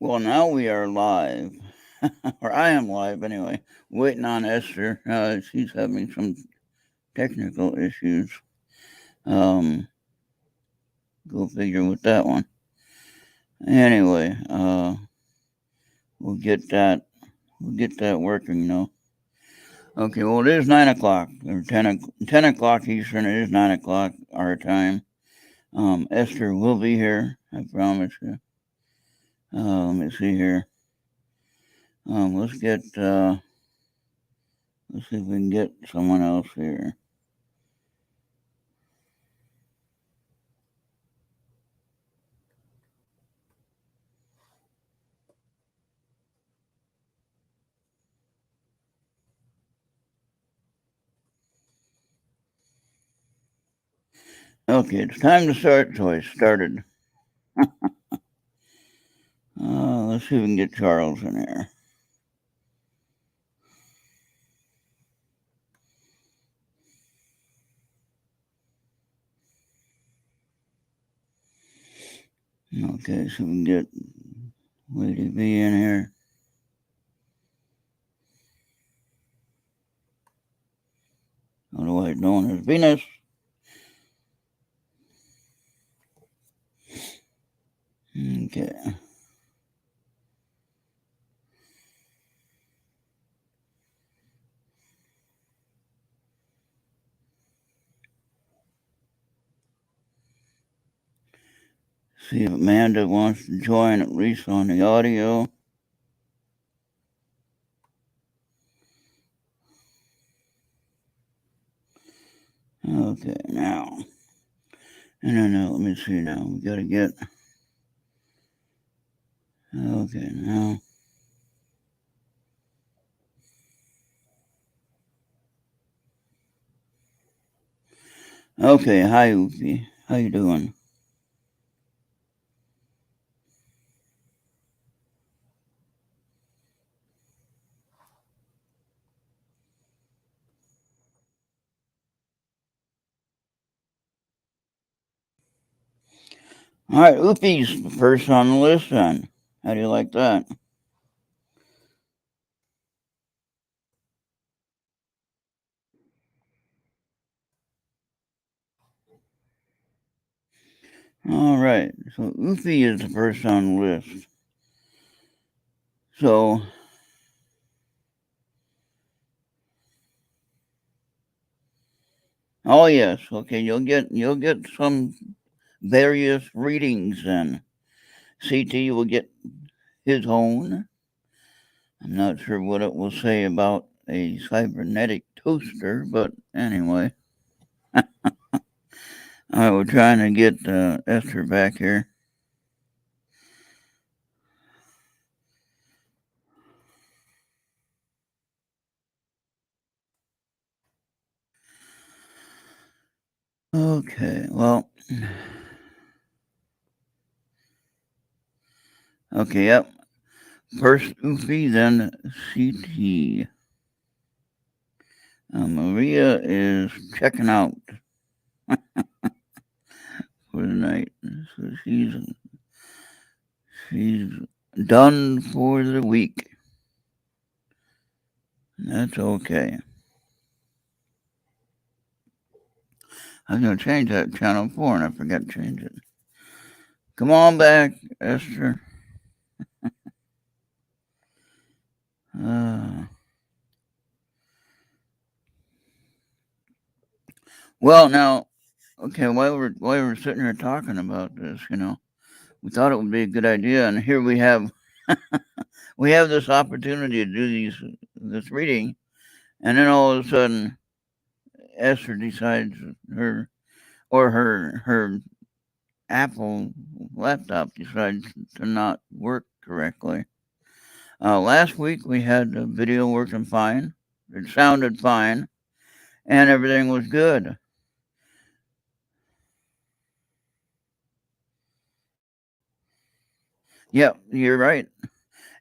Well, now we are live, or I am live anyway, waiting on Esther. She's having some technical issues. Um, Go figure with that one. Anyway, we'll get that. We'll get that working though. Okay, well it is 9 o'clock or 10 o'clock Eastern. It is 9 o'clock our time. Esther will be here. I promise you. Let me see here. Let's get. Let's see if we can get someone else here. Okay, it's time to start. So I started. Let's see if we can get Charles in here. Okay, so we can get Lady B in here. Otherwise known as Venus. Okay. See if Amanda wants to join at least on the audio. Okay, now. No, let me see now. We gotta get. Okay, now. Okay, hi Ufi. How you doing? All right, Ufi's the first on the list then. How do you like that? All right, so Ufi is the first on the list. So, oh yes, okay, you'll get some various readings then. CT will get his own. I'm not sure what it will say about a cybernetic toaster, but anyway. I was trying to get Esther back here. Okay, well. Okay, yep. First Ufi, then CT. Maria is checking out for the night. So she's done for the week. That's okay. I was going to change that channel 4 and I forgot to change it. Come on back, Esther. Well, now, okay, while we're sitting here talking about this, we thought it would be a good idea, and here we have we have this opportunity to do this reading, and then all of a sudden, Esther decides her Apple laptop decides to not work correctly. Last week we had the video working fine. It sounded fine, and everything was good. Yep, you're right.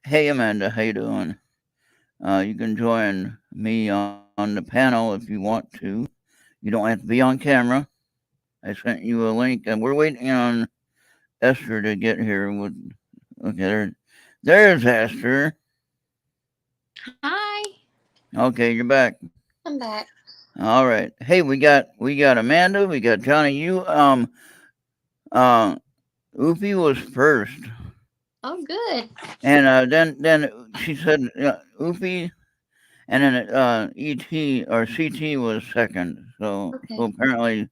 Hey Amanda, how you doing? You can join me on the panel if you want to. You don't have to be on camera. I sent you a link, and we're waiting on Esther to get here. Okay, There's Esther. Hi, Okay, you're back. I'm back. All right. Hey, we got Amanda. We got Johnny. Uh, Oopie was first, Oh, good. and then she said Oopie, and then ET or CT was second. So Okay, apparently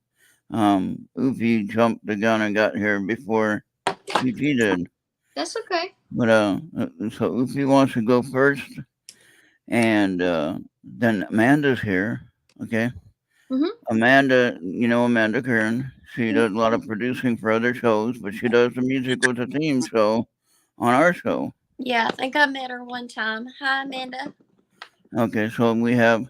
Oopie jumped the gun and got here before CT did. that's okay. But so Oopie wants to go first, and then Amanda's here. Okay, Mm-hmm. Amanda, you know Amanda Kern. She does a lot of producing for other shows, but she does the music with the theme show on our show. Yeah, I think I met her one time. Hi, Amanda. Okay, so we have.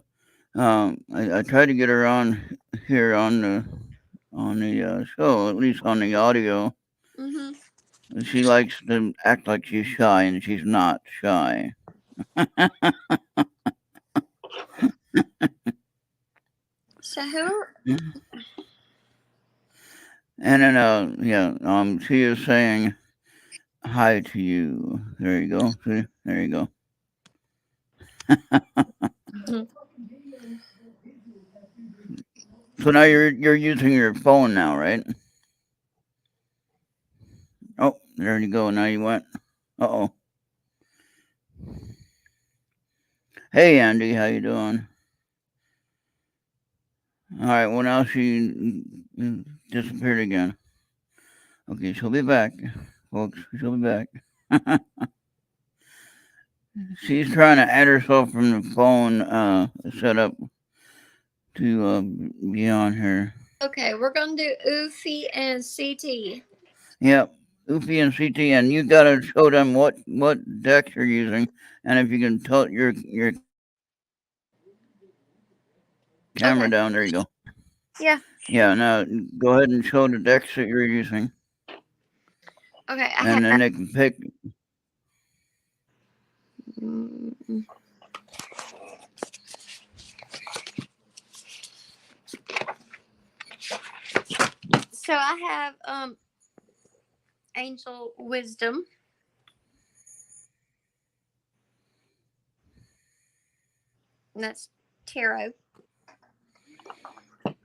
I tried to get her on here on the show, at least on the audio. Mm-hmm. She likes to act like she's shy, and she's not shy. So who? And then, she is saying hi to you. There you go. See, there you go. Mhm. So now you're using your phone now, right? Oh, there you go. Now you went. Uh oh. Hey, Andy, how you doing? All right. Well, now she disappeared again. Okay, she'll be back, folks. She'll be back. She's trying to add herself from the phone set up to be on here. Okay, we're gonna do Oofy and CT. Yep, Oofy and CT, and you gotta show them what deck you're using, and if you can tilt your camera down, there you go. Okay. Yeah, now Yeah. go ahead and show the decks that you're using, Okay. and then they can pick. Mm, So I have Angel Wisdom. And that's tarot.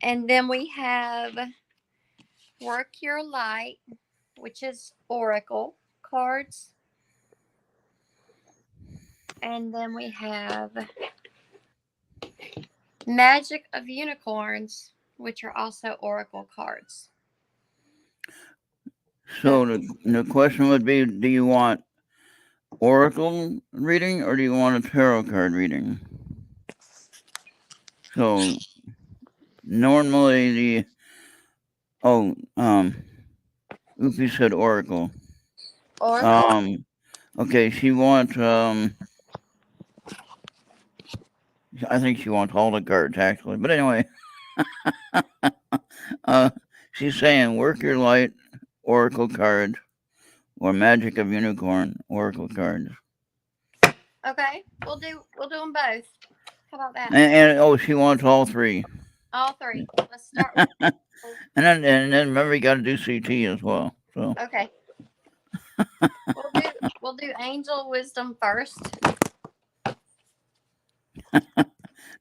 And then we have Work Your Light, which is Oracle cards. And then we have Magic of Unicorns, which are also Oracle cards. So, So the question would be, do you want oracle reading or do you want a tarot card reading? So normally the oh Oopie said oracle. Oracle? Um okay, she wants I think she wants all the cards actually. But anyway, uh she's saying work your light oracle cards or magic of unicorn oracle cards. Okay, we'll do them both. How about that? And oh, she wants all three. All three. Let's start with. And then remember you got to do CT as well. So Okay, we'll do Angel Wisdom first.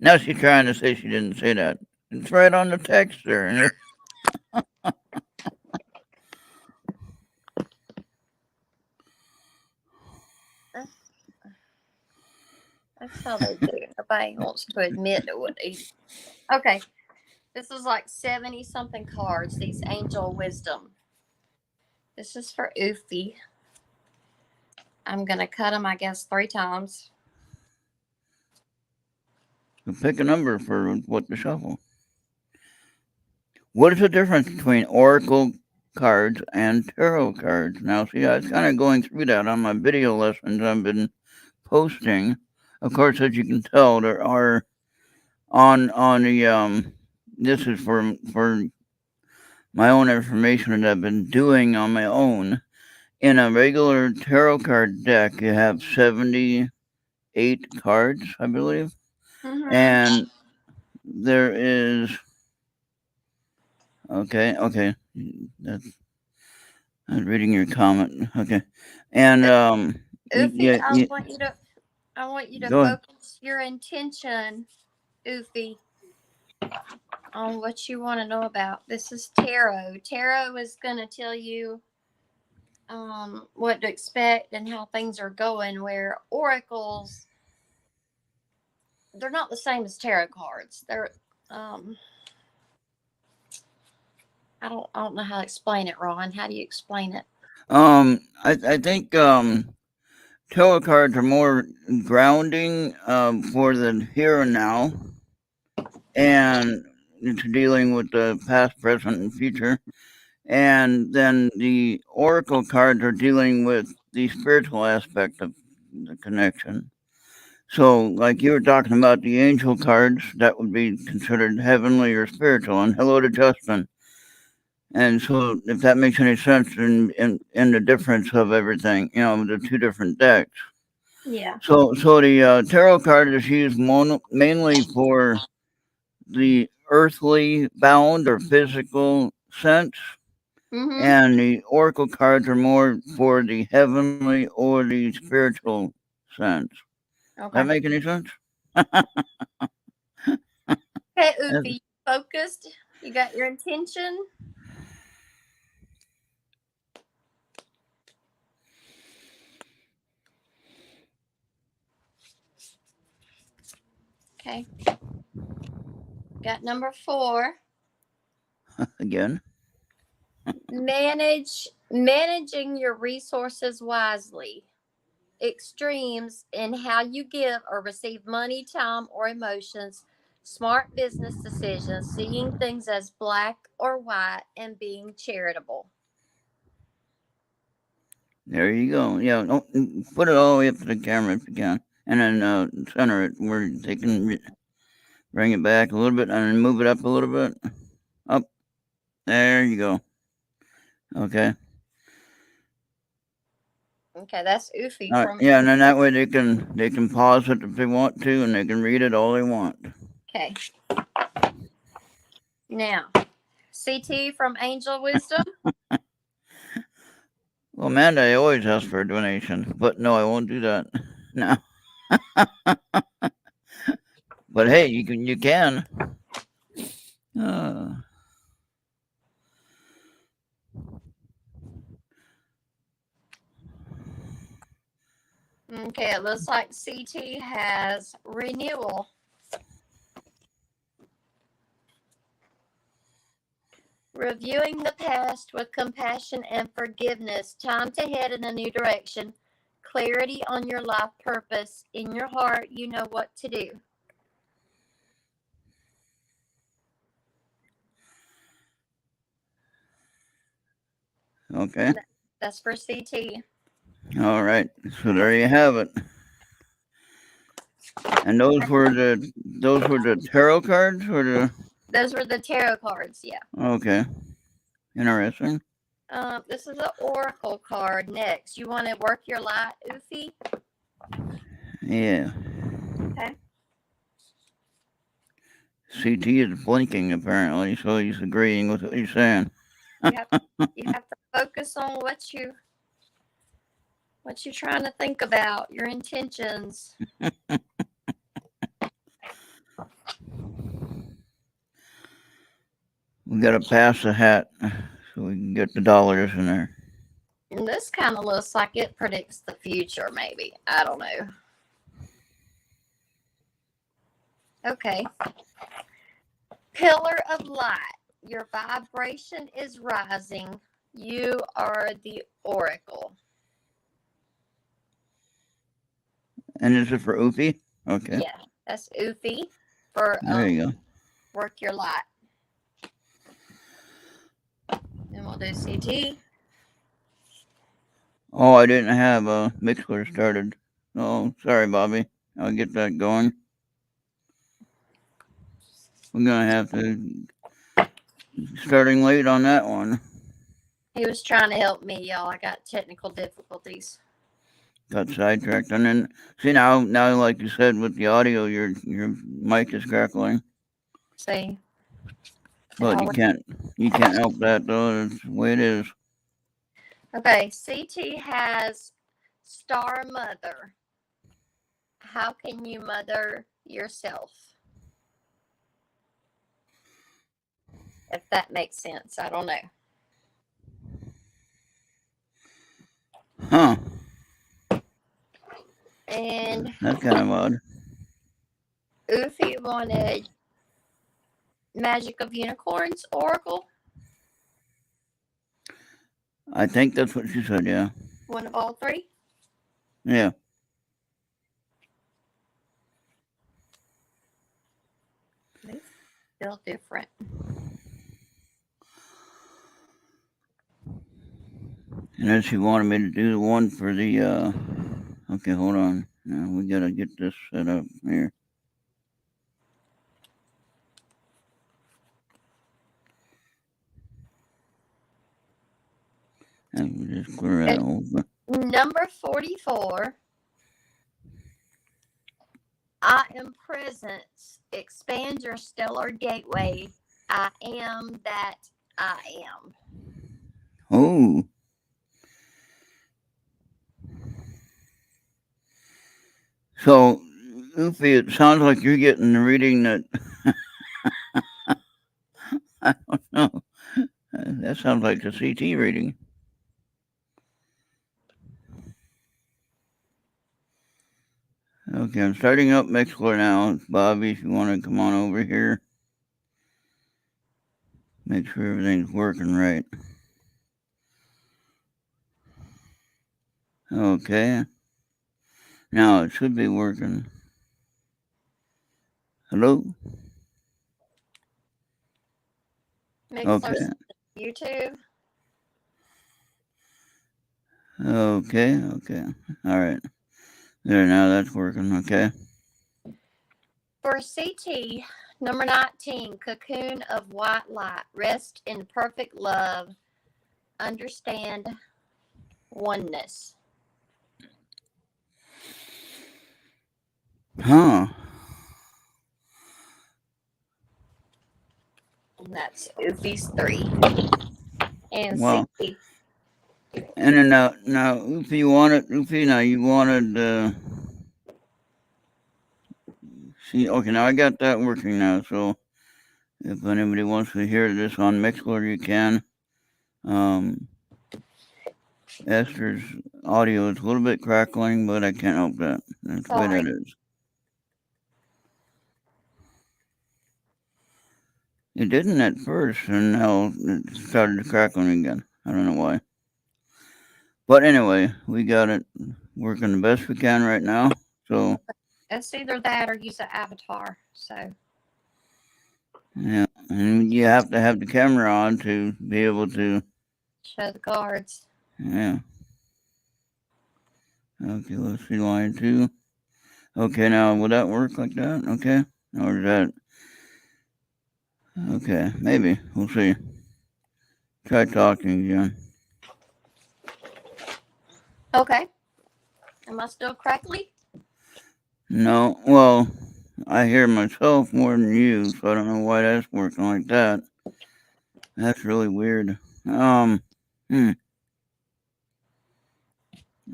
now she's trying to say she didn't say that. It's right on the text there. That's, that's how they do it. Nobody wants to admit to what they. Okay, this is like 70 something cards. These Angel Wisdom. This is for Oofy. I'm gonna cut them, I guess, 3 times. So pick a number for what to shuffle. What is the difference between oracle cards and tarot cards? Now, see, I was kind of going through that on my video lessons I've been posting. Of course, as you can tell, there are on the this is for my own information that I've been doing on my own. In a regular tarot card deck, you have 78 cards, I believe. Mm-hmm. And there is okay. That's I was reading your comment. Okay. And Oofy, Yeah, yeah, I want you to go ahead. focus your intention, Oofy, on what you want to know about. This is tarot. Tarot is going to tell you what to expect and how things are going, where oracles, they're not the same as tarot cards. They're um I don't know how to explain it, Ron. How do you explain it? I think tarot cards are more grounding for the here and now, and it's dealing with the past, present, and future. And then the oracle cards are dealing with the spiritual aspect of the connection. So, like you were talking about the angel cards, that would be considered heavenly or spiritual. And hello to Justin. And so, if that makes any sense in the difference of everything, the two different decks. Yeah. So the tarot card is used mainly for the earthly bound or physical sense, Mm-hmm. and the oracle cards are more for the heavenly or the spiritual sense. Does that Okay. make any sense? Okay, Oofy, you focused. You got your intention. Okay. Got number 4. Again. Managing your resources wisely. Extremes in how you give or receive money, time, or emotions. Smart business decisions. Seeing things as black or white, and being charitable. There you go. Yeah, put it all the way up to the camera if you can, and then center it where they can bring it back a little bit, and then move it up a little bit. Up. There you go. Okay. Okay, that's Oofy All right. from. Yeah, and then that way they can pause it if they want to, and they can read it all they want. Okay. Now, CT from Angel Wisdom. Well, Amanda, I always ask for a donation, but no, I won't do that. No. But hey, you can. Uh, Okay, it looks like CT has renewal. Reviewing the past with compassion and forgiveness. Time to head in a new direction. Clarity on your life purpose. In your heart, you know what to do. okay. That's for CT. All right. So there you have it. And those were the tarot cards, or the Those were the tarot cards, yeah. okay. Interesting. This is an oracle card next. You want to work your light, Oofy? Yeah. Okay. CT is blinking apparently, so he's agreeing with what you're saying. You have to focus on what you're trying to think about, your intentions. We gotta pass the hat so we can get the dollars in there. And this kind of looks like it predicts the future, maybe. I don't know. Okay. Pillar of light. Your vibration is rising. You are the oracle. And is it for Oofy? Okay. Yeah, that's Oofy for There you go. work your light. And we'll do CT. Oh, I didn't have a mixer started. Oh, sorry, Bobby. I'll get that going. We're gonna have to starting late on that one. He was trying to help me, y'all. I got technical difficulties. Got sidetracked, and then see now, like you said with the audio, your mic is crackling. See? But you can't help that though. It's the way it is. Okay, CT has Star mother. How can you mother yourself? If that makes sense. I don't know. Huh. And That's kind of odd. Ufi wanted Magic of Unicorns Oracle. I think that's what she said, yeah. One of all three? Yeah. They feel different. And then she wanted me to do the one for the, okay, hold on. Now we gotta get this set up here. And we just clear that over. Number 44. I am presence. Expand your stellar gateway. I am that I am. Oh. So, Ufi, it sounds like you're getting the reading that I don't know. That sounds like the CT reading. Okay, I'm starting up Mixler now. Bobby, if you want to come on over here, make sure everything's working right. Okay. Now it should be working. Hello? Mixler, YouTube. Okay. All right. There, now that's working. Okay. For CT, number 19, cocoon of white light. Rest in perfect love. Understand oneness. Huh. And that's Ufi's 3. And Well, CT. and then now Ufi, now you wanted, see, okay, now I got that working now, so if anybody wants to hear this on Mixler, you can. Esther's audio is a little bit crackling, but I can't help that. That's the way that is. It didn't at first, and now it started crackling again. I don't know why. But anyway, we got it working the best we can right now. So It's either that or use an avatar. So yeah, and you have to have the camera on to be able to show the cards. Yeah. Okay, let's see line 2. Okay, now will that work like that? Okay, or is that? Okay, maybe we'll see. Try talking again. Okay. Am I still crackly? No, well, I hear myself more than you, so I don't know why that's working like that. That's really weird. I don't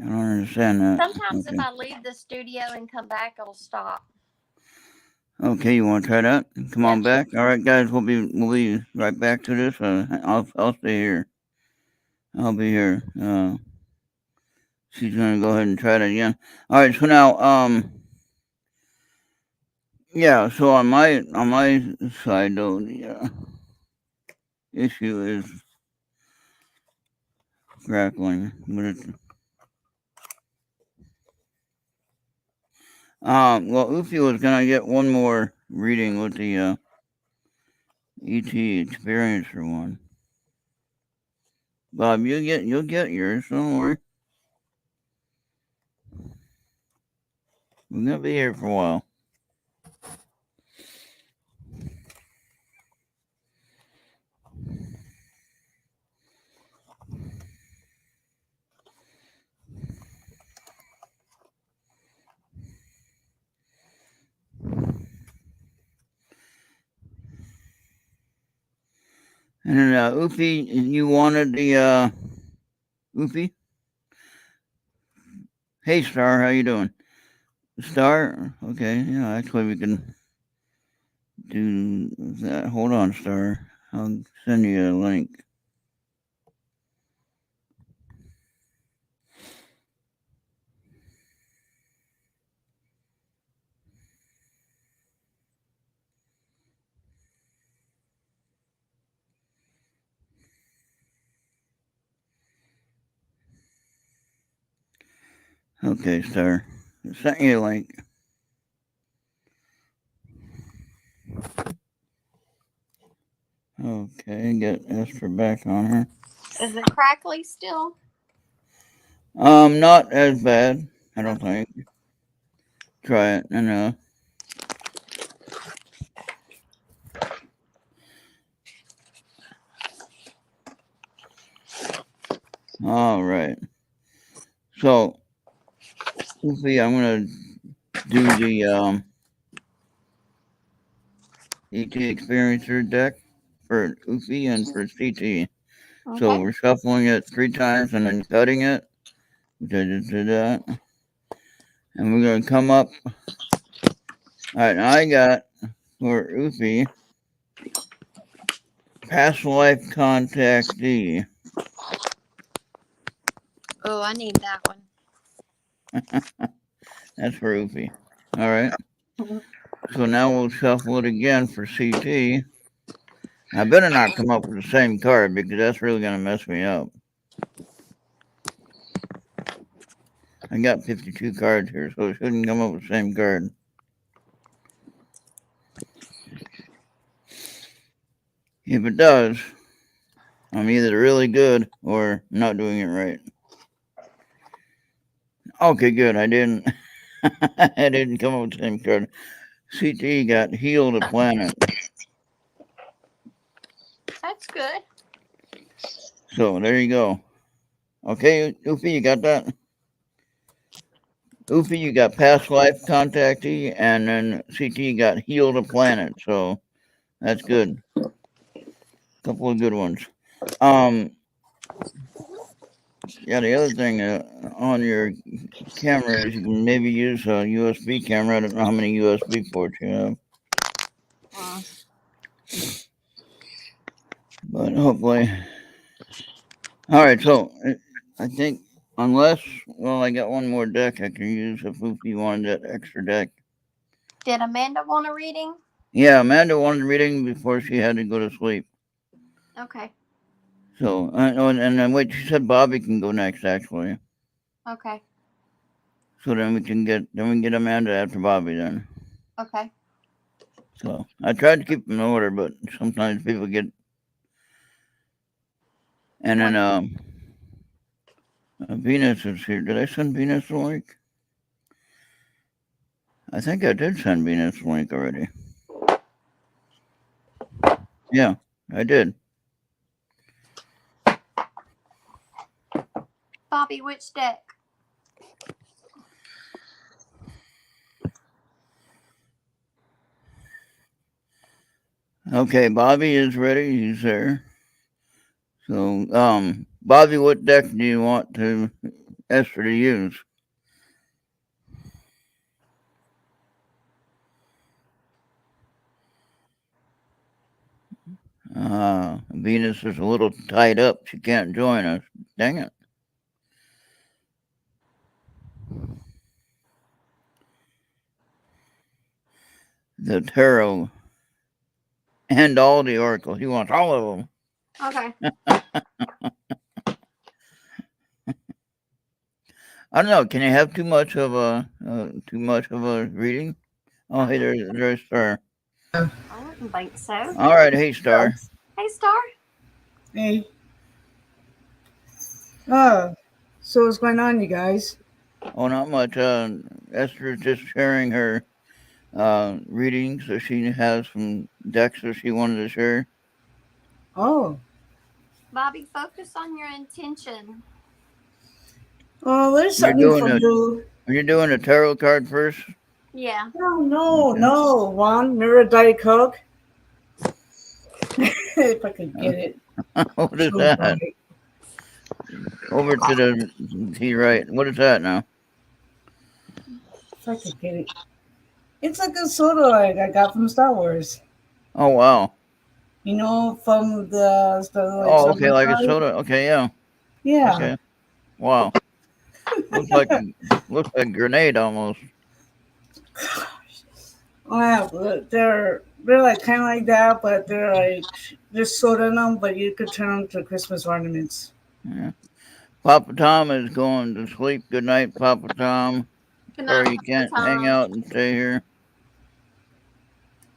understand that. Sometimes if I leave the studio and come back, it'll stop. Okay, you want to try that? Come on back. All right, guys, we'll be right back to this. I'll stay here. I'll be here. She's gonna go ahead and try that again. All right, so now, yeah. So on my side though, the issue is crackling, but it's well, Ufi was gonna get one more reading with the ET Experiencer one. Bob, you'll get yours. Don't worry. We're gonna be here for a while. And then Ufi, you wanted the Ufi? Hey, Star, how you doing? Star? Okay, yeah, actually we can do that. Hold on, Star. I'll send you a link. Okay, Star. I sent you a link. Okay, get Esther back on her. Is it crackly still? Not as bad, I don't think. Try it and all right. So, Luffy, I'm gonna do the ET Experiencer deck for Ufi and for CT. So Okay. we're shuffling it 3 times and then cutting it. Which I just did that. And we're gonna come up. Alright, now I got for Ufi past life contactee. Oh, I need that one. That's for Ufi. Alright. So now we'll shuffle it again for CT. I better not come up with the same card because that's really gonna mess me up. I got 52 cards here, so it shouldn't come up with the same card. If it does, I'm either really good or not doing it right. Okay, good. I didn't. I didn't come up with the same card. CT got healed a planet. That's good. So there you go. Okay, Ufi, you got that? Ufi, you got past life contactee, and then CT got healed a planet. So that's good. Couple of good ones. Yeah, the other thing on your camera is you can maybe use a USB camera. I don't know how many USB ports you have. But hopefully. All right, so I think unless, well, I got one more deck I can use if Ufi wanted that extra deck. Did Amanda want a reading? Yeah, Amanda wanted reading before she had to go to sleep. Okay. So, and then wait, she said Bobby can go next, actually. Okay. So then we can get Amanda after Bobby then. Okay. So I tried to keep them in order, but sometimes people get. And then Venus is here. Did I send Venus a link? I think I did send Venus a link already. Yeah, I did. Bobby, which deck? Okay, Bobby is ready. He's there. So, Bobby, what deck do you want to Esther to use? Venus is a little tied up. She can't join us. Dang it. The tarot and all the oracles. He wants all of them. Okay. I don't know. Can you have too much of a reading? Oh, hey, there's Star. I wouldn't think so. All right, hey Star. Hey, Star. Hey. So what's going on, you guys? Oh, not much. Esther is just sharing her readings that she has some decks that she wanted to share. Oh. Bobby, focus on your intention. Oh, there's something for you. Are you doing a tarot card first? Yeah. No. One mirror Diet Coke. If I could get it. What is that? Over to the T right. What is that now? If I could get it. It's like a soda like I got from Star Wars. Oh wow. You know, from the like Oh, okay, summer like a side. soda. Okay, yeah. Yeah. Okay. Wow. Looks like a grenade almost. Oh, yeah, but they're like kind of like that, but they're like just soda in them, but you could turn them to Christmas ornaments. Yeah. Papa Tom is going to sleep. Good night, Papa Tom. Good Sorry night, you Papa can't hang Tom. out and stay here.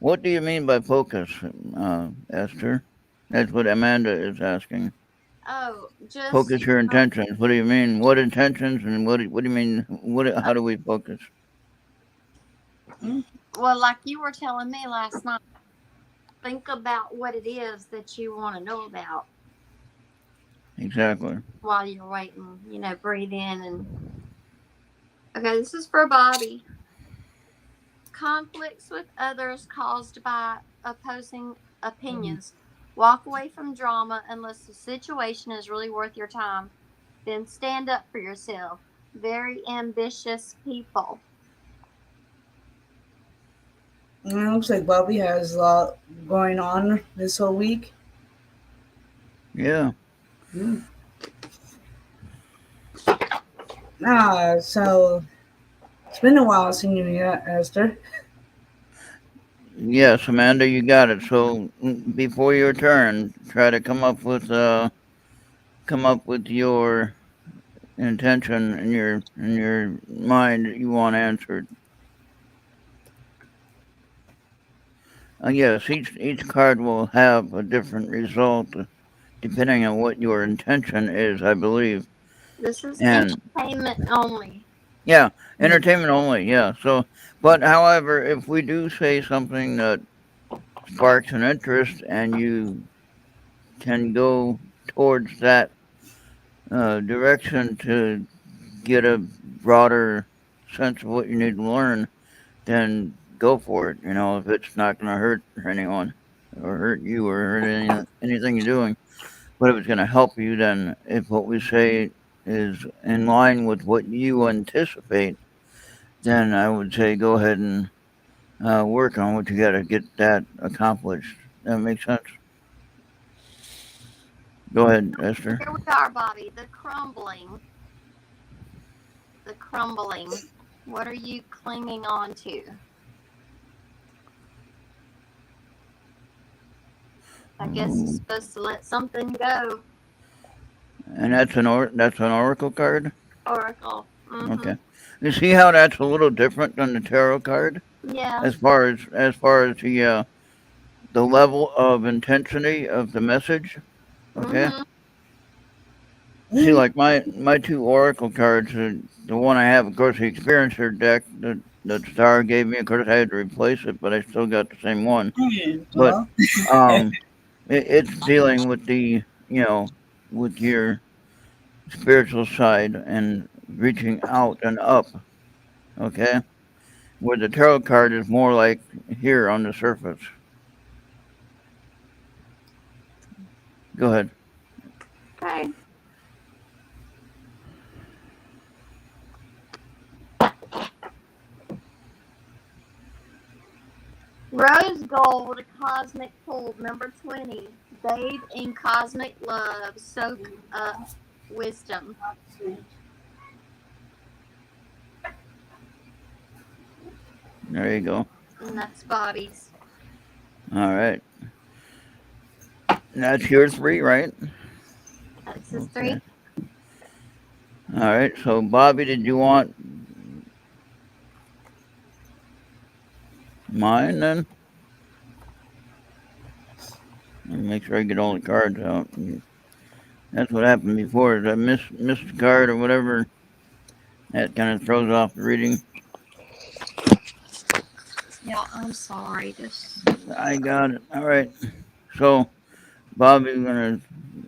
What do you mean by focus, Esther? That's what Amanda is asking. Oh, Focus just your intentions. What do you mean? What intentions and what do you mean? How do we focus? well, like you were telling me last night. Think about what it is that you want to know about Exactly. while you're waiting. You know, breathe in and. Okay, this is for Bobby. Conflicts with others caused by opposing opinions. Walk away from drama unless the situation is really worth your time. Then stand up for yourself. Very ambitious people. And it looks like Bobby has a lot going on this whole week. Yeah. So it's been a while since you yet, Esther. Yes, Amanda, you got it. So before your turn, try to come up with your intention in your mind that you want answered. Yes, each card will have a different result depending on what your intention is, I believe. This is And entertainment only. yeah, entertainment only. Yeah. So, but however, if we do say something that sparks an interest and you can go towards that direction to get a broader sense of what you need to learn, then go for it. You know, if it's not going to hurt anyone or hurt you or hurt anything you're doing, but if it's going to help you, then if what we say is in line with what you anticipate, then I would say go ahead and work on what you got to get that accomplished. That makes sense. Go ahead, Esther. Here we are, Bobby. The crumbling. The crumbling. What are you clinging on to? I guess you're supposed to let something go. And that's an oracle card. Oracle. Mm-hmm. Okay. You see how that's a little different than the tarot card, Yeah. as far as the level of intensity of the message. Okay. Mm-hmm. See, like my two oracle cards, the one I have, of course, the experiencer deck that Star gave me. Of course, I had to replace it, but I still got the same one. But Well, it's dealing with with your spiritual side and reaching out and up. Okay, where the tarot card is more like here on the surface. Go ahead. Okay. Rose Gold Cosmic Pool number 20. Bathe in cosmic love. Soak up wisdom. There you go. And that's Bobby's. All right. That's your three, right? That's his three. Okay. All right. So, Bobby, did you want mine then? Let me make sure I get all the cards out. That's what happened before. Is I missed a card or whatever. That kind of throws off the reading. Yeah, I'm sorry. I got it. All right. So, Bobby,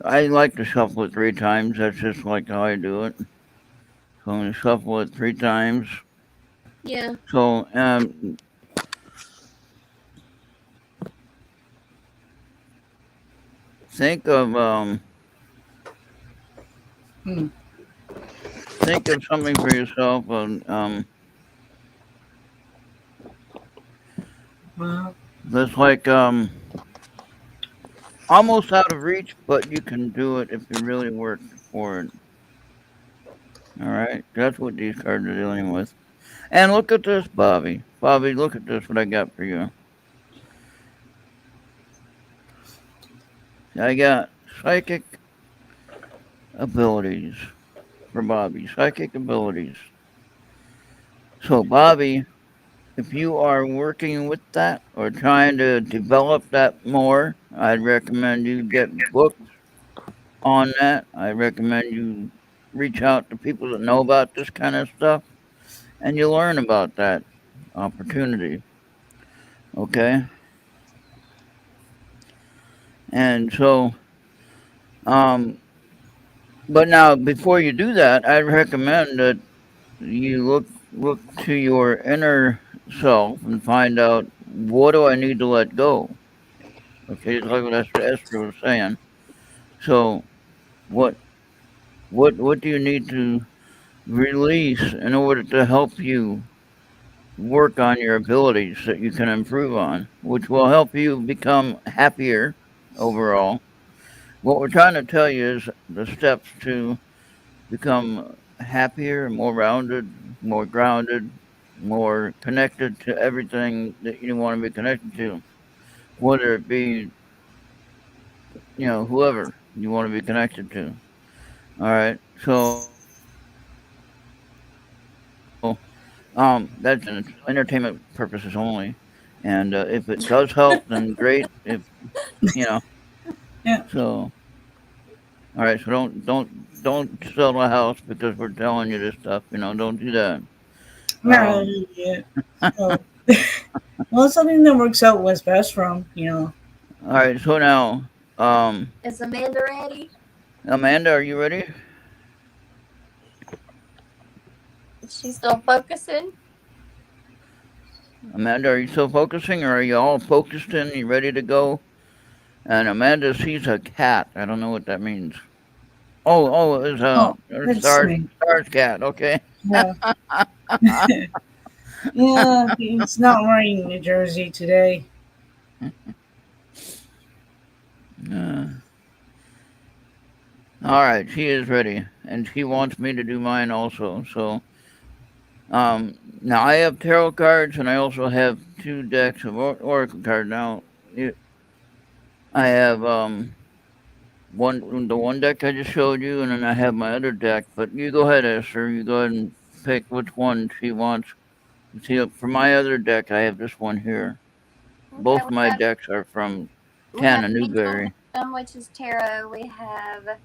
I like to shuffle it 3 times. That's just like how I do it. So I'm gonna shuffle it 3 times. Yeah. So, think of think of something for yourself. Wow. That's like almost out of reach, but you can do it if you really work for it. All right, that's what these cards are dealing with. And look at this, Bobby. Bobby, look at this. What I got for you. I got psychic abilities for Bobby. Psychic abilities. So, Bobby, if you are working with that or trying to develop that more, I'd recommend you get books on that. I recommend you reach out to people that know about this kind of stuff and you learn about that opportunity. Okay? And so, um, but now before you do that, I'd recommend that you look to your inner self and find out what do I need to let go. Okay, it's like what Esther was saying. So what what do you need to release in order to help you work on your abilities that you can improve on, which will help you become happier overall. What we're trying to tell you is the steps to become happier, more rounded, more grounded, more connected to everything that you want to be connected to, whether it be, whoever you want to be connected to. All right. So, that's entertainment purposes only. And if it does help, then great. If, you know, Yeah. so, all right. So don't sell the house because we're telling you this stuff. Don't do that. No, Um, yeah. So, well, something that works out what's best from. all right. So now, um, Is Amanda ready? Amanda, are you ready? Is she still focusing? Amanda, are you still focusing, or are you all focused in? You ready to go? And Amanda sees a cat. I don't know what that means. Oh, it's Oh, a that's stars me. stars cat. Okay. Yeah. Yeah, he's not wearing a jersey today. Uh, all right, she is ready, and she wants me to do mine also. So, now I have tarot cards, and I also have two decks of oracle cards. Now, I have the one deck I just showed you, and then I have my other deck. But you go ahead, Esther. You go ahead and pick which one she wants. See, for my other deck, I have this one here. Okay, Both of my decks are from we have Tana Angel Newberry. Wisdom, which is tarot. We have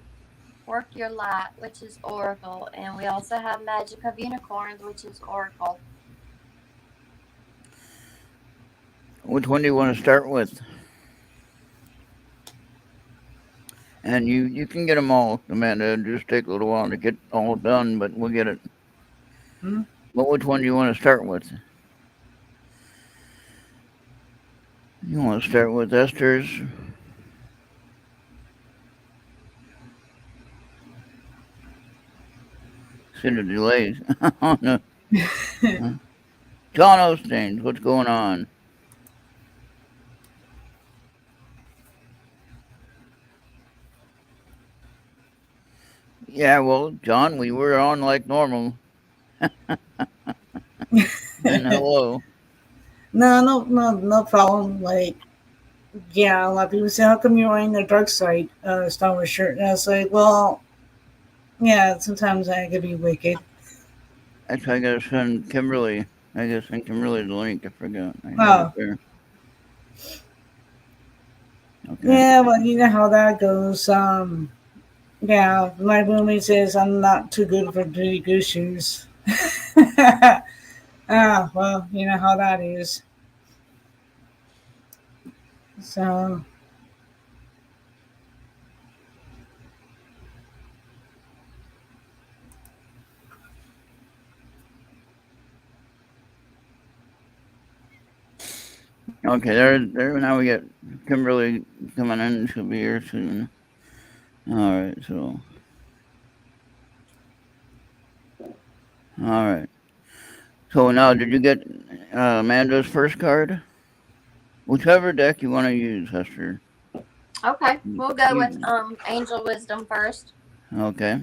Work Your Light, which is oracle, and we also have Magic of Unicorns, which is oracle. Which one do you want to start with? And you can get them all, Amanda. It'll just take a little while to get all done, but we'll get it. Hmm? But which one do you want to start with? You want to start with Esther's? See the delays. Oh, no. John Osteen, what's going on? Yeah, well, John, we were on like normal. And hello. No problem. Like, yeah, a lot of people say, "How come you're wearing the dark side Star Wars shirt?" And I was like, "Well, yeah, sometimes I could be wicked." Actually, I gotta send Kimberly. I gotta send Kimberly the link. I forgot. I have it Oh, there. Okay. yeah, well, you know how that goes. Yeah, my roommate says I'm not too good for goody goose shoes. Well, you know how that is. So, Okay, there. Now we get Kimberly coming in. She'll be here soon. All right. So, all right. So now, did you get Amanda's first card? Whichever deck you want to use, Hester. Okay, we'll go with You- Angel Wisdom first. Okay.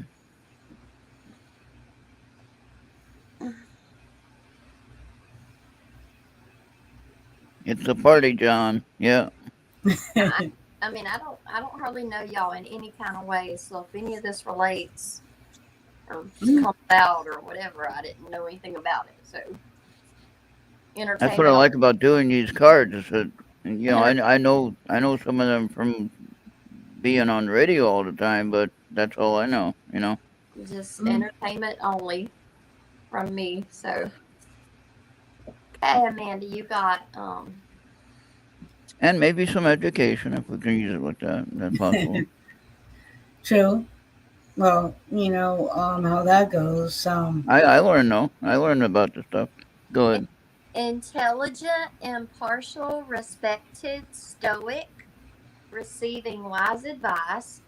It's a party, John. Yeah. I mean, I don't hardly know y'all in any kind of way. So if any of this relates or comes out or whatever, I didn't know anything about it. So entertainment. That's what I like about doing these cards. Is that Enter- I know some of them from being on the radio all the time, but that's all I know. just entertainment only from me. So okay, Amanda, you got And maybe some education if we can use it like that. That's possible. True. Well, how that goes. I learned though. I learned about this stuff. Go ahead. intelligent, impartial, respected, stoic, receiving wise advice,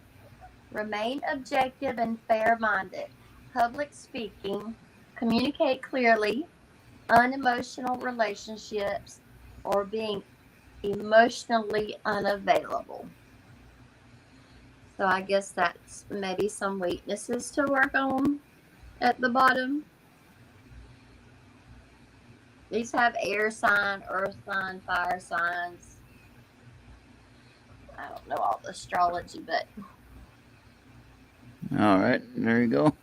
remain objective and fair minded, public speaking, communicate clearly, unemotional relationships, or being emotionally unavailable. So I guess that's maybe some weaknesses to work on at the bottom. These have air sign, earth sign, fire signs. I don't know all the astrology, but All right, there you go.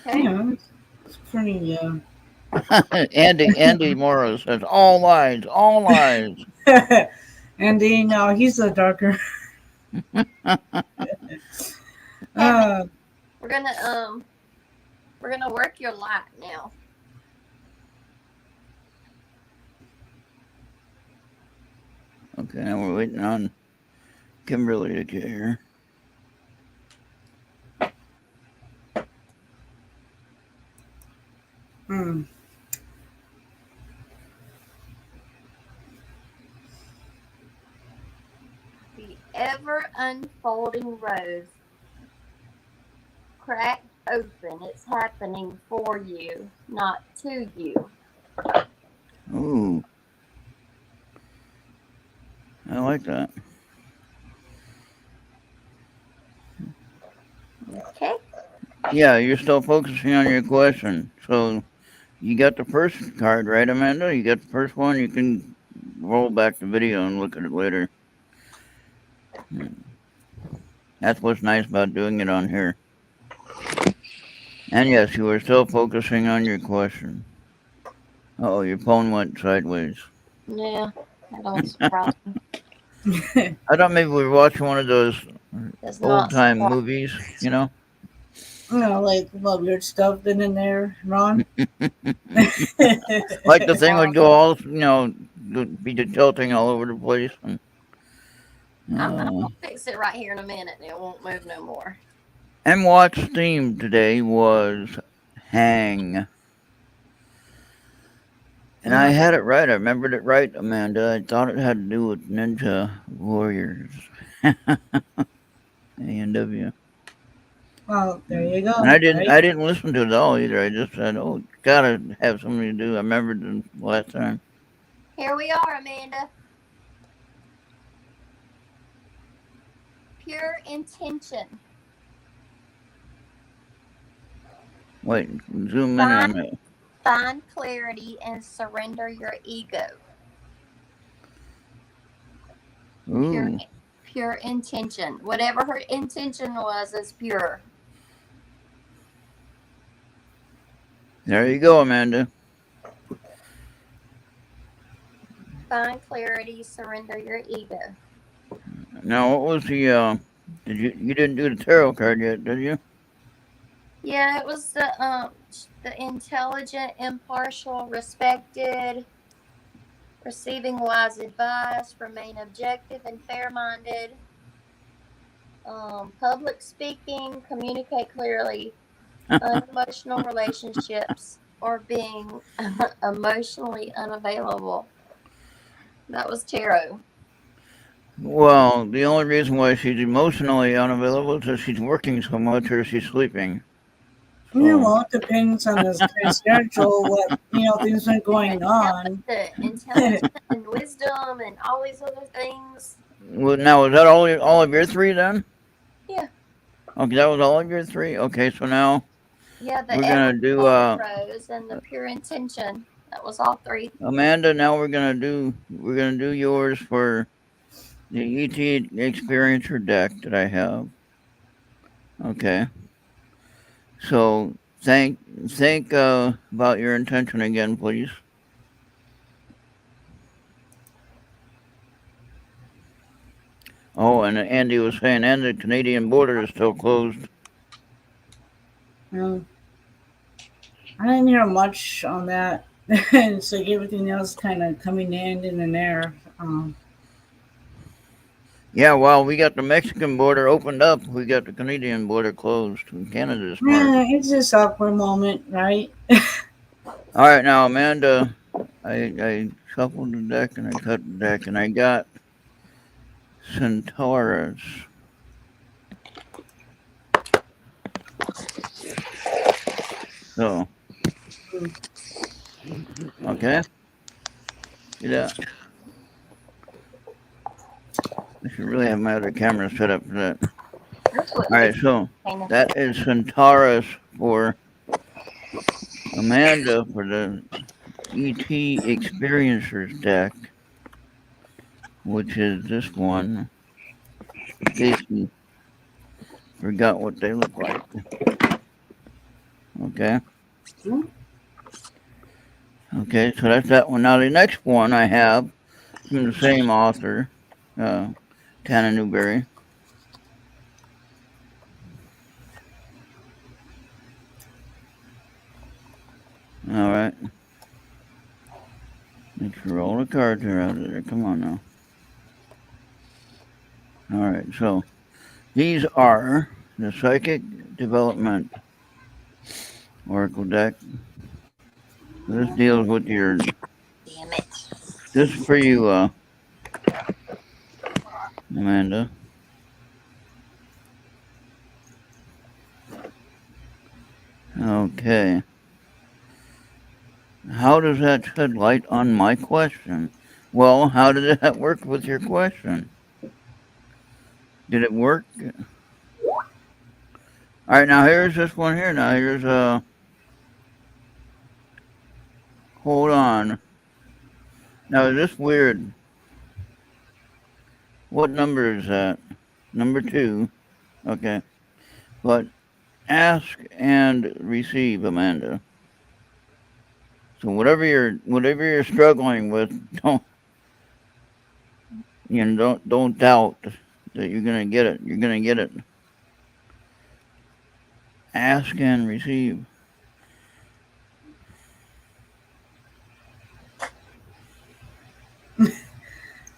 okay. Yeah, it's pretty. Andy Morrow says all lies, all lies. And he's the darker. Kevin, we're gonna work your light now. Okay, now we're waiting on Kimberly to get here. The ever unfolding rose cracked open. It's happening for you, not to you. Ooh, I like that. Okay. Yeah, you're still focusing on your question. So you got the first card right, Amanda? You got the first one? You can roll back the video and look at it later. That's what's nice about doing it on here. And yes, you are still focusing on your question. Oh, your phone went sideways. Yeah, that don't surprise me. I thought maybe we were watching one of those Does not old time surprise movies, you know? Like what weird stuff been in there, Ron. Like the thing would go all, be tilting all over the place. And, I'm gonna fix it right here in a minute and it won't move no more. Watt's theme today was Hang. And I had it right. I remembered it right, Amanda. I thought it had to do with Ninja Warriors. A&W. Well, there you go. And I didn't right? listen to it all either. I just said, oh, gotta have something to do. I remembered the last time. Here we are, Amanda. Pure intention. Wait, zoom in on it. Find clarity and surrender your ego. Ooh. Pure intention. Whatever her intention was is pure. There you go, Amanda. Find clarity, surrender your ego. Now, what was the, you didn't do the tarot card yet, did you? Yeah, it was the intelligent, impartial, respected, receiving wise advice, remain objective and fair-minded, public speaking, communicate clearly, unemotional relationships, or being emotionally unavailable. That was tarot. Well, the only reason why she's emotionally unavailable is that she's working so much or she's sleeping. Yeah, well, it depends on the kind of schedule, what, things been going Yeah, but on. the intelligence and wisdom and all these other things. Well, now, is that all of your three then? Yeah. Okay, that was all of your three? Okay, so now Yeah, the we're ever going to do, rose and the pure intention. That was all three. Amanda, now we're going to do yours for the ET Experiencer deck that I have. Okay. So think about your intention again, please. Oh, and Andy was saying, and the Canadian border is still closed. I didn't hear much on that. So everything else kind of coming in and there. Yeah, well, we got the Mexican border opened up. We got the Canadian border closed. And Canada's smart. Yeah, it's just awkward moment, right? All right, now Amanda, I shuffled the deck and I cut the deck and I got Centaurus. So, okay. See that? I should really have my other camera set up for that. All right, so that is Centaurus for Amanda for the ET Experiencers deck, which is this one. In case you forgot what they look like. Okay. Okay, so that's that one. Now the next one I have from the same author, Tana Newberry. All right. Let's roll the cards here out of there. Come on now. All right, so these are the Psychic Development Oracle deck. This deals with your. Damn it. This is for you, Amanda. Okay. How does that shed light on my question? Well, how did that work with your question? Did it work? All right, now here's this one here. Now here's hold on. Now is this weird? What number is that? Number 2. Okay. But ask and receive, Amanda. So whatever you're struggling with, don't doubt that you're gonna get it. You're gonna get it. Ask and receive.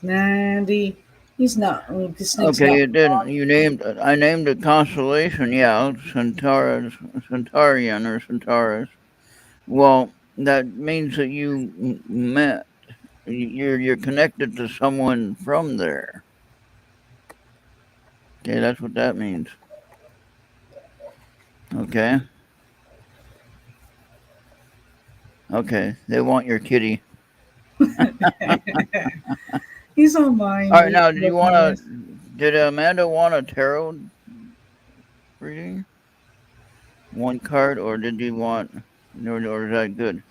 Nandy, he's not. This snake's Okay, not. you didn't. I named it constellation. Yeah, Centaurus, Centaurian or Centaurus. Well, that means that you met. You're connected to someone from there. Okay, that's what that means. Okay. Okay, they want your kitty. He's on mine. All right, now did Amanda want a tarot reading? One card, or did you want, or is that good?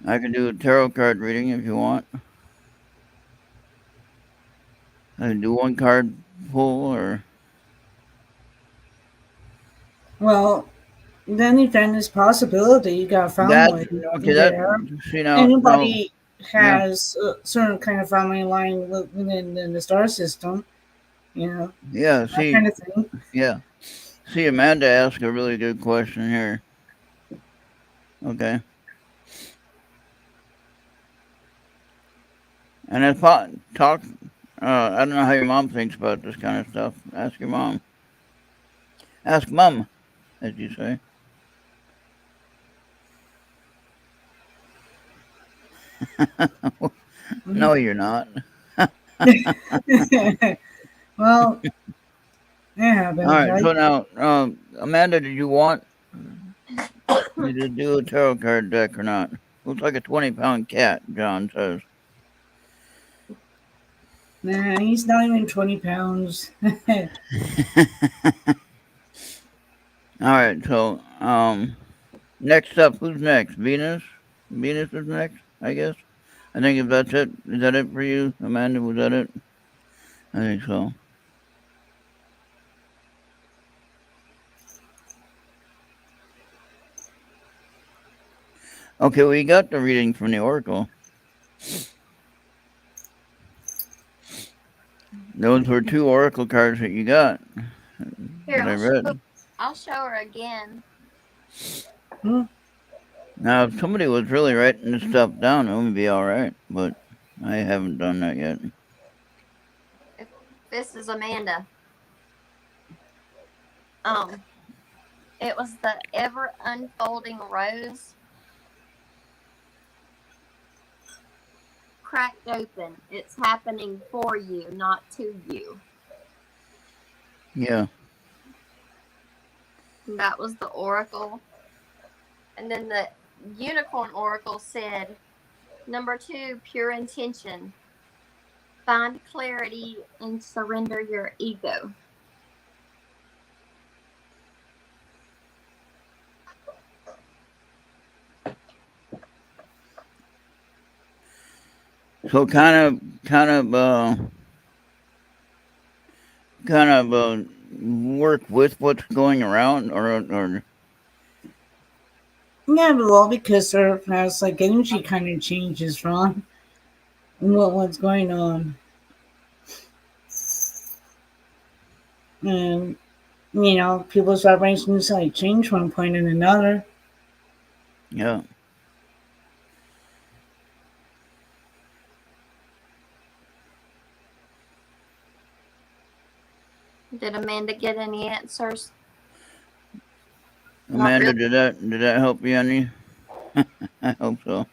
I can do a tarot card reading if you want. I can do one card pull, or. Well, then event is possibility. You got family there. See now. Anybody has a certain kind of family line within the star system, Yeah, that kind of thing. Yeah. See, Amanda asked a really good question here. Okay. And I talk. I don't know how your mom thinks about this kind of stuff. Ask your mom. Ask mom, as you say. No, you're not. Well, It All happens, right. So right? now, Amanda, did you want me to do a tarot card deck or not? Looks like a 20-pound cat, John says. Nah, he's not even 20 pounds. All right. So, next up, who's next? Venus? Venus is next, I guess. I think if that's it, is that it for you, Amanda? Was that it? I think so. Okay, we got the reading from the Oracle. Those were 2 Oracle cards that you got Here, that I read. I'll show her again. Hmm. Now, if somebody was really writing this stuff down, it would be all right, but I haven't done that yet. This is Amanda. It was the ever unfolding rose cracked open. It's happening for you, not to you. Yeah. And that was the oracle. And then the unicorn oracle said, number 2, pure intention. Find clarity and surrender your ego. So kind of work with what's going around, or Yeah, well, because their past like energy kind of changes, Ron. What's going on? And people's vibrations like change from one point and another. yeah. Did Amanda get any answers? Amanda, Really. did that help you any? I hope so.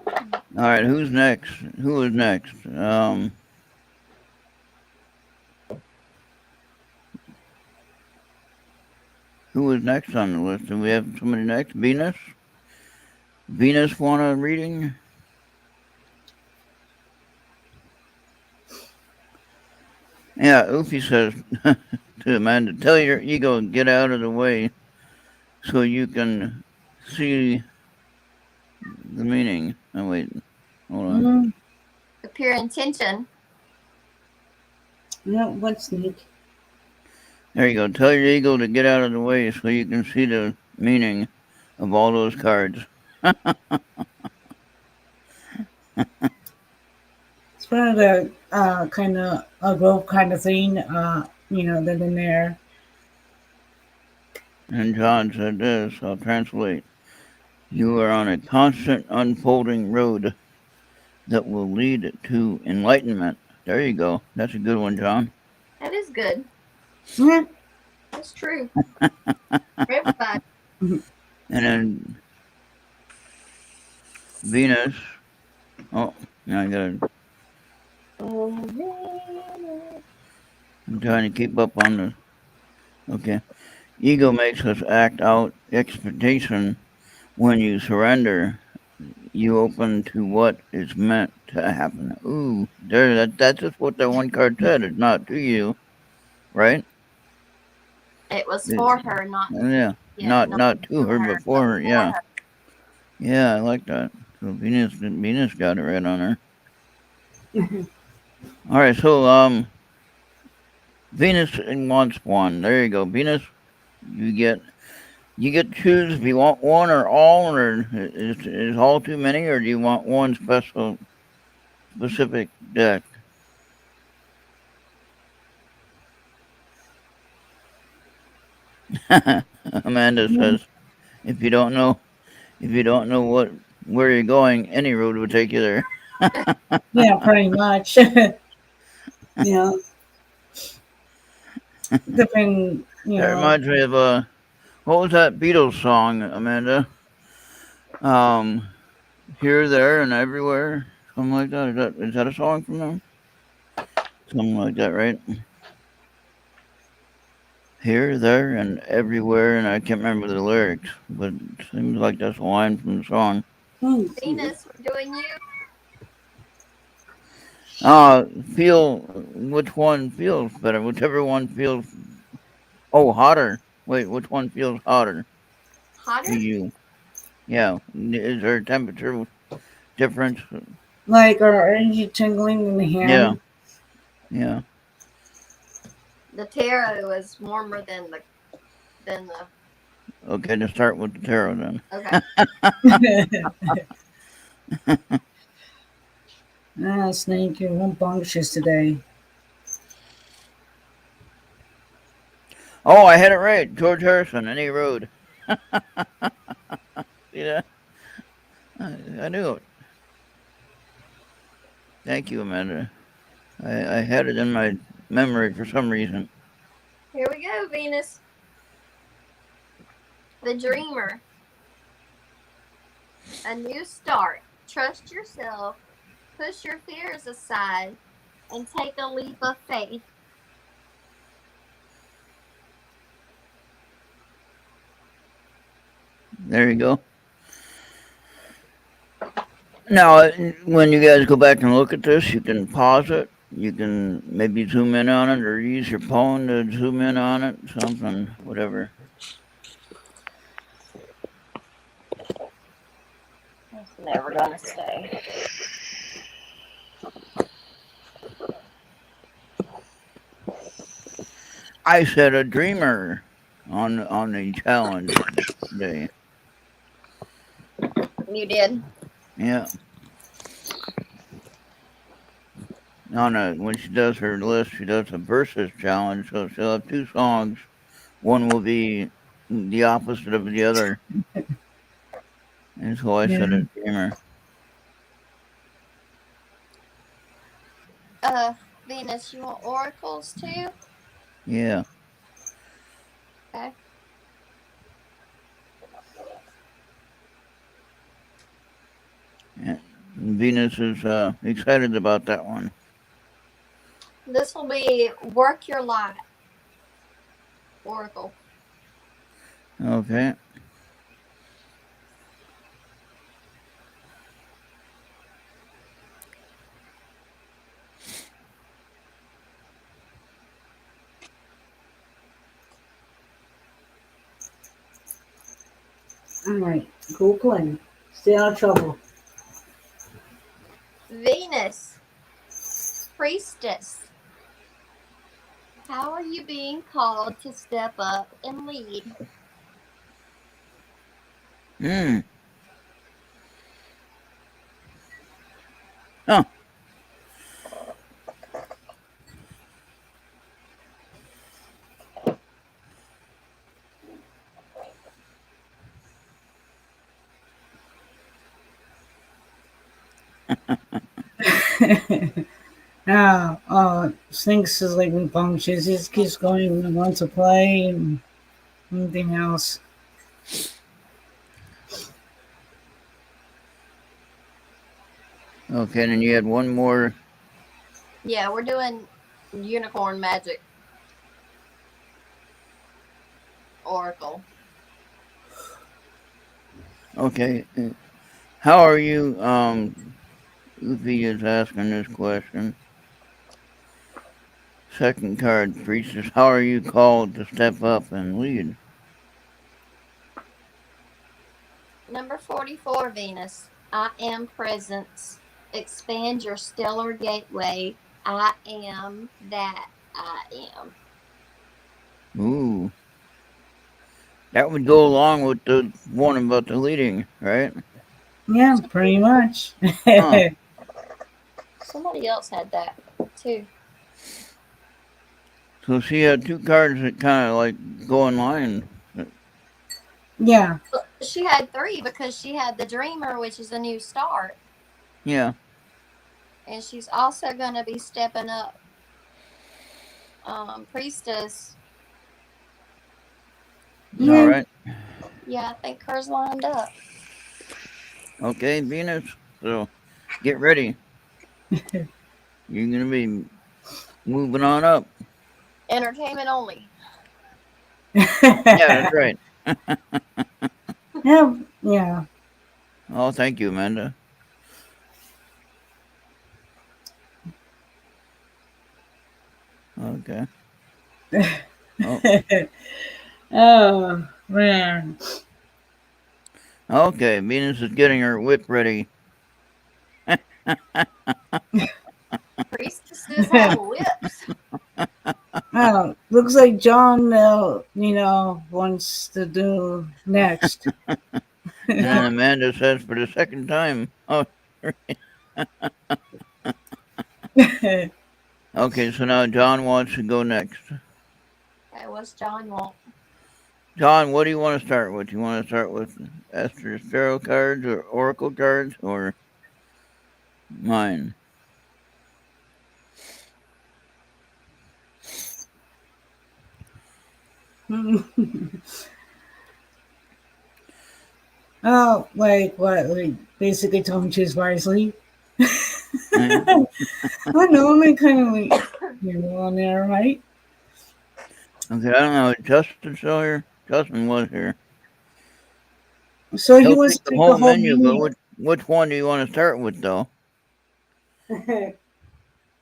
All right, who's next? Who is next? Who is next on the list? Do we have somebody next? Venus? Venus want a reading? Yeah, Oofy says to Amanda, tell your ego get out of the way so you can see the meaning. Oh, wait. Hold on. Mm-hmm. The pure intention. Yeah, what's neat? There you go. Tell your ego to get out of the way so you can see the meaning of all those cards. It's part of the kind of a growth kind of thing, that in there. And John said this, I'll translate. You are on a constant unfolding road that will lead to enlightenment. There you go. That's a good one, John. That is good. Yeah. That's true. For everybody. And then Venus. Oh, now I gotta. I'm trying to keep up on the. Okay. Ego makes us act out expectation. When you surrender, you open to what is meant to happen. Ooh, that's just what that one card said. It's not to you, right? It was for her, not Yeah, not to her, but for her. Yeah, yeah, I like that. So Venus got it right on her. All right, so Venus wants one. There you go, Venus. You get to choose if you want one or all, or is all too many, or do you want one specific deck? Amanda says, if you don't know where you're going, any road will take you there. Yeah, pretty much. Yeah. Depending, That reminds me of what was that Beatles song, Amanda? Here, there, and everywhere, something like that. Is that a song from them? Something like that, right? Here, there, and everywhere, and I can't remember the lyrics, but it seems like that's a line from the song. Venus, we're doing you. Feel which one feels better, whichever one feels. Oh, hotter. Wait, which one feels hotter Hotter? to you? Yeah, is there a temperature difference? Like, are you tingling in the Yeah, hand? yeah. The tarot is warmer than the. Okay, to start with the tarot then. Okay. Snake, you're rambunctious today. Oh, I had it right. George Harrison, Any Road. Yeah, I knew it. Thank you, Amanda. I had it in my memory for some reason. Here we go, Venus. The Dreamer. A new start. Trust yourself. Push your fears aside and take a leap of faith. There you go. Now, when you guys go back and look at this, you can pause it. You can maybe zoom in on it or use your phone to zoom in on it, something, whatever. It's never gonna stay. I said a dreamer on the challenge day. You did. Yeah. When she does her list, she does a versus challenge, so she'll have two songs. One will be the opposite of the other. And so I said Yeah. a dreamer. Venus, you want oracles too? Yeah. Okay. And Venus is excited about that one. This will be Work Your Life. Oracle. Okay. Alright, cool playing. Stay out of trouble. Venus. Priestess. How are you being called to step up and lead? Hmm. Huh. Now, Sphinx is like rambunctious. He just keeps going and wants to play and anything else. Okay, and then you had one more. Yeah, we're doing unicorn magic. Oracle. Okay. How are you? Ufi is asking this question. Second card, priestess. How are you called to step up and lead? Number 44, Venus. I am presence. Expand your stellar gateway. I am that I am. Ooh. That would go along with the one about the leading, right? Yeah, pretty much. Huh. Somebody else had that too. So she had two cards that kind of like go in line. Yeah. She had three because she had the Dreamer, which is a new start. Yeah. And she's also going to be stepping up Priestess. Yeah. All right. Yeah, I think hers lined up. Okay, Venus. So get ready. You're gonna be moving on up. Entertainment only. Yeah, that's right. Yeah, yeah. Oh, thank you, Amanda. Okay. Oh, Oh man. okay. Venus is getting her whip ready. Priestesses have whips. Oh, looks like John, wants to do next. And then Yeah. Amanda says for the second time. Oh, okay. So now John wants to go next. That was John want. John, what do you want to start with? You want to start with Esther's tarot cards or oracle cards or mine? Oh, like what? Like basically tell him choose wisely. Eh, I know, I'm kind of like on there, right? okay, I don't know. Justin still here? Justin was here. So he He'll wants take to the pick whole the whole menu, but menu. which one do you want to start with, though?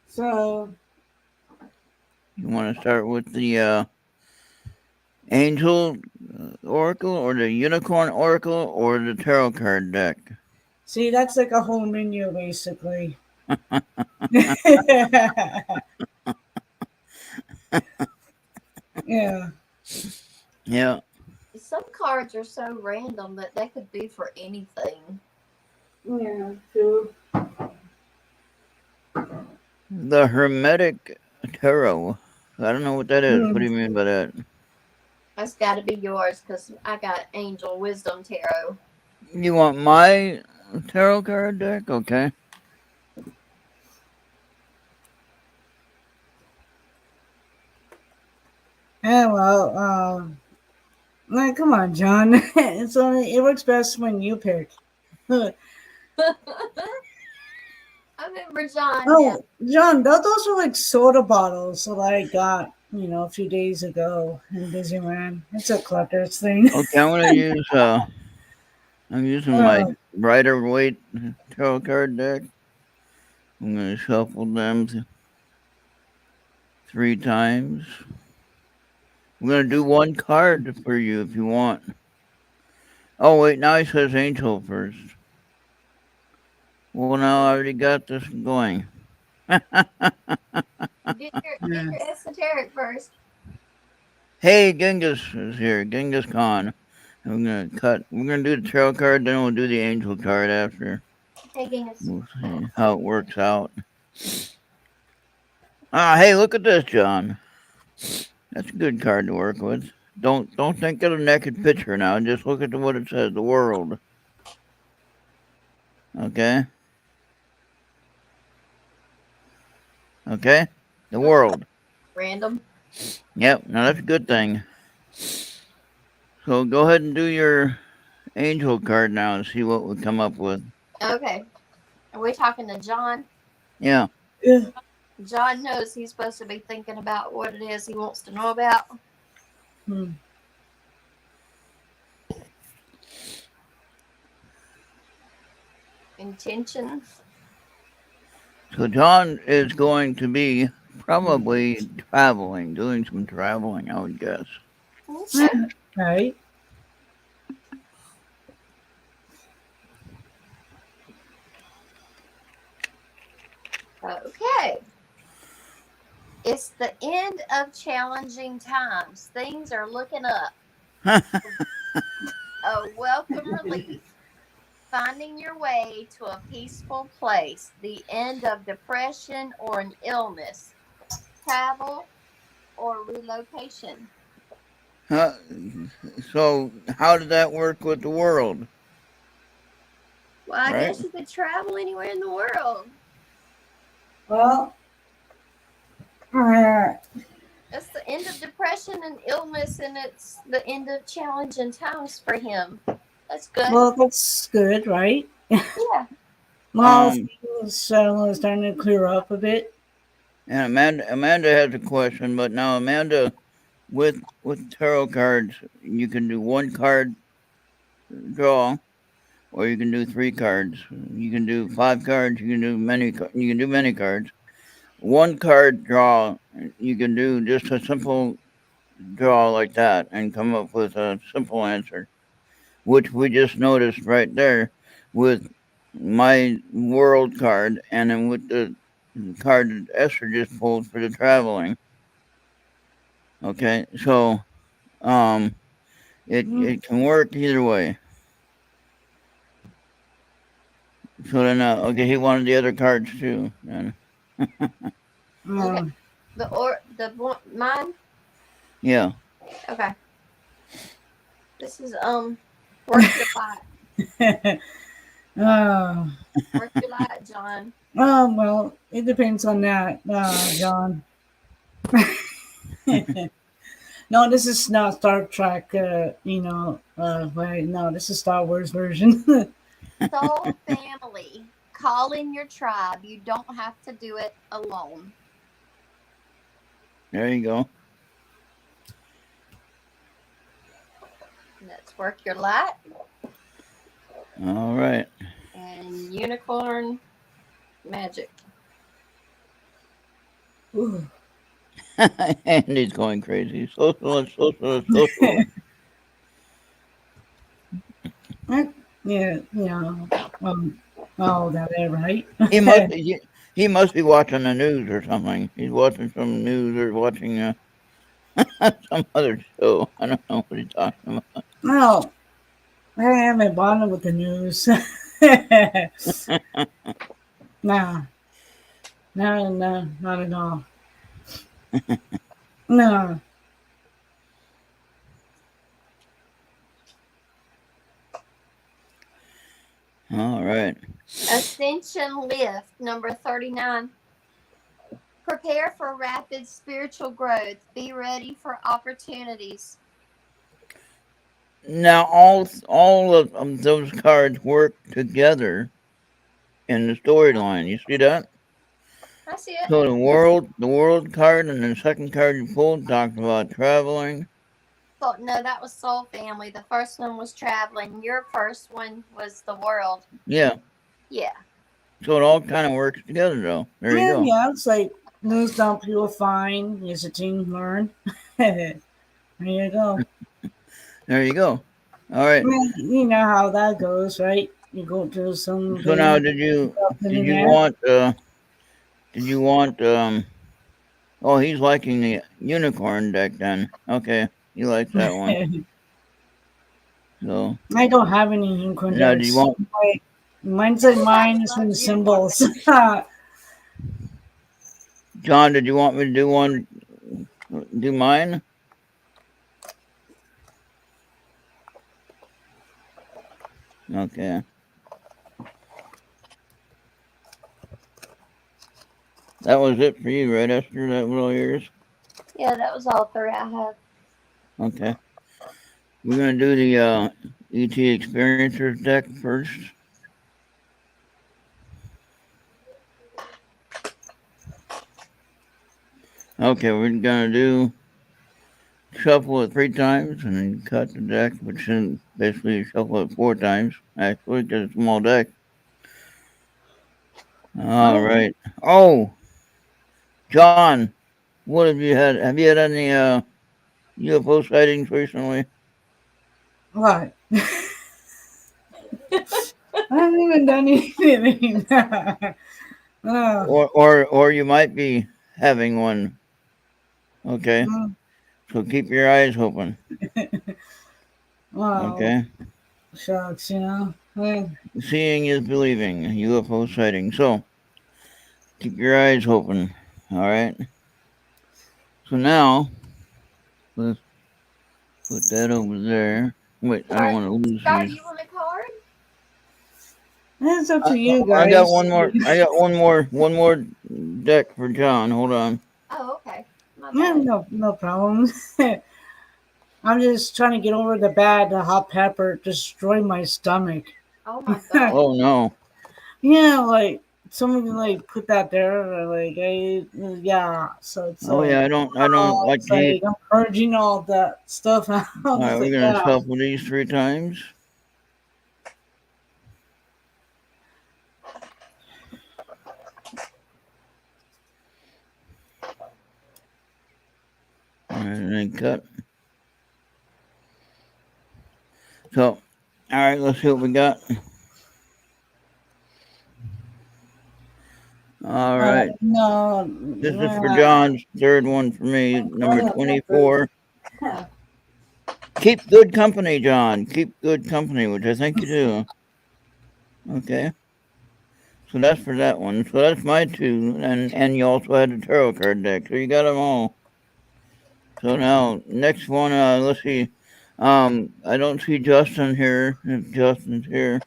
So You want to start with the Angel Oracle or the Unicorn Oracle or the Tarot card deck? see, that's like a whole menu basically. Yeah. Yeah. Some cards are so random that they could be for anything. Yeah. True. The Hermetic Tarot. I don't know what that is. What do Hmm. you mean by that? That's got to be yours because I got Angel Wisdom Tarot. You want my tarot card deck? Okay. Yeah. Well. Like, come on, John. It's only it works best when you pick. I remember John now. Oh, John, those are like soda bottles that I got, a few days ago in Disneyland. It's a collector's thing. Okay, I'm using my Oh, Rider Waite tarot card deck. I'm gonna shuffle them 3 times. I'm gonna do one card for you if you want. Oh wait, now he says Angel first. Well, now I already got this going. Get yeah. your esoteric first. Hey, Genghis is here. Genghis Khan. I'm gonna cut. We're gonna do the tarot card, then we'll do the angel card after. Taking us. We'll see how it works out. Ah, hey, look at this, John. That's a good card to work with. Don't think of the naked picture now. Just look at what it says. The world. Okay. Okay. The world. Random. Yep. Now that's a good thing. So go ahead and do your angel card now and see what we come up with. Okay. Are we talking to John? Yeah. Yeah. John knows he's supposed to be thinking about what it is he wants to know about. Hmm. Intentions. So John is going to be probably traveling, doing some traveling, I would guess. Okay. Right. Okay. It's the end of challenging times. Things are looking up. A welcome relief. Finding your way to a peaceful place. The end of depression or an illness. Travel or relocation. So how did that work with the world? Well, I Right? guess you could travel anywhere in the world. Well, It's the end of depression and illness, and it's the end of challenging times for him. That's good. that's good, right? Yeah. Well, Um, things starting to clear up a bit. and Amanda has a question, but now Amanda with tarot cards, you can do one card draw, or you can do three cards. You can do five cards. You can do many. You can do many cards. One card draw, you can do just a simple draw like that and come up with a simple answer, which we just noticed right there with my world card, and then with the card that Esther just pulled for the traveling. Okay, so um, it can work either way. So then, okay, he wanted the other cards too. Then, Okay. Mine. yeah. Okay. This is work your light. Oh, Work your light, John. well, it depends on that, John. No, this is not Star Trek. Right? No, this is Star Wars version. Soul family. Call in your tribe. You don't have to do it alone. There you go. Let's work your light. All right. And unicorn magic. Ooh. Andy's going crazy. Socialist. Yeah, oh, that right? He must be watching the news or something. He's watching some news or watching some other show. I don't know what he's talking about. No, I haven't bothered with the news. Nah, no, not at all. No. All right. Ascension lift number 39. Prepare for rapid spiritual growth. Be ready for opportunities. Now all of those cards work together in the storyline. You see that? I see it. So the world card, and the second card you pulled talked about traveling. So, no, that was Soul Family. The first one was traveling. Your first one was the world. Yeah. Yeah. So it all kind of works together, though. There you go. Yeah, it's like news dump people find, use a team learn. There you go. There you go. All right. You know how that goes, right? You go to some. So now, did you want Oh, he's liking the unicorn deck then. Okay, he likes that one. So I don't have any unicorn now, decks. do you want? Mine's like mine is from the symbols. John, did you want me to do one? Do mine? Okay. That was it for you, right, Esther? That was all yours? Yeah, that was all three I have. Okay. We're going to do the ET Experiencers deck first. Okay, we're going to do shuffle it 3 times and then cut the deck, which is basically shuffle it 4 times. Actually, because it's a small deck. All right. Oh, John, what have you had? Have you had any UFO sightings recently? What? I haven't even done anything. Or you might be having one. Okay. So keep your eyes open. Wow. Okay. Shucks, Seeing is believing. UFO sighting. So keep your eyes open. All right. So now let's put that over there. Wait, I don't want to lose Scott, these. you want a card? It's up to you guys. I got one more. I got one more deck for John. Hold on. Oh, okay. No problem. I'm just trying to get over the hot pepper destroyed my stomach. Oh my god. Oh no. Yeah, like someone can like put that there, or like yeah. So it's Oh yeah, like, I don't oh, like it's to eat. like I'm purging all that stuff out. All right, It's we're like, gonna yeah. shuffle these 3 times. All right, and then cut. So, all right, let's see what we got. All right, No, this is for John's third one for me, number 24. Keep good company, John. Keep good company, which I think you do. Okay. So that's for that one. So that's my 2, and you also had the tarot card deck. So you got them all. So now next one, let's see. I don't see Justin here. If Justin's here,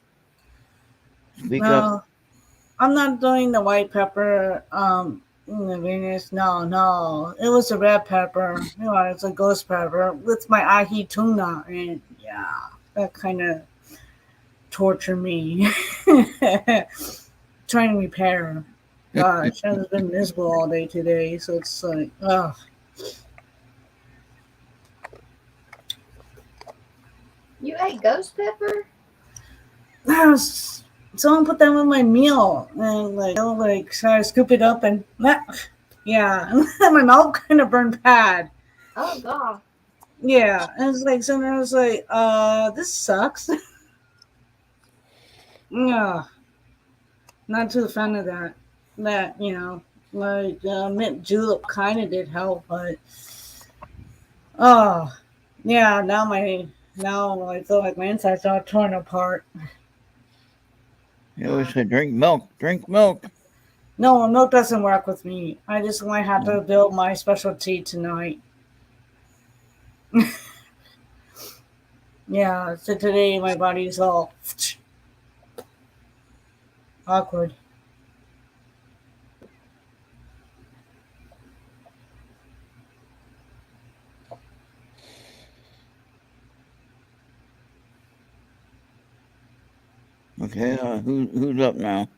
speak up. no, I'm not doing the white pepper. The Venus. No, it was a red pepper. You know, it's a ghost pepper with my ahi tuna, and yeah, that kind of torture me. Trying to repair. Gosh, I've been miserable all day today, so it's like, ugh. You ate ghost pepper? Someone put that on my meal, and like, so I scoop it up and yeah, my mouth kind of burned bad. Oh god. Yeah, and it's like, so I was like, this sucks. Yeah, not too fan of that. That, like mint julep kind of did help, but oh, yeah, now I feel like my insides are torn apart. You always say drink milk, drink milk. No, milk doesn't work with me. I just might have to build my specialty tonight. Yeah, so today my body's all awkward. Okay, who's up now?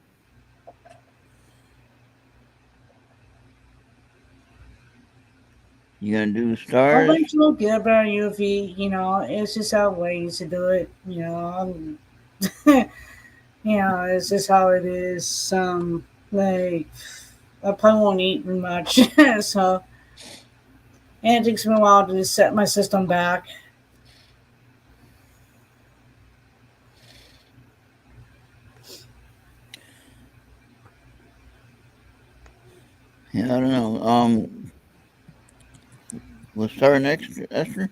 You gonna do I'll stars? let you get about UV, it's just how ways to do it, it's just how it is. Like, I probably won't eat much, so, and it takes me a while to just set my system back. Yeah, I don't know. We'll start next, Esther.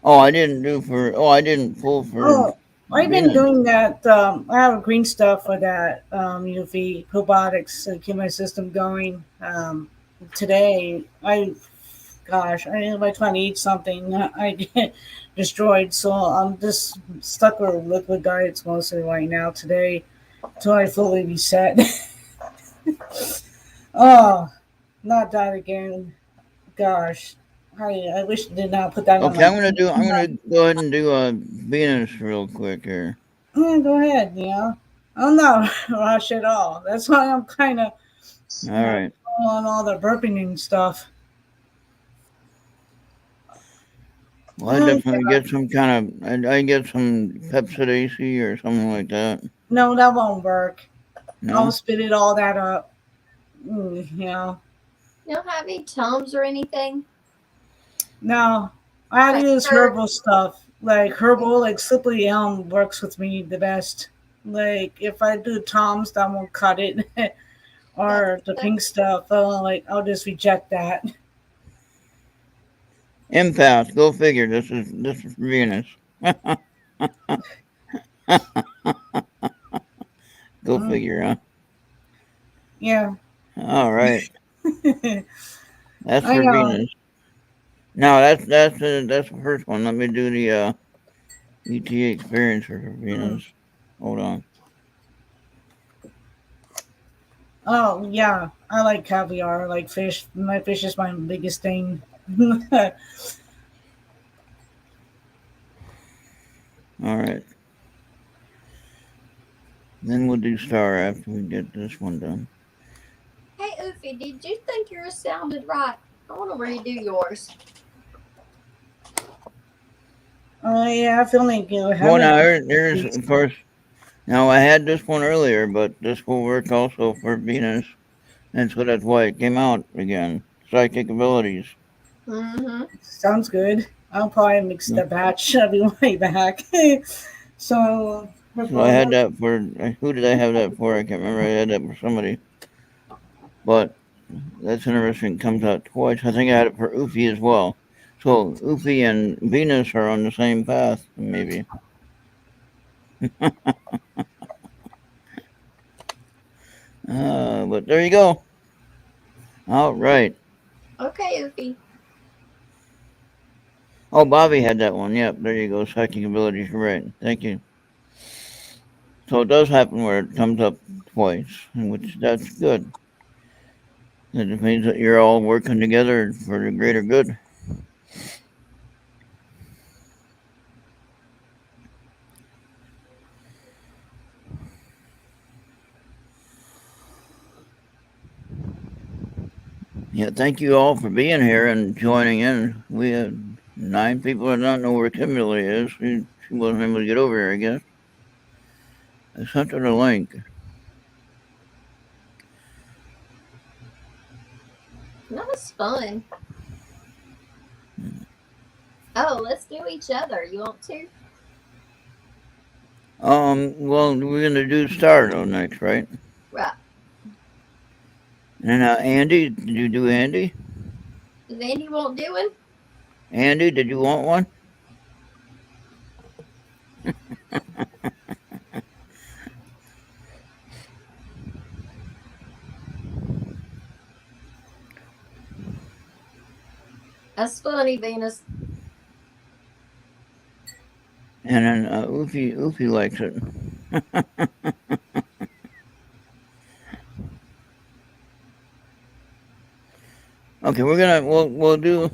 Oh, I didn't pull for Oh, I've been Venus. doing that. I have green stuff for that UV probiotics to keep my system going. Today, gosh, I am like trying to eat something. I get destroyed, so I'm just stuck with liquid diets mostly right now today until I fully reset. Oh, not that again. Gosh, I wish I did not put that on Okay, my. I'm gonna go ahead and do Venus real quick here. Yeah, go ahead. I'm not rush at all. That's why I'm kind of All right. on all the burping and stuff. Well, I definitely get some kind of I get some Pepsid AC or something like that. No, that won't work. No. I'll spit it all that up. You don't have any Tums or anything? No, I Like use herb- herbal stuff. Like herbal, like slippery elm works with me the best. Like if I do Tom's, that won't cut it. Or the pink stuff, I'll just reject that. Empath. Go figure. This is Venus. Go figure, huh? Yeah. All right. That's I for know. Venus. No, that's the first one. Let me do the ETA experience for Venus. Hold on. Oh yeah, I like caviar. I like fish. My fish is my biggest thing. All right. Then we'll do star after we get this one done. Hey, Oofy, did you think yours sounded right? I want to redo yours. Yeah, I feel like you Well, now haven't. there's of course. Now I had this one earlier, but this will work also for Venus, and so that's why it came out again. Psychic abilities. Mm-hmm. Sounds good. I'll probably mix the batch. I'll be right back. So, So I had that for who did I have that for? I can't remember. I had that for somebody, but that's interesting. It comes out twice. I think I had it for Ufi as well. So Ufi and Venus are on the same path, maybe. But there you go. All right. Okay, Oofy. Oh, Bobby had that one. Yep, there you go. Psychic abilities. You're right. Thank you. So it does happen where it comes up twice, which that's good. That means that you're all working together for the greater good. Yeah, thank you all for being here and joining in. We had 9 people that don't know where Kimberly is. She wasn't able to get over here, I guess. I sent her the link. That was fun. Oh, let's do each other. You want to? Well, we're gonna do Star though next, right? Right. And Andy, did you do Andy? Does Andy want doing? Andy, did you want one? That's funny, Venus. And then Oofy likes it. Okay, we'll do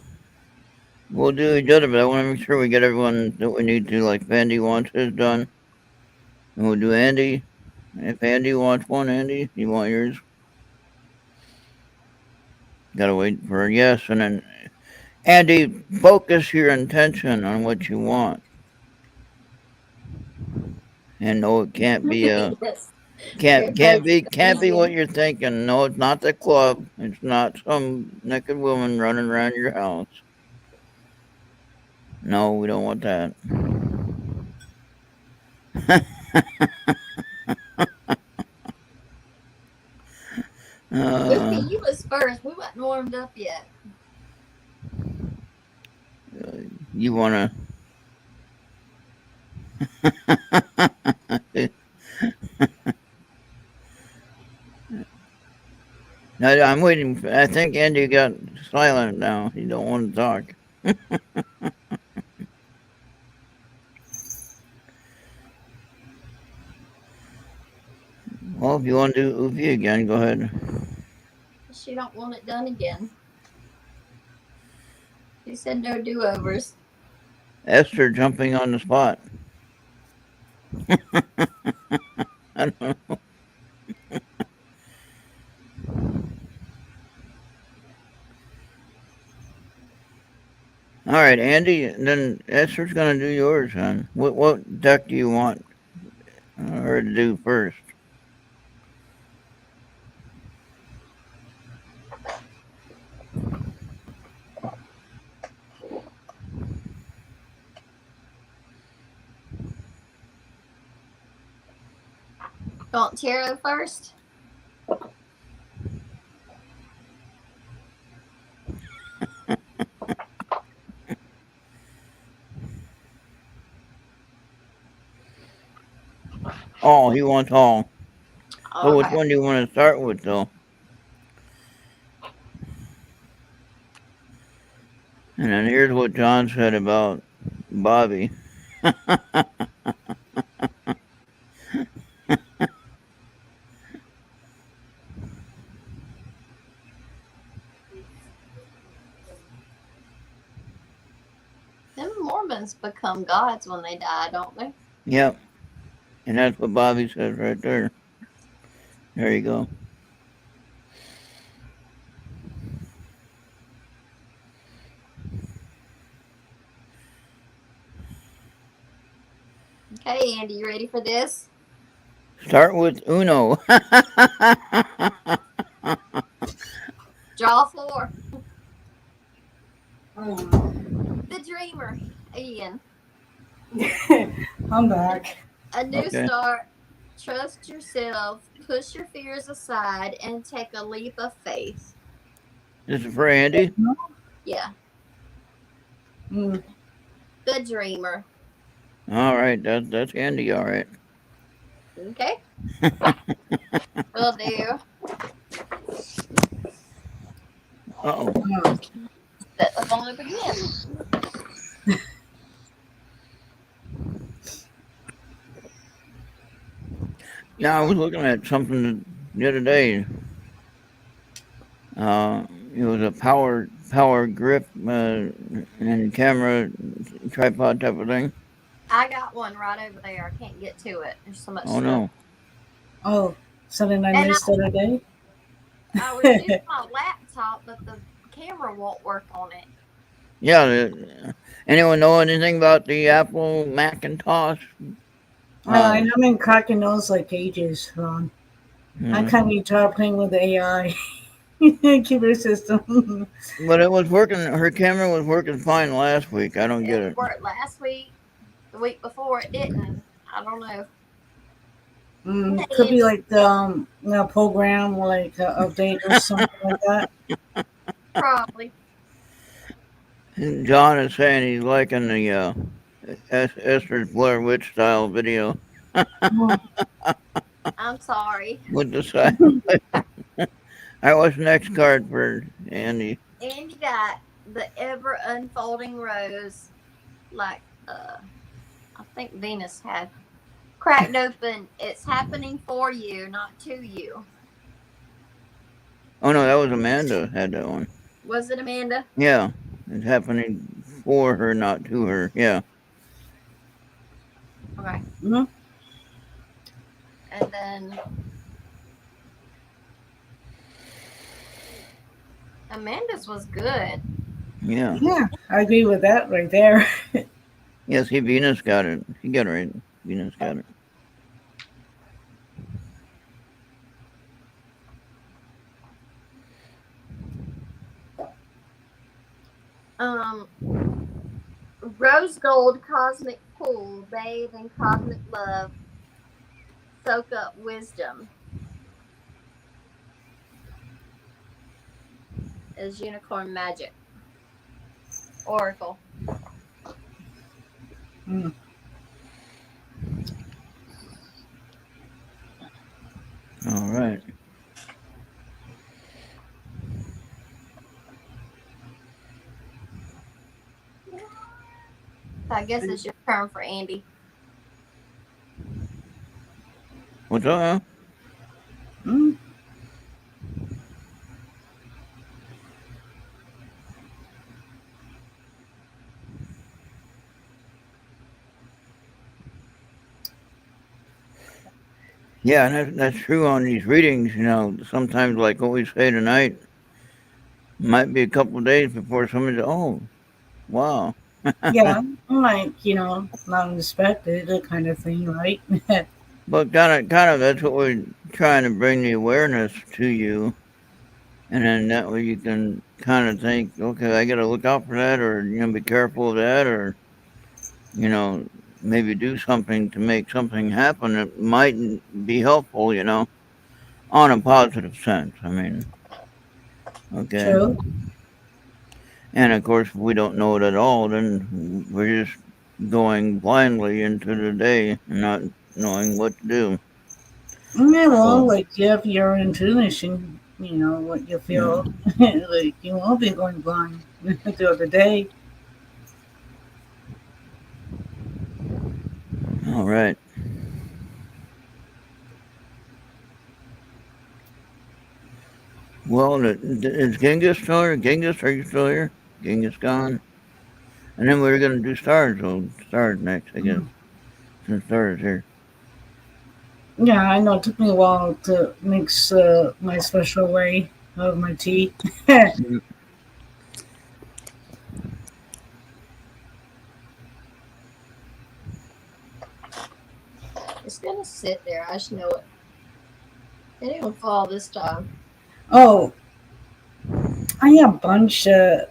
each other, but I want to make sure we get everyone that we need to. Like if Andy wants his done, and we'll do Andy. If Andy wants one, Andy, you want yours? Gotta wait for a yes, and then Andy, focus your intention on what you want. And no, it can't be Yes. can't be what you're thinking. No, it's not the club. It's not some naked woman running around your house. No, we don't want that. Oofy, you was first. We wasn't warmed up yet. You wanna? No, I'm waiting. I think Andy got silent now. He don't want to talk. Well, if you want to do Ufi again, go ahead. She don't want it done again. She said no do-overs. Esther jumping on the spot. I don't know. All right, Andy. Then Esther's gonna do yours, hon. What deck do you want her to do first? You want tarot first? Oh, he wants all. So which Okay. one do you want to start with, though? And then here's what John said about Bobby. Them Mormons become gods when they die, don't they? Yep. And that's what Bobby says right there. There you go. Okay, Andy, you ready for this? Start with Uno. Draw 4. Oh. The Dreamer. Ian. I'm back. A new Okay. start. Trust yourself. Push your fears aside and take a leap of faith. This is for Andy. Yeah. Mm. The Dreamer. All right, that's Andy. All right. Okay. Will do. Uh-oh. Oh. Set the phone up again. Now I was looking at something the other day. It was a power grip and camera tripod type of thing. I got one right over there. I can't get to it. There's so much Oh stuff. no. Oh, something I And missed the other day. I was using my laptop, but the camera won't work on it. Yeah. Anyone know anything about the Apple Macintosh? I haven't cracked a nose like ages, Ron. I kind of tired playing with the AI keyboard system. But it was working. Her camera was working fine last week. I don't get It it. worked last week. The week before it didn't. I don't know. Could be like the program, like update or something like that. Probably. And John is saying he's liking the Esther's Blair Witch style video I'm sorry. with the side. All right, what's the next card for Andy? And you got the ever unfolding rose, like I think Venus had cracked open. It's happening for you, not to you. Oh no, that was Amanda had that one. Was it Amanda? Yeah, it's happening for her, not to her. Yeah. Okay. Mhm. And then Amanda's was good. Yeah. Yeah, I agree with that right there. Yes, Venus got it. He got it right. Venus got it. Rose gold cosmic pool, bathe in cosmic love, soak up wisdom. Is unicorn magic. Oracle. Mm. All right. So I guess it's your turn for Andy. What's up? Mm. Yeah, and that's true on these readings. You know, sometimes, like what we say tonight, might be a couple of days before somebody says, "Oh, wow." Yeah, like not unexpected kind of thing, right? But kind of, that's what we're trying to bring the awareness to you, and then that way you can kind of think, okay, I got to look out for that, or be careful of that, or maybe do something to make something happen that might be helpful, on a positive sense. I mean, okay. True. And of course, if we don't know it at all, then we're just going blindly into the day and not knowing what to do. Yeah, well, So, like if you're intuition, what you feel, like you won't be going blind throughout the day. all right. Well, is Genghis still here? Genghis, are you still here? Genghis gone. And then we were going to do stars, so stars next, I guess, since stars here. Yeah, I know. It took me a while to mix my special way of my tea. Mm. It's gonna sit there. I just know it. It didn't fall this time. Oh, I have a bunch of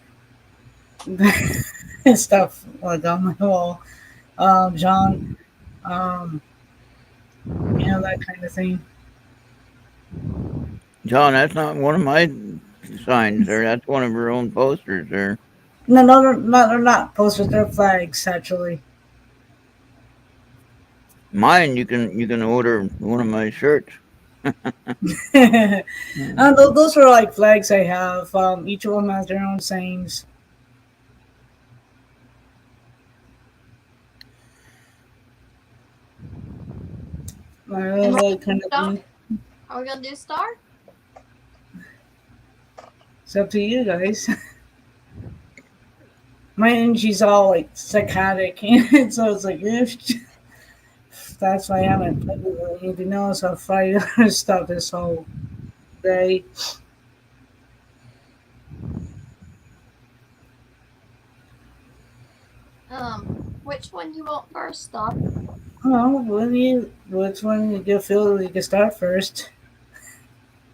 stuff like on my wall. John, um, that kind of thing. John, that's not one of my signs there. That's one of her own posters there. No, they're not posters. They're flags, actually. Mine, you can order one of my shirts. Mm. Those are like flags I have. Each of them has their own sayings. And we're That kind of star. thing. Are we gonna do star? It's up to you guys. My energy's all like psychotic, and so it's like, that's why I haven't played with anything else. I'll fight other stuff this whole day. Which one you want first, star? Oh, which one you feel you can start first?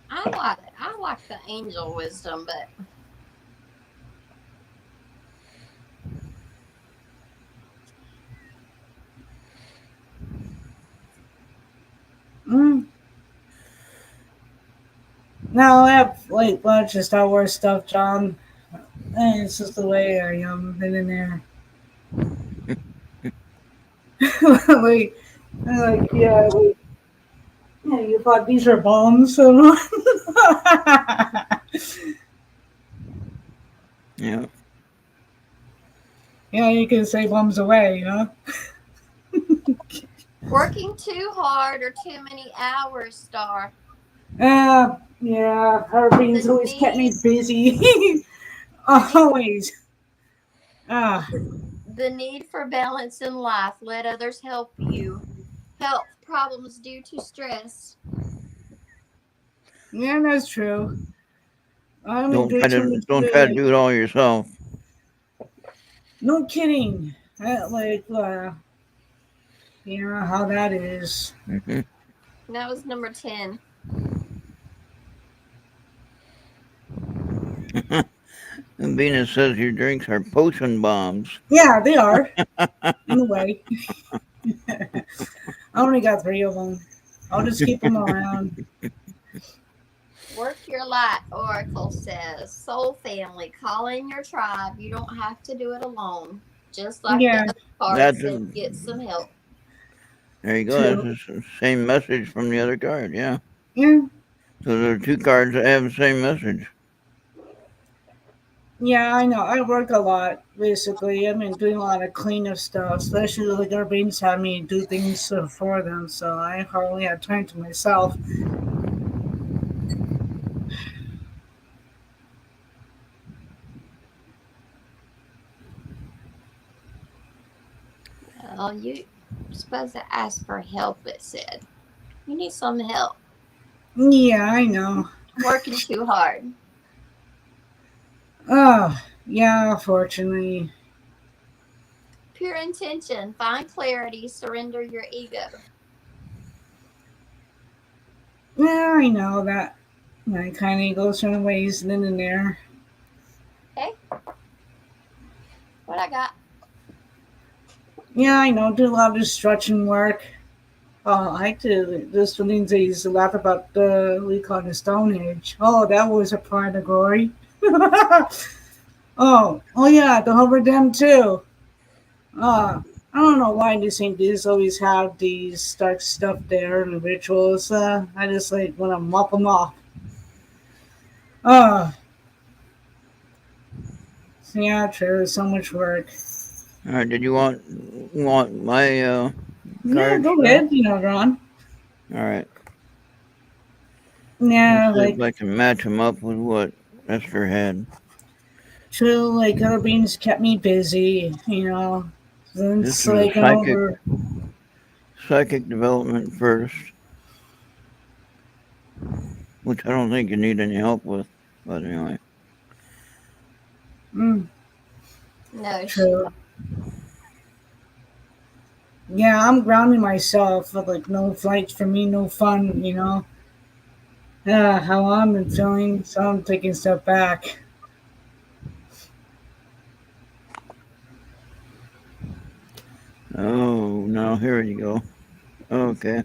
I like the angel wisdom, but Mm. No, I have like a bunch of Star Wars stuff, John. And it's just the way I am in there. like, like, yeah, you thought these were bombs? Yeah. Yeah, you can say bombs away, huh? working too hard or too many hours, star. Yeah, Hurricanes The always kept me need, busy. Always. Ah, the need for balance in life. Let others help you. Health problems due to stress. yeah, that's true. I'm Don't try doing so to much don't try to good. do it all yourself. No kidding. How that is. Hmm. That was number 10. Venus says your drinks are potion bombs. Yeah, they are. In a way. I only got 3 of them. I'll just keep them around. Work your light, Oracle says. Soul family, call in your tribe. You don't have to do it alone. Just like the Yeah, other card That's said, get some help. there you go. That's true. the same message from the other card. Yeah. Yeah, So there are two cards that have the same message. yeah, I know. I work a lot, basically. I've been doing a lot of cleanup stuff, especially like our beans have me do things for them, so I hardly have time to myself. Well, you supposed to ask for help, it said. You need some help. Yeah, I know. Working too hard. Oh, yeah, fortunately. Pure intention. Find clarity. Surrender your ego. Yeah, I know that. I kind of go certain ways then and there. Okay? What I got? Yeah, I know. Do a lot of stretching work. I like to just when they used to laugh about the we call the Stone Age. Oh, that was a pride of glory. Oh yeah, the Hoover Dam too. I don't know why these Indians always have these dark stuff there and the rituals. I just like want to mop them off. Uh, yeah, true. So much work. All right. Did you want my Yeah, cards? go ahead. Ron. All right. Let's Yeah, see if like I can match them up with what Esther had. true. Like other beans kept me busy. Then This it's is a like an over. psychic development first. which I don't think you need any help with. But anyway, Mm, No, she. true. Yeah, I'm grounding myself. Like no flights for me, no fun. How I'm been feeling, so I'm taking a step back. oh, now here you go. Okay,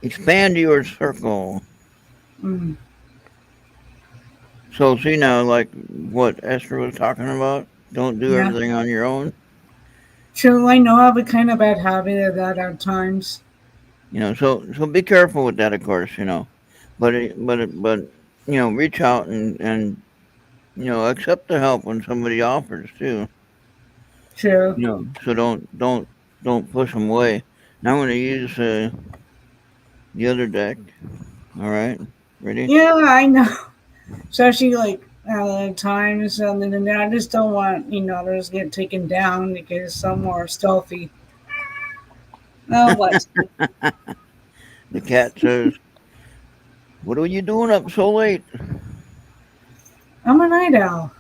expand your circle. Mm, So see now, like what Esther was talking about. Don't do yeah, everything on your own. true. I know I have a kind of bad habit of that at times. So be careful with that, of course. But reach out and accept the help when somebody offers too. True. So don't push them away. Now I'm going to use the other deck. All right, ready? Yeah, I know. Especially like at times, and then I just don't want others get taken down because some are stealthy. Oh, what? The cat says, "What are you doing up so late?" I'm a night owl.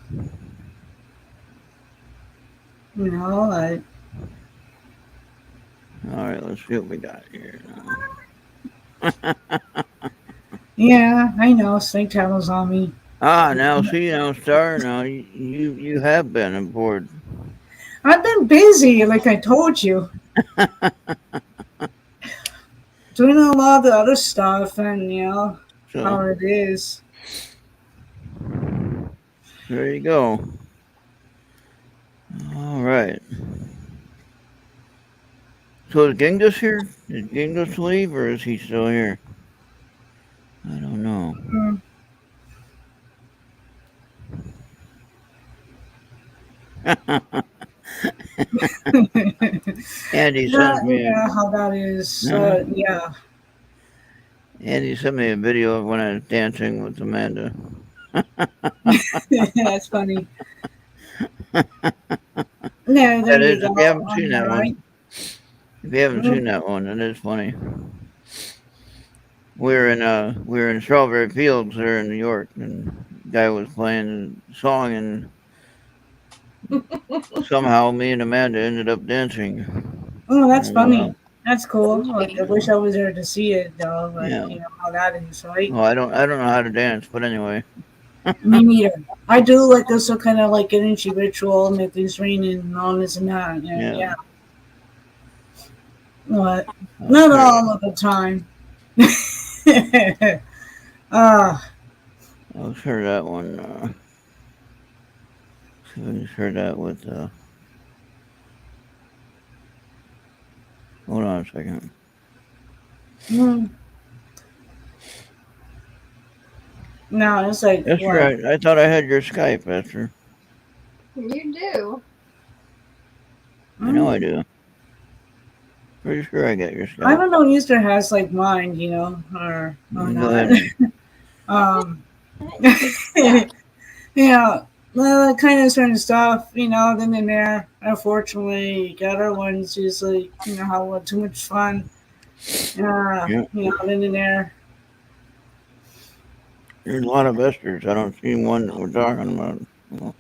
Like All right, let's see what we got here now. yeah, I know. Snake travels on me. Now see now, Star. Now you have been aboard. I've been busy, like I told you, doing a lot of the other stuff, and So how it is. there you go. All right. So is Genghis here? Did Genghis leave, or is he still here? I don't know. Mm. Andy Yeah, sent me. how that is. Uh, Yeah, Andy sent me a video of when I was dancing with Amanda. that's funny. No, there That you is, if you go. haven't seen All that right. one, if you haven't Mm. seen that one, it is funny. We were in Strawberry Fields there in New York, and the guy was playing a song, and somehow me and Amanda ended up dancing. Oh, I that's don't know funny. how. That's cool. Like, I Sweet. wish I was there to see it, though. Like, Yeah. how that is, right? Well, I don't know how to dance, but anyway. Me neither. I do like this kind of like energy ritual, make things rain and all this and that. And Yeah. yeah, but I'll not share. all of the time. Ah, I'll share that one. See if I can share that with. Hold on a second. mm, no, it's like That's what? right. I thought I had your Skype, Esther. You do. I know Mm, I do. Pretty sure I got your I Skype. don't know. Easter has like mine, or Go ahead not. and. um, Yeah. yeah, well, that kind of certain stuff, then and there. Unfortunately, got other ones just like, how too much fun. Yeah. Then and there. There's a lot of Esters. I don't see one that we're talking about. Well,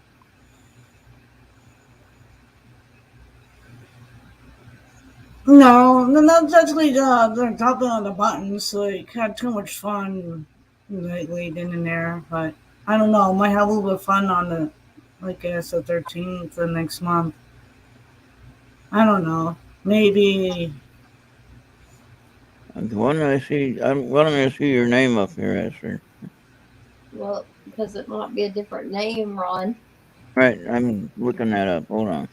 No, not actually they're tapping on the buttons. Like, had too much fun lately, then and there. But I don't know. Might have a little bit of fun on I guess, the 13th of next month. I don't know. Maybe. why don't I see? Why don't I see your name up here, Esther? Well, because it might be a different name, Ron. Right. I'm looking that up. Hold on.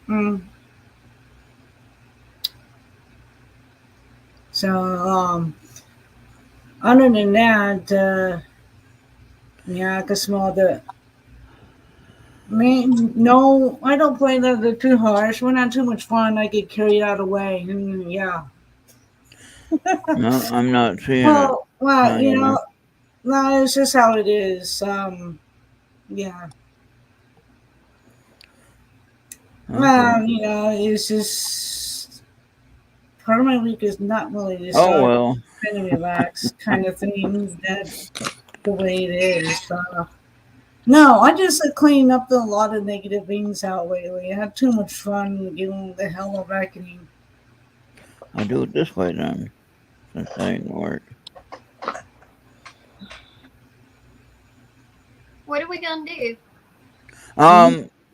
Mm, so, other than that, yeah, I can smell the. Me, no, I don't play that. They're too harsh. We're not too much fun. I get carried out of the way. And yeah. No, I'm not seeing it. Well, Not here. no, it's just how it is. Yeah. Okay. It's just part of my week is not really to Oh start well. kind of relax kind of thing. That's the way it is. No, I just cleaned up a lot of negative things out lately. I had too much fun getting the hell of reckoning. I'll do it this way then, since that ain't gonna work. What are we gonna do?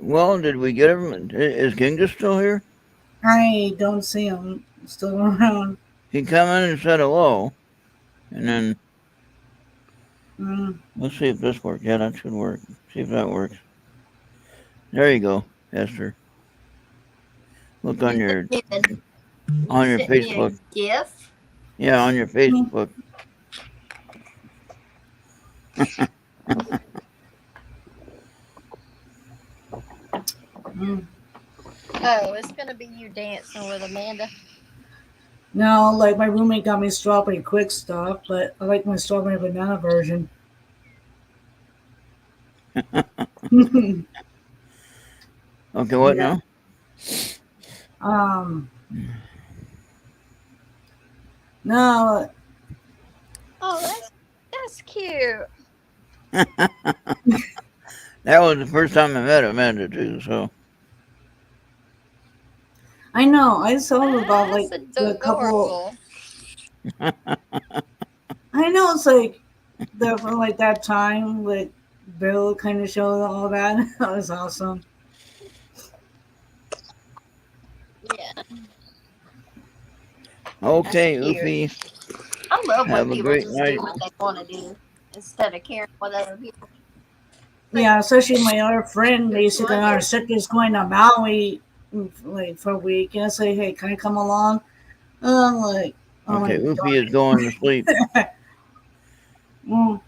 Well, did we get him? Is Ginga still here? I don't see him still around. He come in and said hello, and then Mm. let's see if this works. Yeah, that should work. See if that works. There you go, Esther. Look on You your sent me Facebook. a GIF. Yeah, on your Facebook. Mm. Oh, it's gonna be you dancing with Amanda. No, like my roommate got me strawberry quick stuff, but I like my strawberry banana version. Okay, what Yeah. now? No, Oh, that's cute. That was the first time I met Amanda too. So I know. I saw about like That's a couple. adorable. I know it's like the from like that time with Bill kind of showed all that. That was awesome. Yeah, okay, that's cute. Oofy. I love when Have a people great just night. do what they want to do instead of caring what other people think. Yeah, especially my other friend. Basically, our sister's going to Maui like for a week, and I say, "Hey, can I come along?" I'm like, "Oh my Okay, Oofy god, is going to sleep. mm,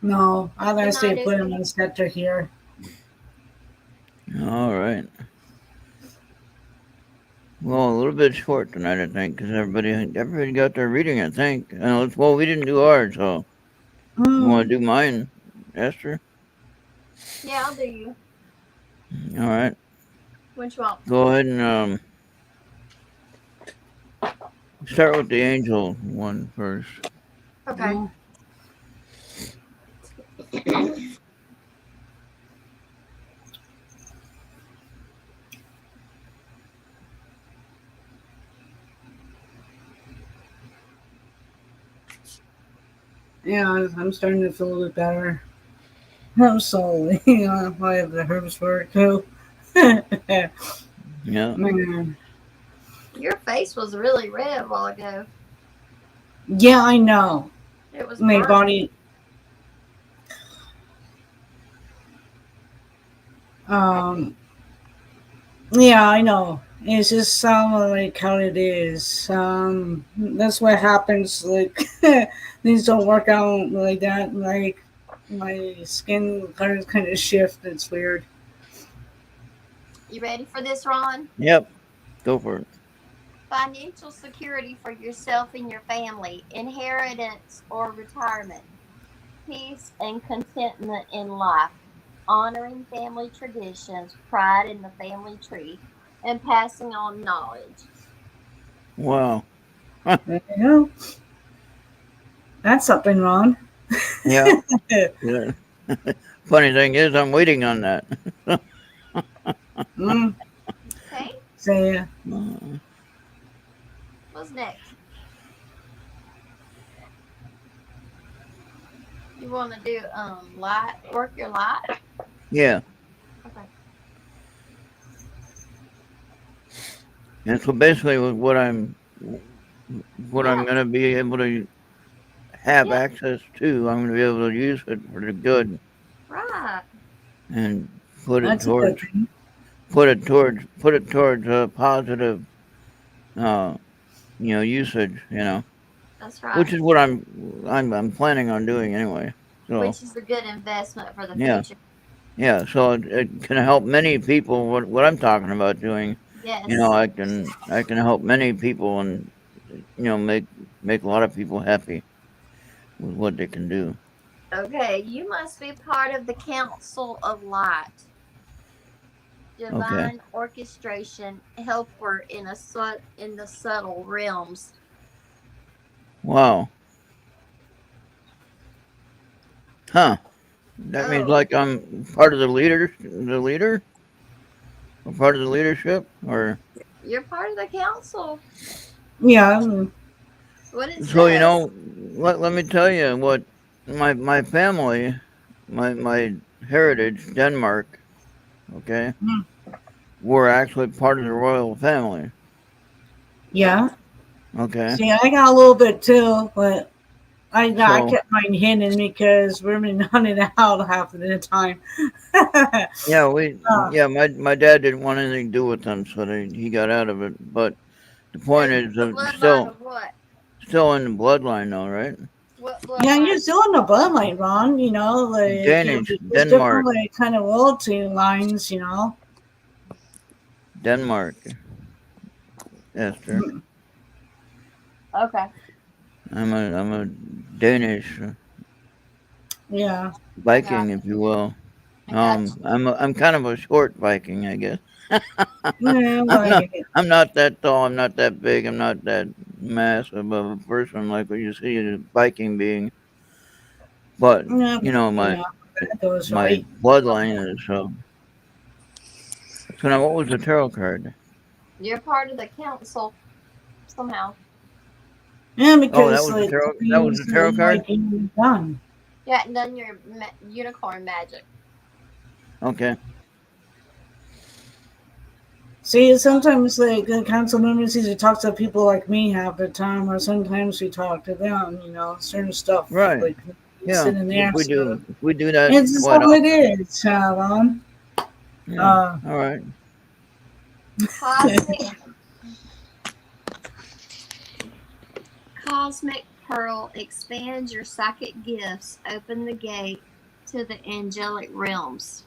no, I'm gonna Good stay night, put in Oofy. my sector here." All right. Well, a little bit short tonight, I think, because everybody got their reading. I think. Well, we didn't do ours, so you want to do mine, Esther? Yeah, I'll do you. All right. Which one? Go ahead and start with the angel one first. Okay. Yeah, I'm starting to feel a little bit better. I'm slowly. I have the herbs for it too. Yeah. Man. Your face was really red a while ago. Yeah, I know. It was My burnt. body. Yeah, I know. It's just like how it is. That's what happens. Like things don't work out like that. Like my skin colors kind of shift. It's weird. You ready for this, Ron? Yep. Go for it. Financial security for yourself and your family, inheritance or retirement, peace and contentment in life, honoring family traditions, pride in the family tree, and passing on knowledge. Wow. There you go. That's something wrong. Yeah. Yeah. Funny thing is, I'm waiting on that. Mm. Okay, So yeah. what's next? You want to do light, work your light? Yeah. Okay. And so basically, what I'm Yeah. going to be able to have Yeah. access to, I'm going to be able to use it for the good Right. and put it That's a good towards thing. positive, uh, usage. That's right. Which is what I'm planning on doing anyway. So Which is a good investment for the yeah, future. yeah. So it can help many people. What I'm talking about doing, Yes. I can help many people and make a lot of people happy with what they can do. Okay, you must be part of the Council of Light. Okay. divine orchestration, helper in the subtle realms. Wow. Huh. That means Oh, like I'm part of the leader, or part of the leadership, or you're part of the council. Yeah. What it so says. let me tell you what my family, my heritage, Denmark, okay, Mm. we're actually part of the royal family. Yeah. Okay. See, I got a little bit too, but I So kept mine hidden because women on it out half of the time. yeah, uh, my dad didn't want anything to do with them, so he got out of it. But the point Hey, is, the bloodline still of what? in the bloodline, though, right? What yeah, you're bloodline? still in the bloodline, Ron. You know, like Danish, there's different Denmark, like kind of loyalty lines. You know. Denmark, Esther. Mm. Okay. I'm a Danish Yeah. I got Viking, if you will. I got I'm kind of a short Viking, I guess. Yeah. I'm not Like. I'm not that tall. I'm not that big. I'm not that massive of a person like what you see a Viking being. But Yeah. You my know. That goes my right. bloodline is so. So now, what was the tarot card? you're part of the council somehow. Yeah, Oh, that because was the like tarot. That was things the tarot card. like being done. Yeah, and then your unicorn magic. Okay. See, sometimes like the council members either talk to people like me half the time, or sometimes we talk to them. You know, certain stuff Right. like Yeah. sitting there. So If we do that it's just quite how it often. is, Ron. Yeah. Uh, All right. Cosmic Cosmic Pearl expands your psychic gifts, open the gate to the angelic realms.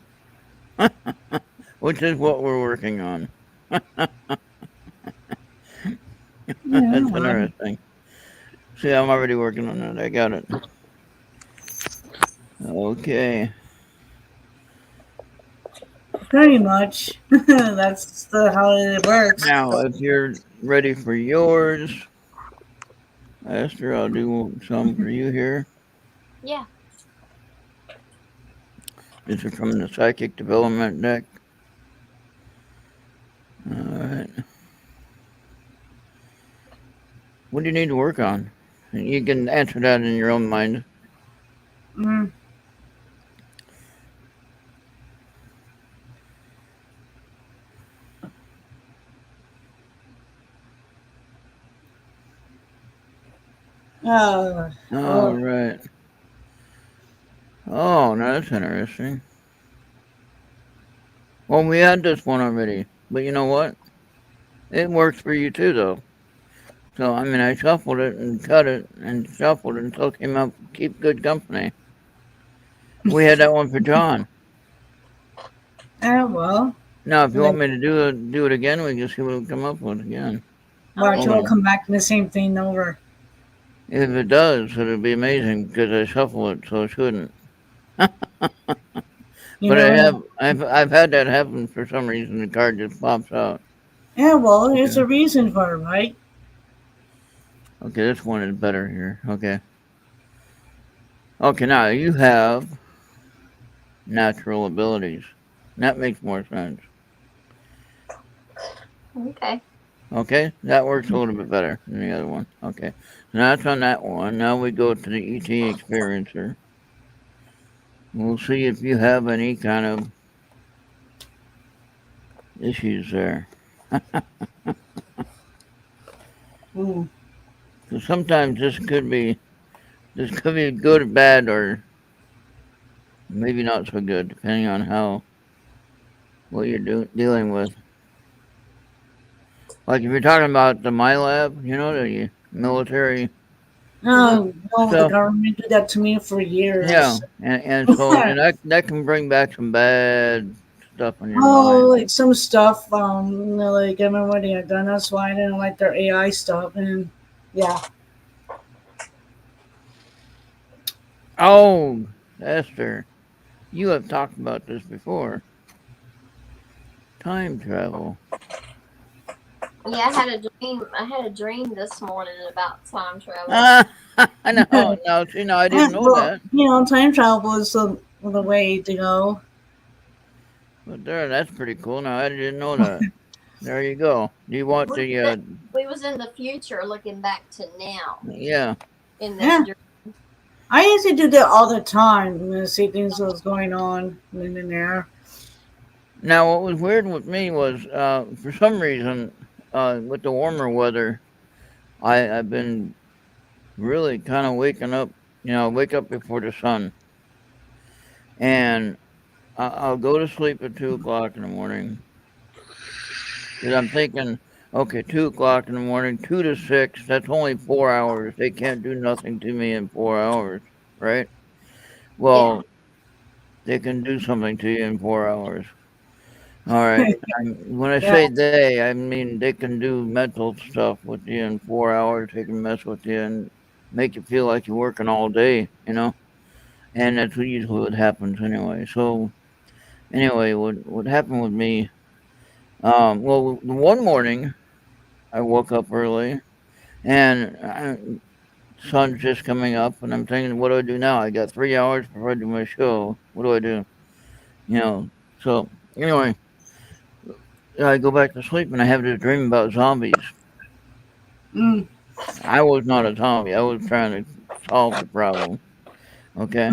Which is what we're working on. yeah, That's interesting. See, I'm already working on it. I got it. Okay. pretty much. That's how it works. Now, if you're ready for yours, Esther, I'll do some for you here. Yeah. This is from the Psychic Development deck. All right. What do you need to work on? You can answer that in your own mind. Mm. Uh, All oh, right. Oh, now that's interesting. Well, we had this one already, but you know what? It works for you too, though. So, I mean, I shuffled it and cut it and shuffled it until it came up Keep Good Company. We had that one for John. well, Now, if you want like, me to do it again, we can see what we come up with again. Oh watch Hold it'll yeah. on. come back to the same thing over. If it does, it'll be amazing because I shuffle it, so it shouldn't. You But never know. I've had that happen for some reason. The card just pops out. Yeah, well, there's Okay. a reason for it, right? Okay, this one is better here. Okay. Okay, now you have natural abilities. That makes more sense. Okay. Okay, that works a little bit better than the other one. Okay, so that's on that one. Now we go to the ET experiencer. We'll see if you have any kind of issues there. Mm. So sometimes this could be good or bad or maybe not so good, depending on how what you're dealing with. Like if you're talking about the My Lab, the military Mhm. No, the stuff. government did that to me for Yeah, years. and that can bring back some bad stuff on your Oh, mind. like some stuff, like I remember what they had done. That's why I didn't like their AI stuff. And yeah, Oh, Esther, you have talked about this before. Time travel. Yeah, I had a dream. I had a dream this morning about time travel. Ah, no, no, see, no, I Yeah, didn't know well, that. time travel is the way to go. But there, that's pretty cool. Now, I didn't know that. There you go. Do you want We the, was in, we was in the future, looking back to now yeah. in this Yeah, dream. I used to do that all the time. See things that was going on in there. Now, what was weird with me was, for some reason, with the warmer weather, I've been really kind of waking up, wake up before the sun. And I'll go to sleep at 2 o'clock in the morning. Because I'm thinking, okay, 2 o'clock in the morning, 2 to 6, that's only 4 hours. They can't do nothing to me in 4 hours, right? Yeah, Well, they can do something to you in 4 hours. All right. When I Yeah. say they, I mean they can do mental stuff with you in 4 hours. They can mess with you and make you feel like you're working all day. And that's usually what happens anyway. So anyway, what happened with me? Well, the one morning I woke up early and sun's just coming up, and I'm thinking, what do I do now? I got 3 hours before I do my show. What do I do? You know. So anyway, I go back to sleep and I have this dream about zombies. Mm. I was not a zombie. I was trying to solve the problem. Okay.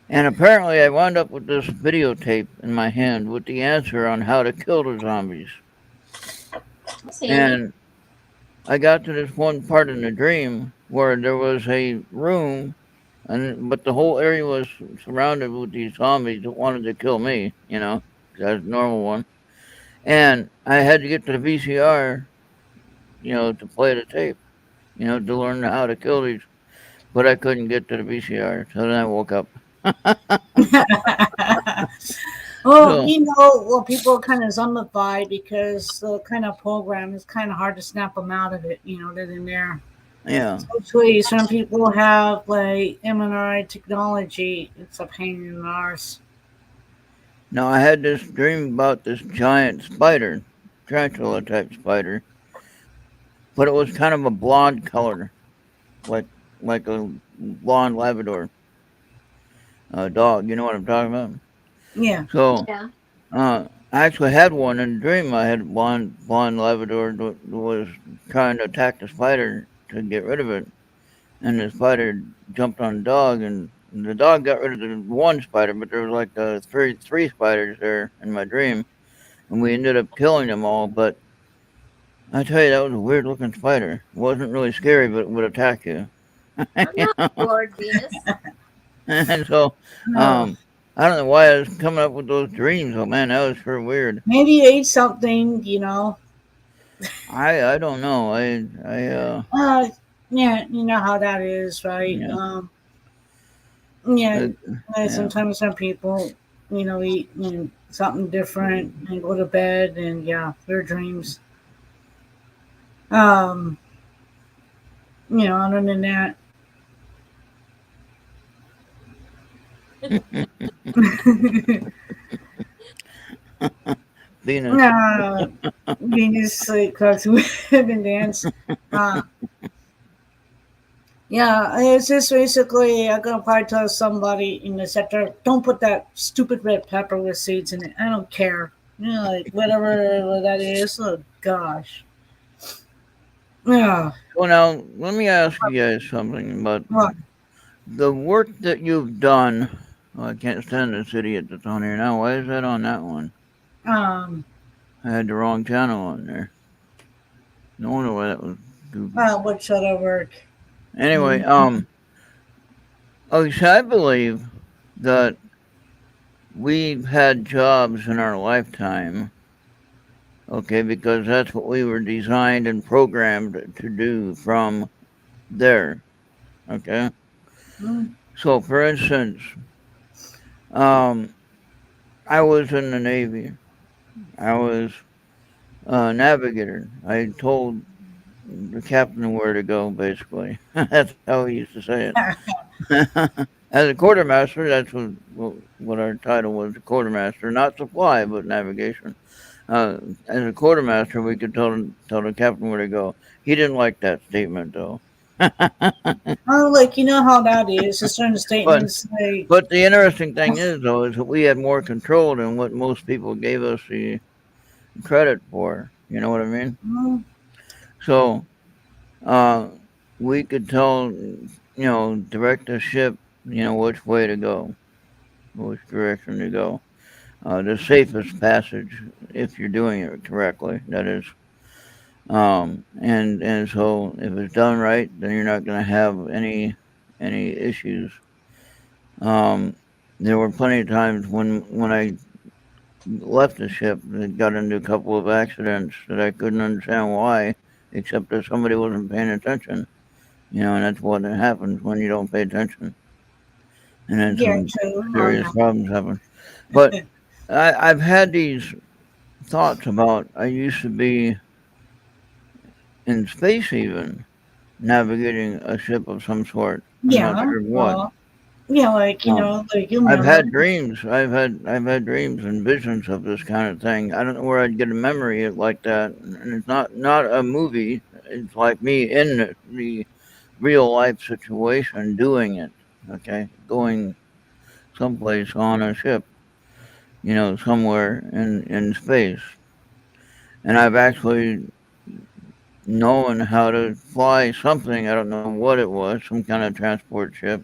And apparently, I wound up with this videotape in my hand with the answer on how to kill the zombies. it's handy. And I got to this one part in the dream where there was a room, but the whole area was surrounded with these zombies that wanted to kill me. That's a normal one. And I had to get to the VCR, to play the tape, to learn how to kill these. But I couldn't get to the VCR, so then I woke up. Well, So people are kind of zombified because the kind of program is kind of hard to snap them out of it. They're in there. yeah. Especially some people have like MRI technology. It's a pain in the arse. Now I had this dream about this giant spider, tarantula type spider, but it was kind of a blonde color, like a blonde Labrador dog. You know what I'm talking about? Yeah. So Yeah. I actually had one in a dream. I had a blonde Labrador that was trying to attack the spider to get rid of it, and the spider jumped on the dog, and the dog got rid of the one spider, but there was like three spiders there in my dream, and we ended up killing them all. But I tell you, that was a weird looking spider. It wasn't really scary, but it would attack you. I'm You not know? Lord Venus. And so, No. um, I don't know why I was coming up with those dreams. Oh man, that was sure weird. Maybe you ate something. I don't know. Uh, yeah, you know how that is, right? Yeah, Yeah. uh, yeah. Sometimes some people, eat something different and go to bed, and yeah, their dreams. Um, Other than that, Venus. uh, Venus like cooks with and dance. Uh, yeah, it's just basically I'm gonna probably tell somebody in the sector, don't put that stupid red pepper with seeds in it. I don't care. Like whatever that is. Oh gosh. Yeah. Well, now let me ask you guys something about What? the work that you've done. Oh, I can't stand this idiot that's on here now. Why is that on that one? Um. I had the wrong channel on there. No wonder why that was stupid. What should I work? Anyway, Mm. okay, so I believe that we've had jobs in our lifetime, okay, because that's what we were designed and programmed to do from there, okay? Mm. So, for instance, um, I was in the Navy. I was a navigator. I told the captain where to go, basically. That's how he used to say it. As a quartermaster, that's what our title was, a quartermaster, not supply, but navigation. as a quartermaster, we could tell the captain where to go. He didn't like that statement though. Oh, like you know how that is. A certain but statements like, but the interesting thing is though is that we had more control than what most people gave us the credit for. You know what I mean? oh, So uh, we could tell, direct the ship, which way to go, which direction to go. The safest passage, if you're doing it correctly, that is. And so if it's done right, then you're not going to have any issues. Um, there were plenty of times when I left the ship that got into a couple of accidents that I couldn't understand why, except that somebody wasn't paying attention. And that's what happens when you don't pay attention, and then yeah, some true. Oh, serious problems happen. But I've had these thoughts about I used to be in space even navigating a ship of some sort. I'm not yeah. sure what. Well, yeah, like Um, like you I've remember. had dreams. I've had dreams and visions of this kind of thing. I don't know where I'd get a memory like that, and it's not a movie. It's like me in the real life situation doing it. Okay, going someplace on a ship, somewhere in space, and I've actually known how to fly something. I don't know what it was, some kind of transport ship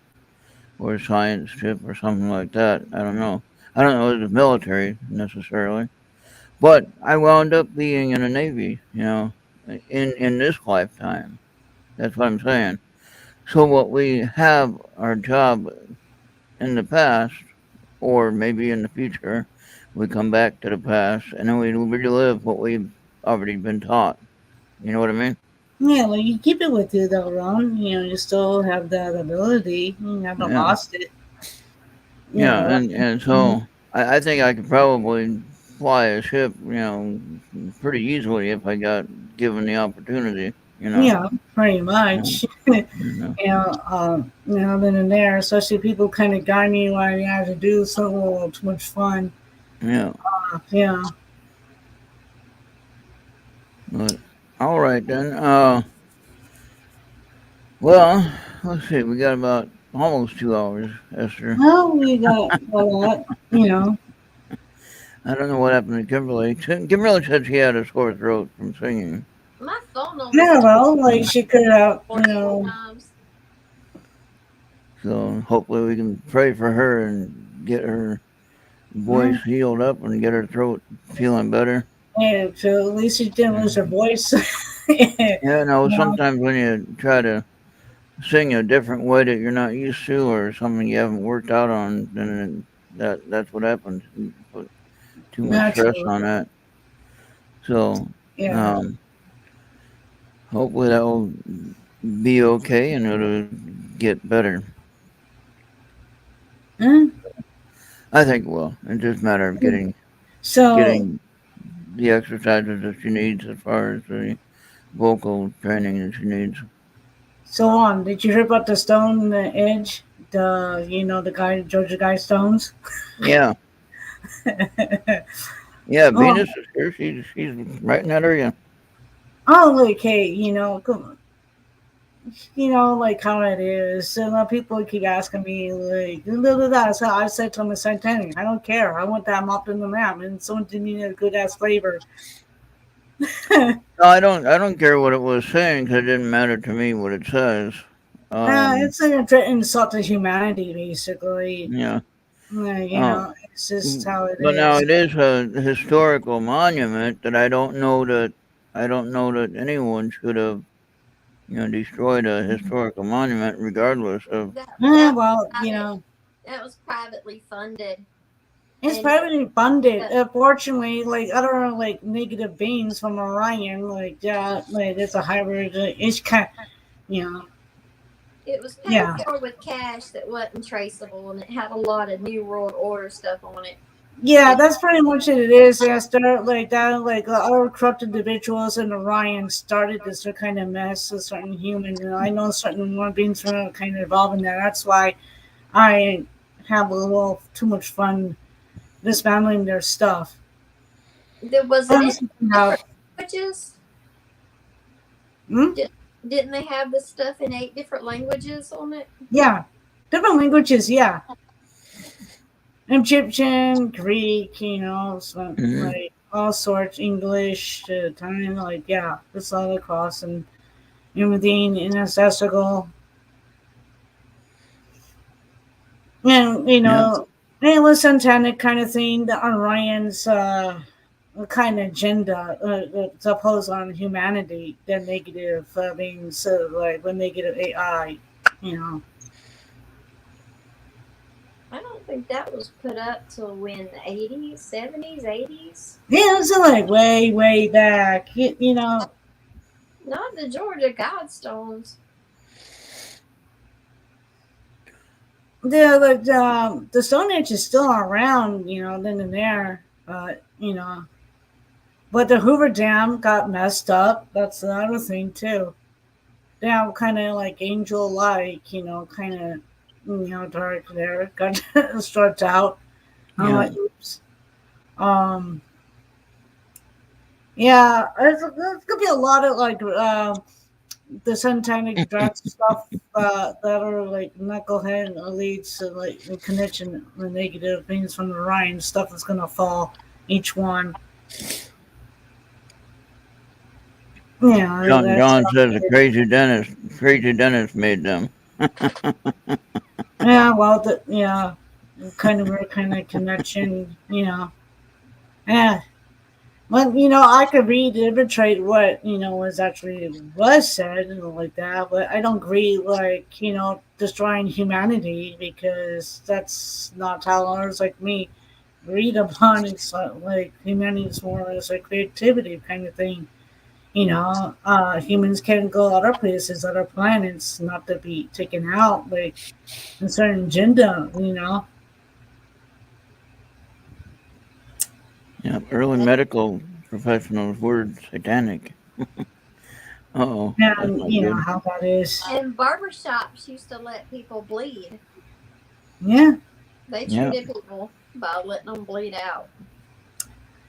or a science ship or something like that. I don't know. I don't know if it was military necessarily, but I wound up being in the Navy. In this lifetime. That's what I'm saying. So what we have our job in the past, or maybe in the future, we come back to the past and then we relive what we've already been taught. You know what I mean? Yeah, like you keep it with you though, Ron. You still have that ability. You haven't Yeah. lost it. Yeah, Yeah. and Mhm. so I think I could probably fly a ship, pretty easily if I got given the opportunity. Yeah, pretty Yeah, much. you know. Then and there, especially people kind of guide me what I have to do. So a little too much fun. Yeah. Yeah. But all right then. Well, let's see. We got about almost 2 hours, Esther. Well, we got a lot. I don't know what happened to Kimberly. Kimberly said she had a sore throat from singing. My phone only Yeah, said well, like Yeah. she could have, 44 times. So hopefully we can pray for her and get her voice mm, healed up and get her throat feeling better. yeah, so at least she didn't Yeah. lose her voice. Yeah, no, No, sometimes when you try to sing a different way that you're not used to or something you haven't worked out on, then that's what happens. You put too much stress naturally. on that. So, Yeah. um, hopefully that will be okay and it'll get better. Mm. I think it will. It's just a matter of So, getting the exercises that she needs as far as the vocal training that she needs. so on. Did you hear about the stone, the edge? The guy, Georgia guy Stones? Yeah, yeah. Oh, Venus is here. She's right in that area. oh, like, hey, come like how it is. And people keep asking me, like, blah, blah, blah. So I said to them the same thing. I don't care. I want that mopped in the map. And someone did me a good ass flavor. No, I don't care what it was saying because it didn't matter to me what it says. Um, It's an insult to humanity, basically. yeah. Uh, It's just how it but now is. it is a historical monument that I don't know that anyone should have destroyed a historical monument regardless of. That Yeah, that well, private that was privately funded, it's and privately funded. uh, Fortunately, like other like negative beings from Orion, like that, like it's a hybrid. It's kind, you know, it was paid yeah, for with cash that wasn't traceable, and it had a lot of New World Order stuff on it. yeah. And That's pretty much it. It is. Yeah, start like that. Like other corrupt individuals in Orion started this kind of mess with certain humans. And I know certain more beings are kind of involved in that. That's why I have a little too much fun dismantling their stuff. There was I it in was thinking different about, languages? hmm? Didn't they have this stuff in 8 different languages on it? Yeah, different languages. Yeah, Egyptian, Greek, so, Hmm. like all sorts, English, Italian, like yeah, it's all across and everything inaccessible. And Yeah. it was satanic kind of thing. The Orion's kind of agenda to oppose on humanity, the negative being so like when negative AI, you know. I don't think that was put up till when, 80s, 70s, 80s. Yeah, it was like way back. Not the Georgia Guidestones. The Stone Age is still around, then and there. But the Hoover Dam got messed up. That's another thing too. Dam kind of like angel like, kind of dark there. Got starts out. I'm Yeah. like, oops. Um, yeah, there's gonna be a lot of like the satanic dark stuff that are like knucklehead leads to like the connection, the negative things from the Ryan stuff that's gonna fall each one. Yeah, that's John says the crazy dentist made them. yeah. Well, yeah, kind of weird kind of connection. Yeah. Well, I could reiterate what was actually was said and like that, but I don't agree like destroying humanity because that's not how others like me read upon. It's like humanity is more as a creativity kind of thing. Humans can go other places, other planets, not to be taken out like a certain agenda. Yeah. Early medical professionals were satanic. Oh, that's And not good. how that is. And barbershops used to let people bleed. Yeah. They Yeah. treated people by letting them bleed out.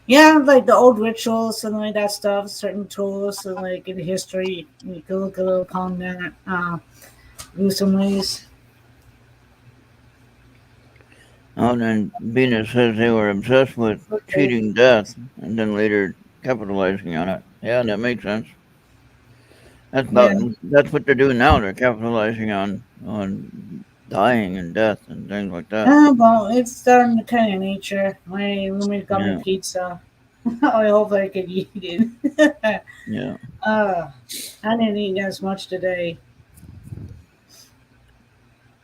Yeah, like the old rituals and like that stuff, certain tools and like in history, you can look a little upon that, in some ways. Oh, then Venus says they were obsessed with Okay. cheating death and then later capitalizing on it. Yeah, that makes sense. Yeah. That's what they're doing now. They're capitalizing on dying and death and things like that. Well, it's starting to kind of nature. My roommate got me Yeah. pizza. I hope I could eat it. Yeah. uh, I didn't eat as much today.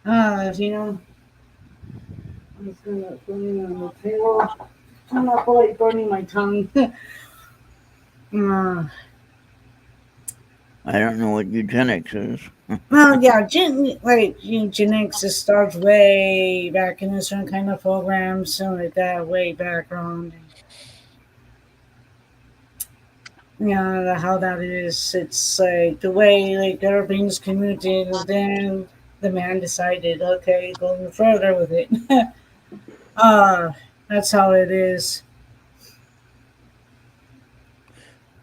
I'm just gonna put it on the table. I'm not quite burning my tongue. uh, I don't know what eugenics is. Well, yeah, eugenics just starts way back in a certain kind of program, something like that, way background. How that is. It's like the way like everything's communicated. Then the man decided, okay, going further with it. uh, that's how it is.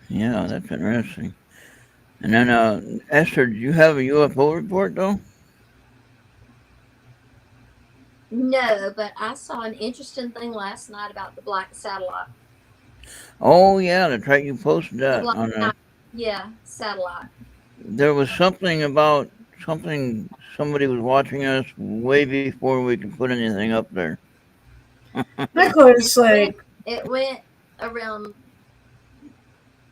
Yeah, that's interesting. And then, Esther, do you have a UFO report though? No, but I saw an interesting thing last night about the black satellite. Oh yeah, that's right. You posted The that black, on the. yeah, satellite. There was something about something. Somebody was watching us way before we could put anything up there. Of course, Went, like it went around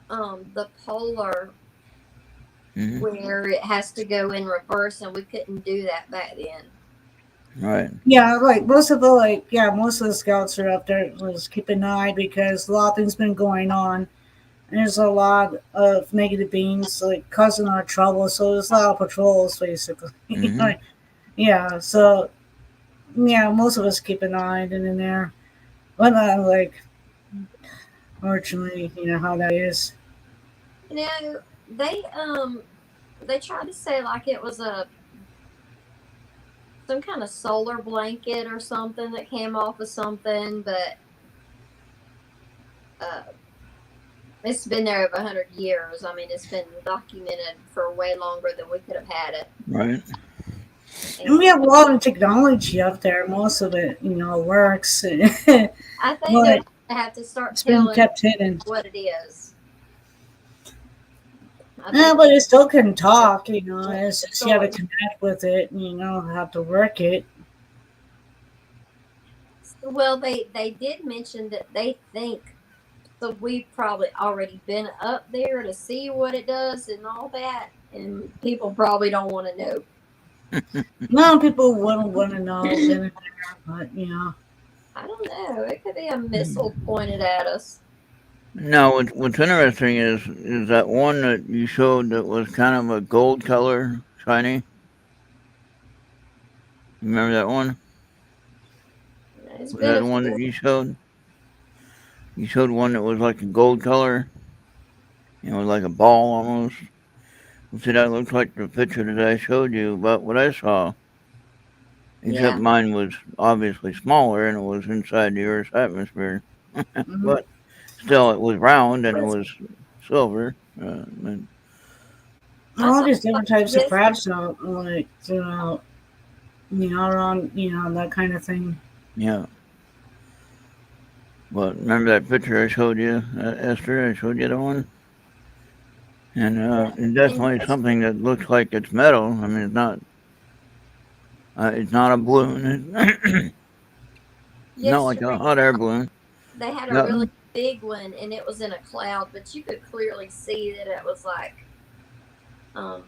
the polar Hmm. where it has to go in reverse, and we couldn't do that back then. Right. yeah, like most of the scouts are up there. Was keep an eye because a lot of things been going on. There's a lot of negative beings like causing our trouble, so there's a lot of patrols basically. Hmm. Yeah, so yeah, most of us keep an eye in there. But like fortunately, how that is. You know, they tried to say like it was a some kind of solar blanket or something that came off of something, but It's been there over 100 years. I mean, it's been documented for way longer than we could have had it. Right. And we And have a lot of technology up there. Most of it, works. I think they're But going to have to start it's been telling kept hidden. what it is. I Yeah, think but it still can talk, that's It's the just you got to story. connect with it, have to work it. Well, they did mention that they think so. We've probably already been up there to see what it does and all that, and people probably don't want to know. No, people wouldn't want to know then and there, but I don't know. It could be a missile pointed at us. Now, what's interesting is that one that you showed that was kind of a gold color, shiny. You remember that one? It's Was been that a the one that few. you showed? You showed one that was like a gold color, like a ball almost. See, that looks like the picture that I showed you about what I saw. Except Yeah. mine was obviously smaller and it was inside the Earth's atmosphere. Mhm. But still, it was round and it Was was silver. I all saw these one different types of yesterday. crabs out, like around that kind of thing. Yeah. But remember that picture I showed you, Esther? I showed you the one? And it's And definitely something that looks like it's metal. I mean, it's not a balloon. It's not like a yesterday hot air balloon. they had a Yeah. really big one, and it was in a cloud, but you could clearly see that it was like um,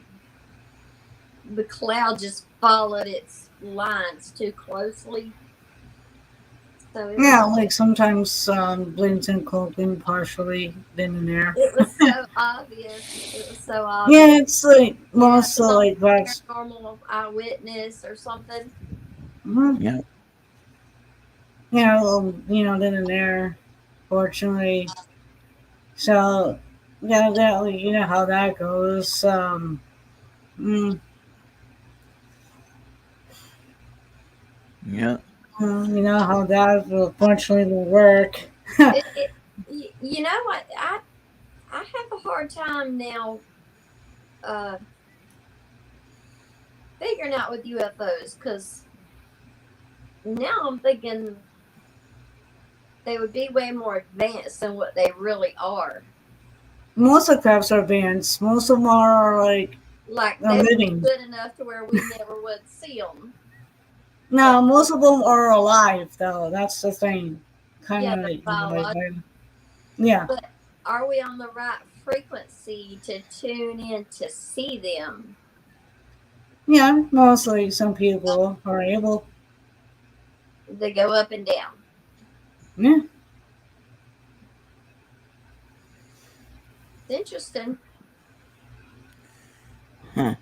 the cloud just followed its lines too closely. So Yeah, like sometimes blends in clothing partially, then and there. it was so obvious. It was so obvious. Yeah, it's like Yeah, it most was on like that's. paranormal eyewitness or something. Mhm. Yeah. Yeah, well, then and there, fortunately. So, yeah, you know how that goes. Mm, Yeah. you know how that unfortunately will work. It you know what? I have a hard time now uh, figuring out with UFOs because now I'm thinking they would be way more advanced than what they really are. Most of the crabs are bands. Most of them are like Like they would be living. good enough to where we never would see them. But No, most of them are alive though. That's the thing. Kind yeah, of, they're biological. yeah, But are we on the right frequency to tune in to see them? yeah. Mostly, some people are able. They go up and down. Yeah. It's interesting. Huh.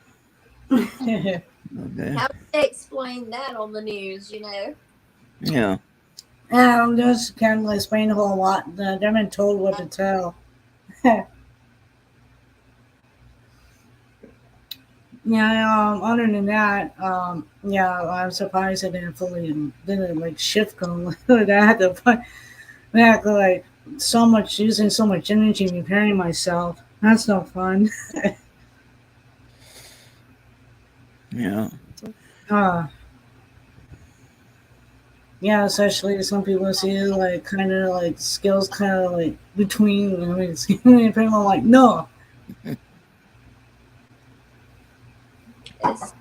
Yeah, Okay. How do they explain that on the news? You know, Yeah. just can't explain a whole lot. They're been told what to tell. Yeah, other than that, yeah, I'm surprised it didn't like shift going like that. I had to like so much using so much energy repairing myself. That's no fun. Yeah. Uh, yeah, especially some people see like kind of like skills kind of like between. I mean, it's people like no. it's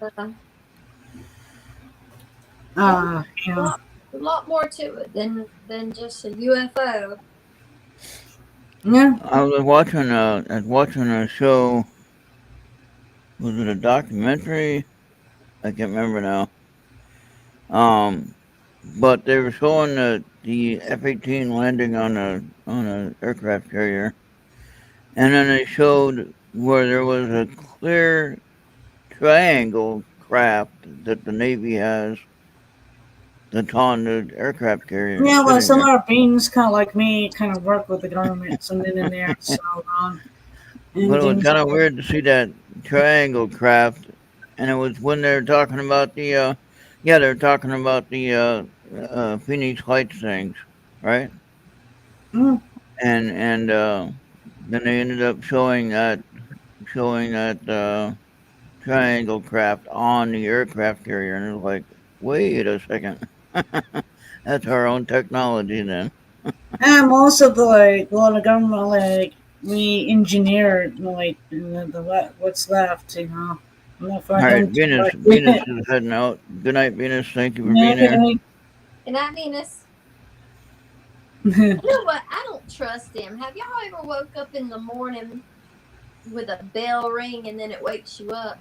yeah, Yeah, a lot more to it than just a UFO. yeah. I was watching a show. Was it a documentary? I can't remember now. Um, but they were showing the F-18 landing on a aircraft carrier, and then they showed where there was a clear triangle craft that the Navy has that's on the aircraft carrier Yeah, well, sitting some of there. our beings kind of like me kind of work with the government, some in and there, so and But it was things kind like of weird to see that triangle craft, and it was when they were talking about yeah, they were talking about the Phoenix Lights things, right? that. And then they ended up showing that triangle craft on the aircraft carrier, and it was like, wait a second, that's our own technology then. And most of the like, well, the government like we engineered like what's left, you know. And for All right, them to Venus. like, Venus is heading out. Good night, Venus. Thank you for yeah, being here. And I Venus. okay. You know what? I don't trust them. Have y'all ever woke up in the morning with a bell ring and then it wakes you up?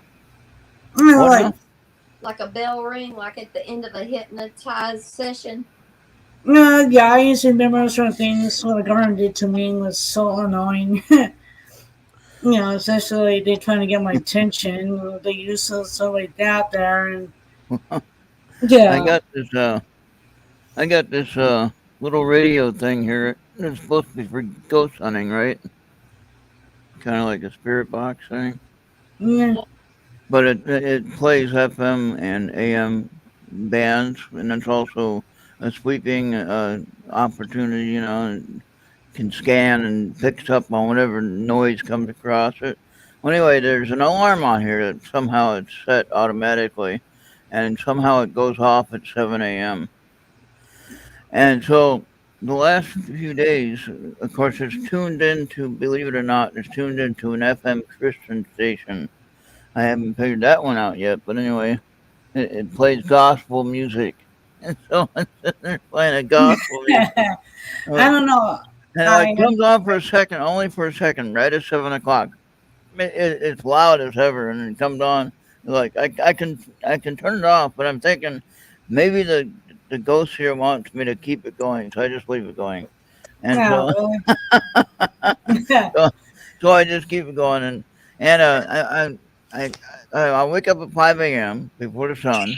What Like, now? Like a bell ring, like at the end of a hypnotized session? yeah, I used to remember certain things what the government did to me was so annoying. Especially they trying to get my attention. They use stuff like that there, and I yeah, got this. I got this little radio thing here. It's supposed to be for ghost hunting, right? Kind of like a spirit box thing. yeah, But it plays FM and AM bands, and it's also a sweeping opportunity. And can scan and picks up on whatever noise comes across it. Well, anyway, there's an alarm on here that somehow it's set automatically, and somehow it goes off at 7 a.m. And so the last few days, of course, it's tuned into, believe it or not, it's tuned into an FM Christian station. I haven't figured that one out yet, but anyway, it plays gospel music. And so they're playing a gospel music. I Uh, don't know. And it I like comes on for a second, only for a second, right at 7 o'clock. It's loud as ever, and it comes on. Like I can turn it off, but I'm thinking maybe the ghost here wants me to keep it going, so I just leave it going. And yeah, so really. so, so I just keep it going, and I wake up at 5 a.m. before the sun.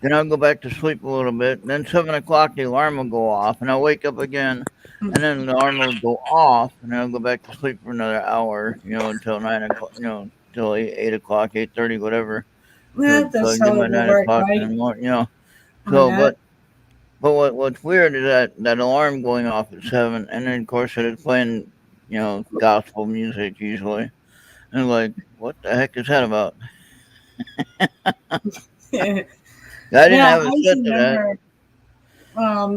Then I'll go back to sleep a little bit. Then 7 o'clock the alarm will go off, and I'll wake up again. And then the alarm will go off, and then I'll go back to sleep for another hour. Until 9 o'clock. Till 8 o'clock, 8:30, whatever. Yeah, So I that's get how my it would nine work, o'clock in right? the morning. On So, that. but what's weird is that alarm going off at 7, and then of course it is playing gospel music usually, and like what the heck is that about? Yeah, I didn't have I it just set to that. remember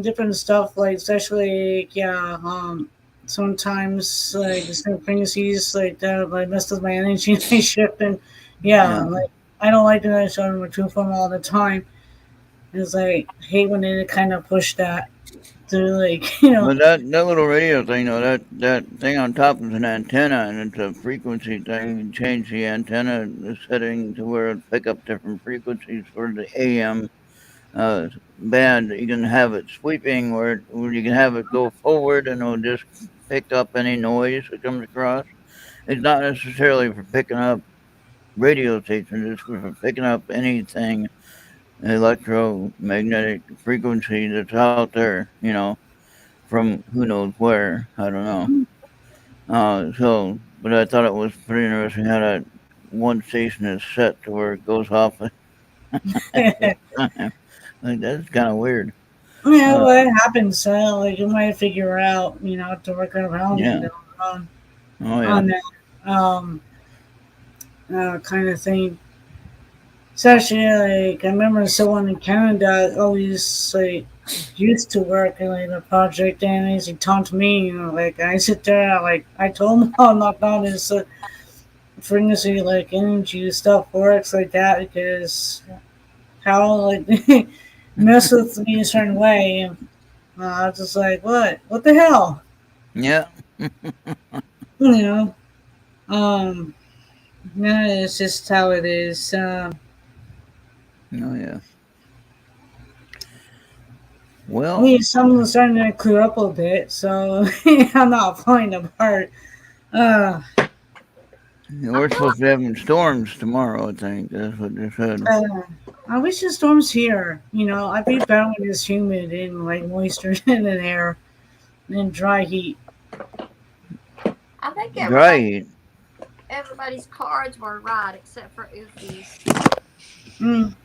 different stuff like especially yeah sometimes like the same frequencies like that like messed with my energy and they shift and yeah Yeah. like I don't like doing that showing my true form all the time. It's like I hate when they kind of push that to like But that little radio thing, though, that thing on top is an antenna, and it's a frequency thing. You can change the antenna, the setting to where it pick up different frequencies for the AM uh, band. You can have it sweeping, where you can have it go forward, and it'll just pick up any noise that comes across. It's not necessarily for picking up radio stations; it's for picking up anything electromagnetic frequency that's out there. From who knows where. I don't know. But I thought it was pretty interesting how that one station is set to where it goes off at the time. Like that's kind of weird. yeah Uh, well it happens like you might figure out to work around yeah. it Oh yeah. on that kind of thing. Especially, like, I remember someone in Canada always, like, used to work in, like, a project, and he talked to me, like, I sit there, like, I told him how not down his frequency, like, energy stuff works like that, because how, like, they mess with me a certain way, and I was just like, what? What the hell? Yeah. You know? Um, yeah, it's just how it is. Oh yeah. I Well, mean, something's starting to clear up a bit, so I'm not falling apart. Uh, I we're feel supposed to be having storms tomorrow. I think that's what they said. uh, I wish the storm's here. I'd be better when it's humid and like moisture in the air and dry heat. I think Dry. everybody's cards were right except for Ufi's. Mm.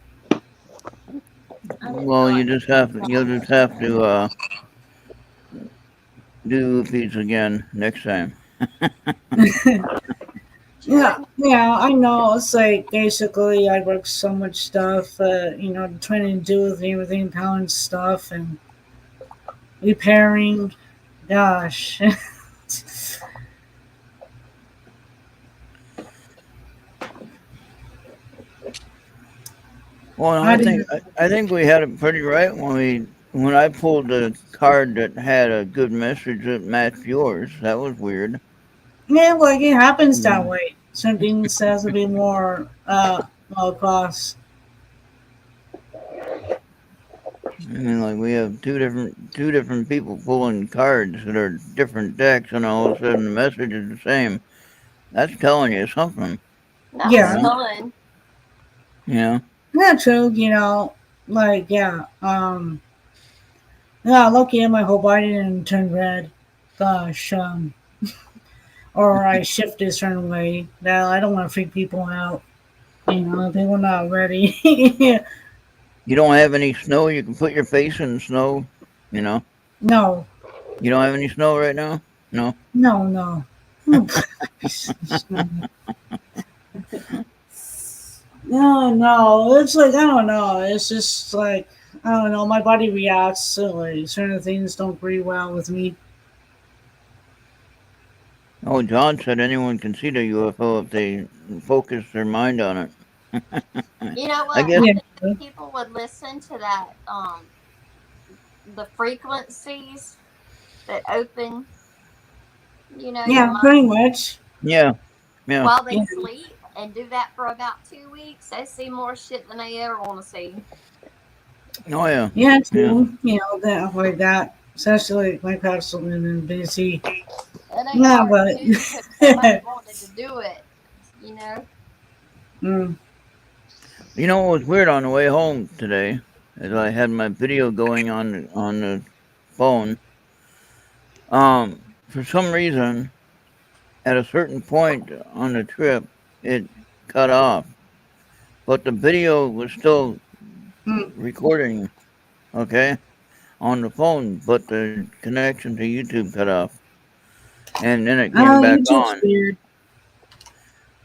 I didn't Well, feel you like just have to. You'll just have to do these again next time. Yeah, I know. It's like basically I work so much stuff, trying to do with everything, talent stuff and repairing. Gosh. Well, How do you? I think we had it pretty right when I pulled the card that had a good message that matched yours. That was weird. Yeah, like it happens that Mm. way. Some things has to be more across. I mean, like we have two different people pulling cards that are different decks, and all of a sudden the message is the same. That's telling you something, That you was Yeah, know. fun. You know. yeah, true. Like yeah. Lucky my whole body didn't turn red. Gosh, or I shift a certain way. Now I don't want to freak people out. They were not ready. You don't have any snow. You can put your face in the snow. You know. No, You don't have any snow right now. No. no, no. No, no. It's like I don't know. It's just like I don't know. My body reacts to like certain things don't agree well with me. Oh, John said anyone can see the UFO if they focus their mind on it. You know I what? guess. I Yeah, think if people would listen to that, the frequencies that open, your yeah, pretty mind much. Yeah. Yeah. while they Yeah, sleep and do that for about 2 weeks, they see more shit than they ever want to see. Oh yeah. yeah, Yeah. true. That like that. Especially like my past been busy. It ain't Yeah, hard to but do because somebody wanted to do it, you know? mm, You know what was weird on the way home today? As I had my video going on the phone. For some reason, at a certain point on the trip, it cut off, but the video was still mm. recording. Okay, on the phone, but the connection to YouTube cut off, and then it came Oh, back YouTube's on. weird.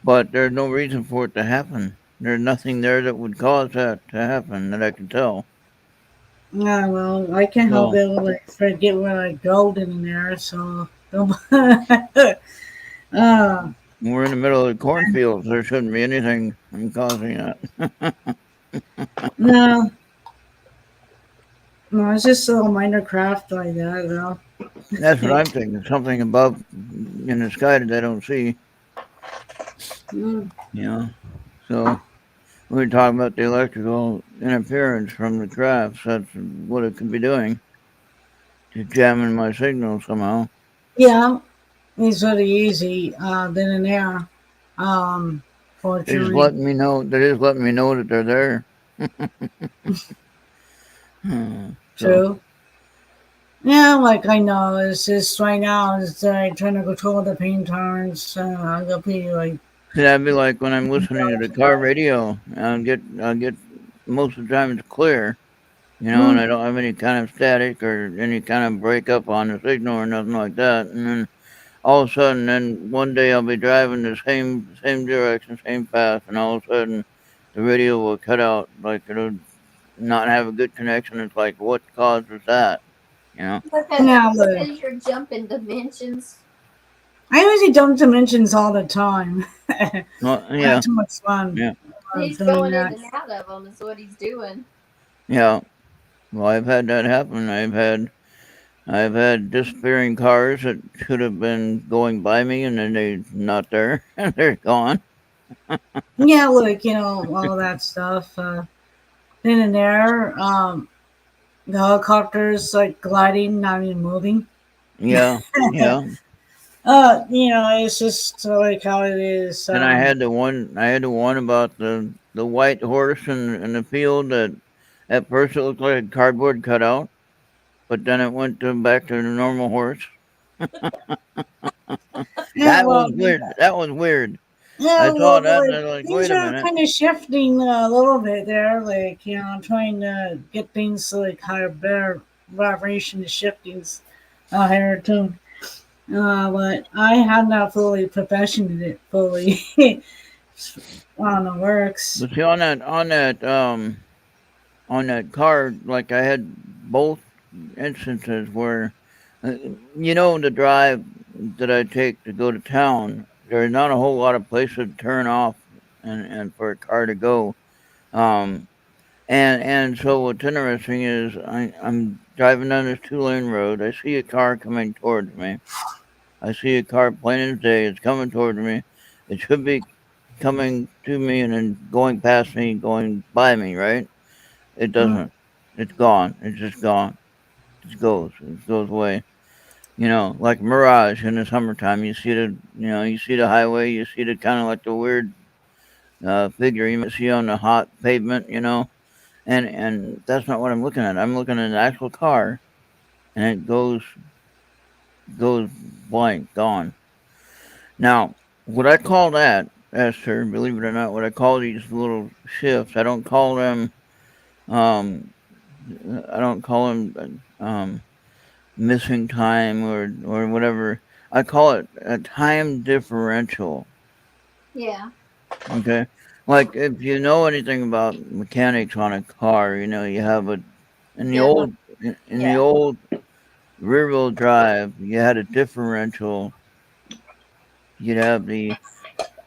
But there's no reason for it to happen. There's nothing there that would cause that to happen that I can tell. Yeah, well, I can't help So it. Like, forget where I go in there, so. uh, we're in the middle of the cornfields. There shouldn't be anything causing that. no, no, it's just a little minor craft like that, though. That's what I'm thinking. Something above in the sky that I don't see. Mm. You know. So we were talking about the electrical interference from the crafts. That's what it could be doing. Just jamming my signal somehow. Yeah, it's really easy. Then and there. They're just Fortunately, letting me know. They're just letting me know that they're there. So true. Yeah, like I know, it's just right now, it's trying to control the pain tolerance. I got be like, that'd be like when I'm listening to the car radio. I'll get most of the time it's clear, and mm, I don't have any kind of static or any kind of breakup on the signal or nothing like that. And then all of a sudden, then one day I'll be driving the same direction, same path, and all of a sudden the radio will cut out, like it'll not have a good connection. It's like, what causes that? You know? yeah, but Because you're jumping dimensions. I usually jump dimensions all the time. Well, Not yeah, too much fun yeah, He's doing going in that. and out of them, is what he's doing. yeah. Well, I've had that happen. I've had disappearing cars that should have been going by me, and then they're not there, and they're gone. Yeah, like all that stuff. Then and there, the helicopters like gliding, not even moving. Yeah, yeah. It's just like how it is. Then I had the one about the white horse in the field that at first it looked like a cardboard cutout, but then it went back to the normal horse. Yeah, That well, was weird. That was weird. yeah, I saw well, that and like I was like, things wait a are minute. kind of shifting a little bit there. Like trying to get things to like higher, better vibration and shiftings out here too. But I have not fully perfected it fully. I don't know, works. But see, on that card, like I had both instances where, uh, the drive that I take to go to town, there's not a whole lot of places to turn off and for a car to go. Um, and so what's interesting is I'm driving down this 2-lane road. I see a car coming towards me. I see a car plain as day. It's coming towards me. It should be coming to me and then going past me, going by me, right? It Mm. doesn't. It's gone. It's just gone. It goes. It goes away. Like mirage in the summertime. You see the highway. You see the kind of like the weird figure you might see on the hot pavement. And that's not what I'm looking at. I'm looking at an actual car, and it goes blank, gone. Now, what I call that, Esther, believe it or not, what I call these little shifts, um, I don't call them missing time or whatever. I call it a time differential. Yeah. Okay, like if you know anything about mechanics on a car, you have a in the Yeah. old in the Yeah. old rear wheel drive, you had a differential. You'd have the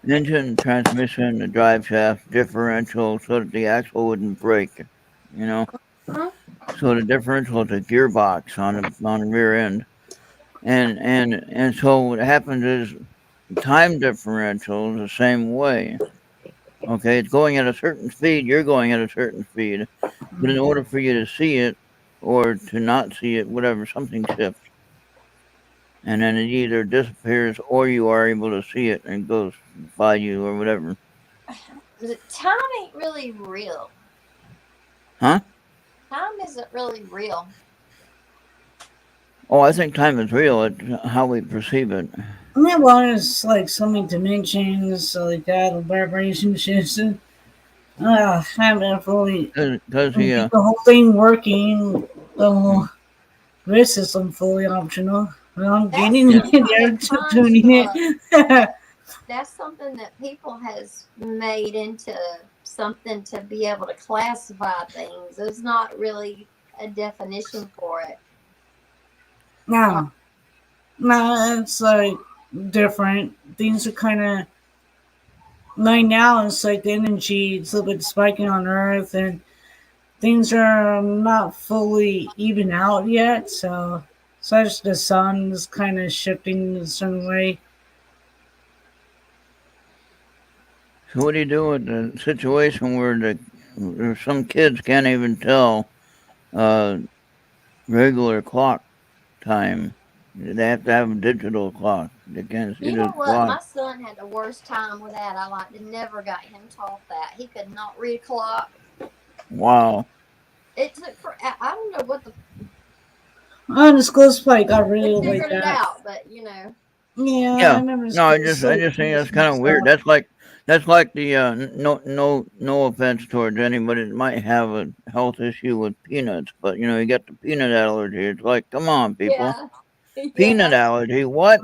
engine, transmission, the drive shaft differential so that the axle wouldn't break. You know, Mhm. so the differential is a gearbox on the rear end, and so what happens is time differential is the same way. Okay, it's going at a certain speed. You're going at a certain speed, but in order for you to see it or to not see it, whatever, something shifts, and then it either disappears or you are able to see it and it goes by you or whatever. The time ain't really real. Huh? Time isn't really real. Oh, I think time is real. It's how we perceive it. I mean, well, there's like so many dimensions, so like that, the vibration shifts. And, haven't fully Because get the whole thing working. The whole mm, grid system fully optional. Well, I'm That's getting something in there, that tuning it. that's something that people has made into something to be able to classify things. There's not really a definition for it. Uh, No, no, it's like different. Things are kind of like now. It's like the energy. It's a little bit spiking on Earth, and things are not fully even out yet. So, such the sun is kind of shifting in a certain way. so what do you do with the situation where some kids can't even tell uh, regular clock time? They have to have a digital clock. They can't see you know the what? clock. My son had the worst time with that. I like never got him taught that. He could not read a clock. Wow. It took for I don't know what the Oh, the school spike got they really like figured it that. out, but Yeah, I Yeah. remember the No, I school just I spike just think that's kind of messed weird. up. That's like the no offense towards anybody that might have a health issue with peanuts, but you got the peanut allergy. It's like, come on, people, yeah, peanut yeah, allergy. What?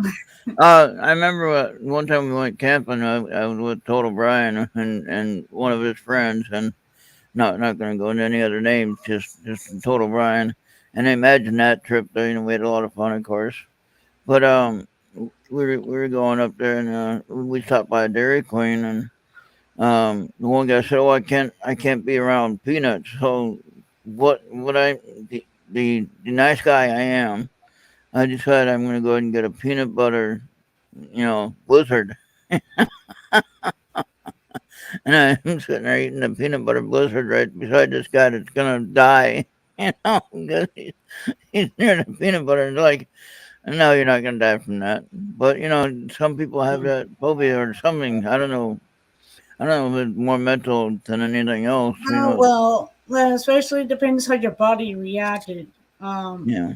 I remember one time we went camping. I was with Total Brian and one of his friends, and not going to go into any other names, just Total Brian. And imagine that trip there. We had a lot of fun, of course. But we were going up there, and we stopped by a Dairy Queen, and the one guy said, "Oh, I can't be around peanuts." So what the nice guy I am, I decided I'm going to go ahead and get a peanut butter, blizzard, and I'm sitting there eating a peanut butter blizzard right beside this guy that's going to die. Because he's near the peanut butter, and like, no, you're not going to die from that. But some people have that phobia or something. I don't know. I don't know if it's more mental than anything else. Oh well, especially depends how your body reacted. Um, Yeah.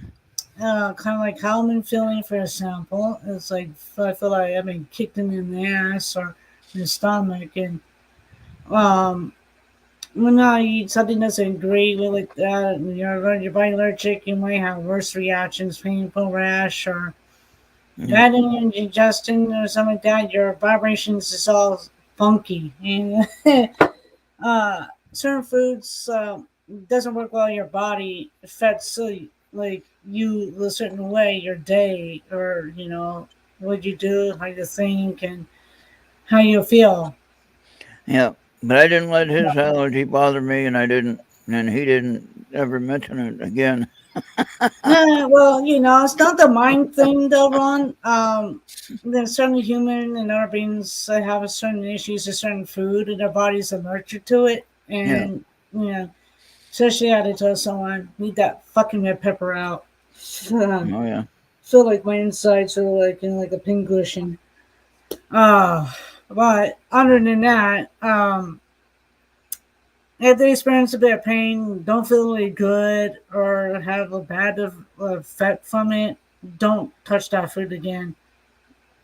kind of like how I'm feeling, for example. It's like if I feel like I've been kicked in the ass or in the stomach, and um, when I eat something that's in great like that, and your body allergic, you might have worse reactions, painful rash, or Yeah. bad in your digestion or something like that, your vibrations is all funky. And certain foods doesn't work well in your body, affects like you a certain way, your day, or what you do, how you think, and how you feel. Yeah. But I didn't let his allergy bother me, and he didn't ever mention it again. Well, it's not the mind thing though, Ron. There's certainly human and other beings that have a certain issues to certain food, and their bodies are nurtured to it. Yeah. And, especially I tell someone, need that fucking red pepper out. Feel Oh yeah. like my insides are like, like a pincushion. But other than that, if they experience a bit of pain, don't feel really good, or have a bad effect from it, don't touch that food again.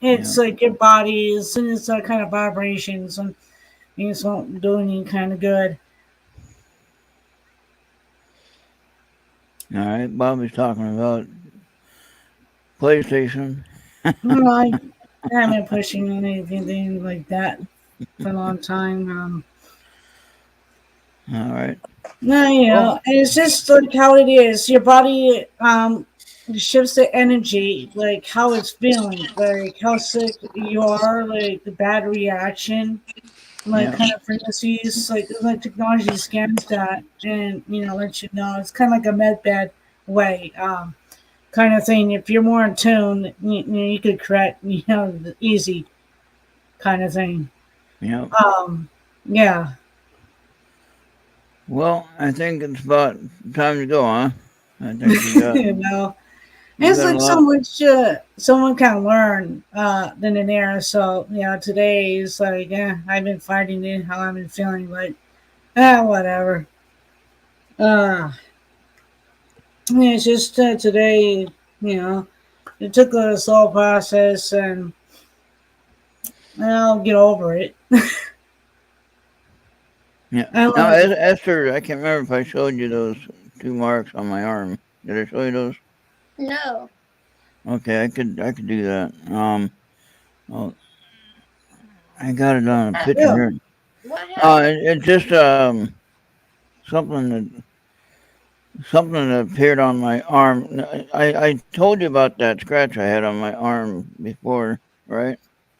Yeah. It's like your body is in its kind of vibrations, and it just won't do any kind of good. All right. Bobby's talking about PlayStation. No, I haven't been pushing anything like that for a long time. All right. No, Well. it's just like how it is. Your body shifts the energy, like how it's feeling, like how sick you are, like the bad reaction, like Yeah. kind of frequencies, like technology scans that, and lets you know. It's kind of like a med bed way, kind of thing. If you're more in tune, you could correct, easy kind of thing. Yeah. Um, yeah. Well, I think it's about time to go, huh? I think you got No. you It's got a like so lot. much someone can learn than in there. So today is like, I've been fighting it, how I've been feeling, like, whatever. Uh, yeah, it's just today, you know, it took a slow process, and I'll get over it. Yeah. I Now, learned. Esther, I can't remember if I showed you those two marks on my arm. Did I show you those? No. Okay, I could do that. Oh, I got it on a picture Yeah. here. What happened? It's just something something that appeared on my arm. I told you about that scratch I had on my arm before, right?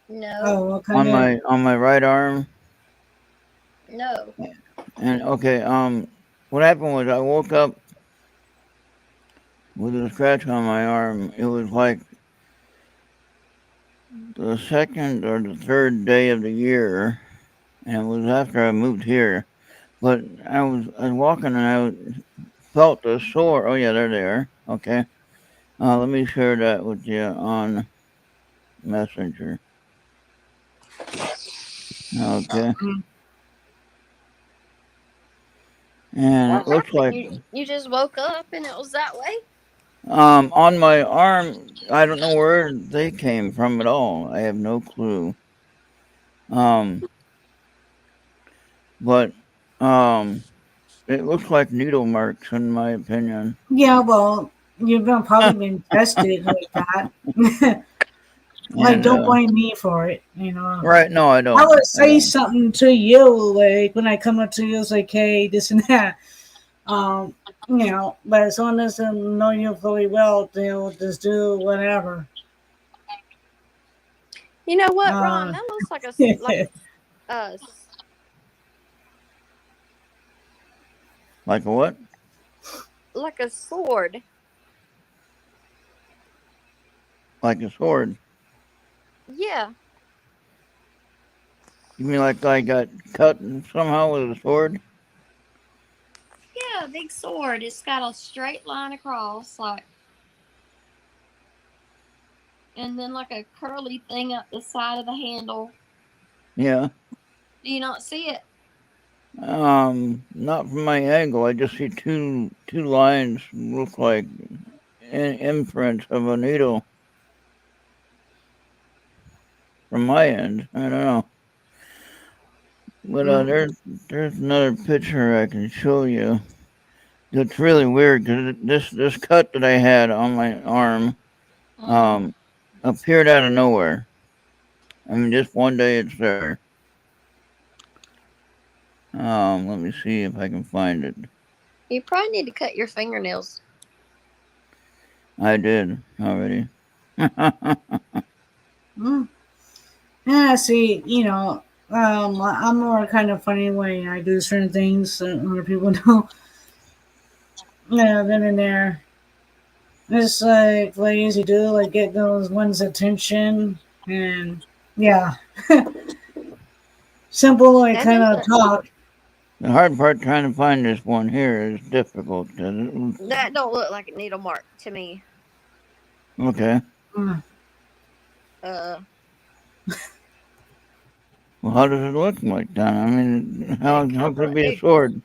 No. Oh, what kind On of? my right arm. No. And okay, what happened was I woke up with a scratch on my arm. It was like the second or the third day of the year, and it was after I moved here. But I was walking and felt a sore. Oh yeah, there they are. Okay. Let me share that with you on Messenger. Okay. And What it looks happened? like You just woke up and it was that way? on my arm, I don't know where they came from at all. I have no clue. Um, but um, it looks like needle marks in my opinion. Yeah, well, you've probably been tested like that. Like, And don't blame me for it. right, no, I I don't. would I say don't. something to you, like when I come up to you, it's like, hey, this and that. Um, but if someone doesn't know you fully well, they'll just do whatever. You know what, Ron? Uh, That looks like yeah, a Like a what? like a sword. Like a sword. Yeah. You mean like I got cut somehow with a sword? Yeah, a big sword. It's got a straight line across, and then like a curly thing up the side of the handle. Yeah. Do you not see it? Not from my angle. I just see two lines look like imprints of a needle from my end. I don't know. But there's another picture I can show you. It's really weird because this cut that I had on my arm, Mm-hmm. um, appeared out of nowhere. I mean, just one day it's there. Let me see if I can find it. You probably need to cut your fingernails. I did already. Mm. Yeah, see, I'm more kind of funny when I do certain things that other people don't. Yeah, then and there. It's like easy to do, like get those one's attention, and yeah, simple like That kind of doesn't. talk. The hard part trying to find this one here is difficult. That don't look like a needle mark to me. Okay. Mm. Uh, Well, how does it look like that? I mean, how could it be a it, sword?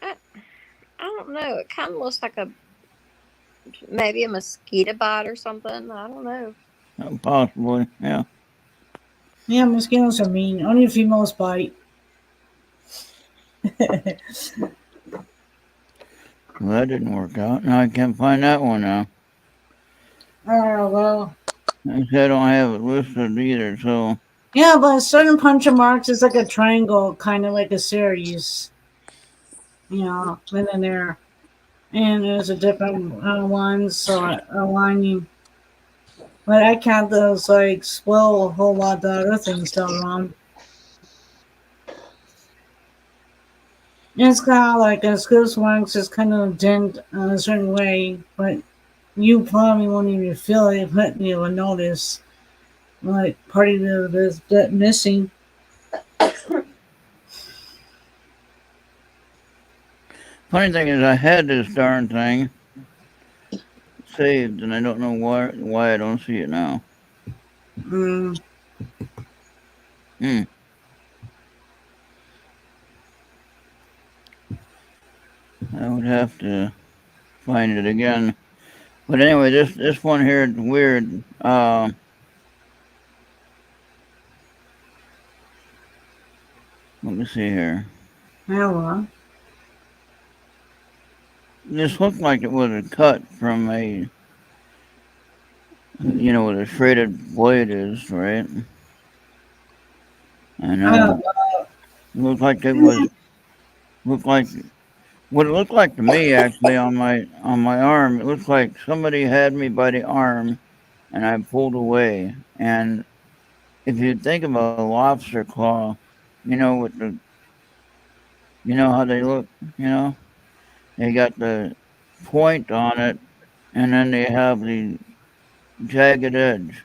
I, I don't know. It kind of looks like maybe a mosquito bite or something. I don't know. Possibly, yeah. Yeah, mosquitoes are mean. Only females bite. Well, that didn't work out. Now I can't find that one now. Oh well. I said I don't have it listed either, so Yeah, but certain puncture marks is like a triangle, kind of like a series. Then and there. And there's a different ones, so aligning. But I count those like spoil a whole lot of the other things still wrong. It's kind of like a scripts marks is kind of dent a certain way, but you probably won't even feel it, but you will notice like part of the missing. funny thing is I had this darn thing saved and I don't know why I don't see it now. Mm. Hmm. I would have to find it again. But anyway, this one here is weird. Let me see here. Yeah, well. This looked like it was a cut from what a shredded blade is, right? And Oh, it looked like what it looked like to me actually on my arm. It looked like somebody had me by the arm, and I pulled away. And if you think of a lobster claw, with how they look, they got the point on it, and then they have the jagged edge,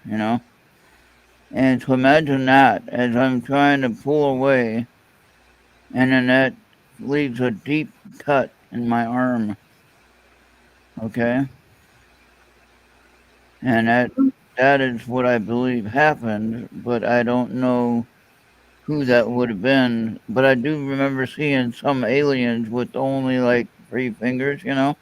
And to imagine that as I'm trying to pull away, and then that leaves a deep cut in my arm, okay? And that is what I believe happened, but I don't know who that would have been. But I do remember seeing some aliens with only like 3 fingers, well,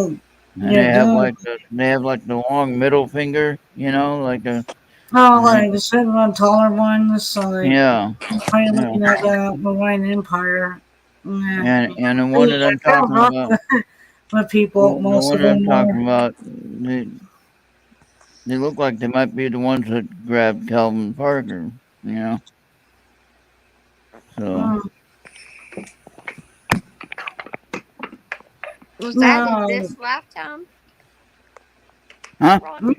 and you're doing. they have like the long middle finger, like a Oh, and like the certain one taller ones, so like yeah, probably yeah. looking at the Hawaiian Empire. Yeah. And the one They that I'm kind of talking rough about, with people, the most one of that I'm them talking are. about, they look like they might be the ones that grabbed Calvin Parker, you know. So, Mm. Was that in No. this lifetime, huh? Ron?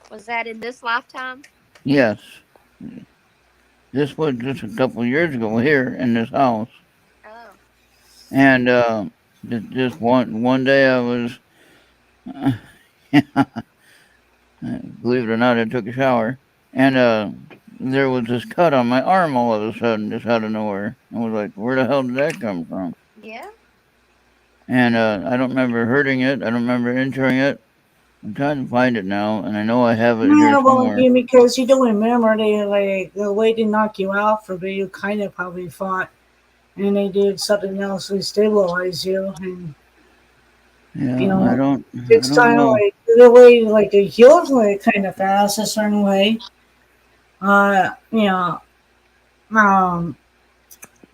Was that in this lifetime? Yes, this was just a couple years ago here in this house, Oh. and just one day I was, believe it or not, I took a shower, and there was this cut on my arm all of a sudden, just out of nowhere. I was like, where the hell did that come from? Yeah. And I don't remember hurting it. I don't remember injuring it. I'm trying to find it now, and I know I have it here Yeah, well, somewhere. again, because you don't remember the way they knock you out for me, you kind of probably fought, and they did something else to stabilize you, and you Yeah, I know, don't, I it's don't kind of know. like the way like it heals like kind of fast a certain way. Uh, you know, um,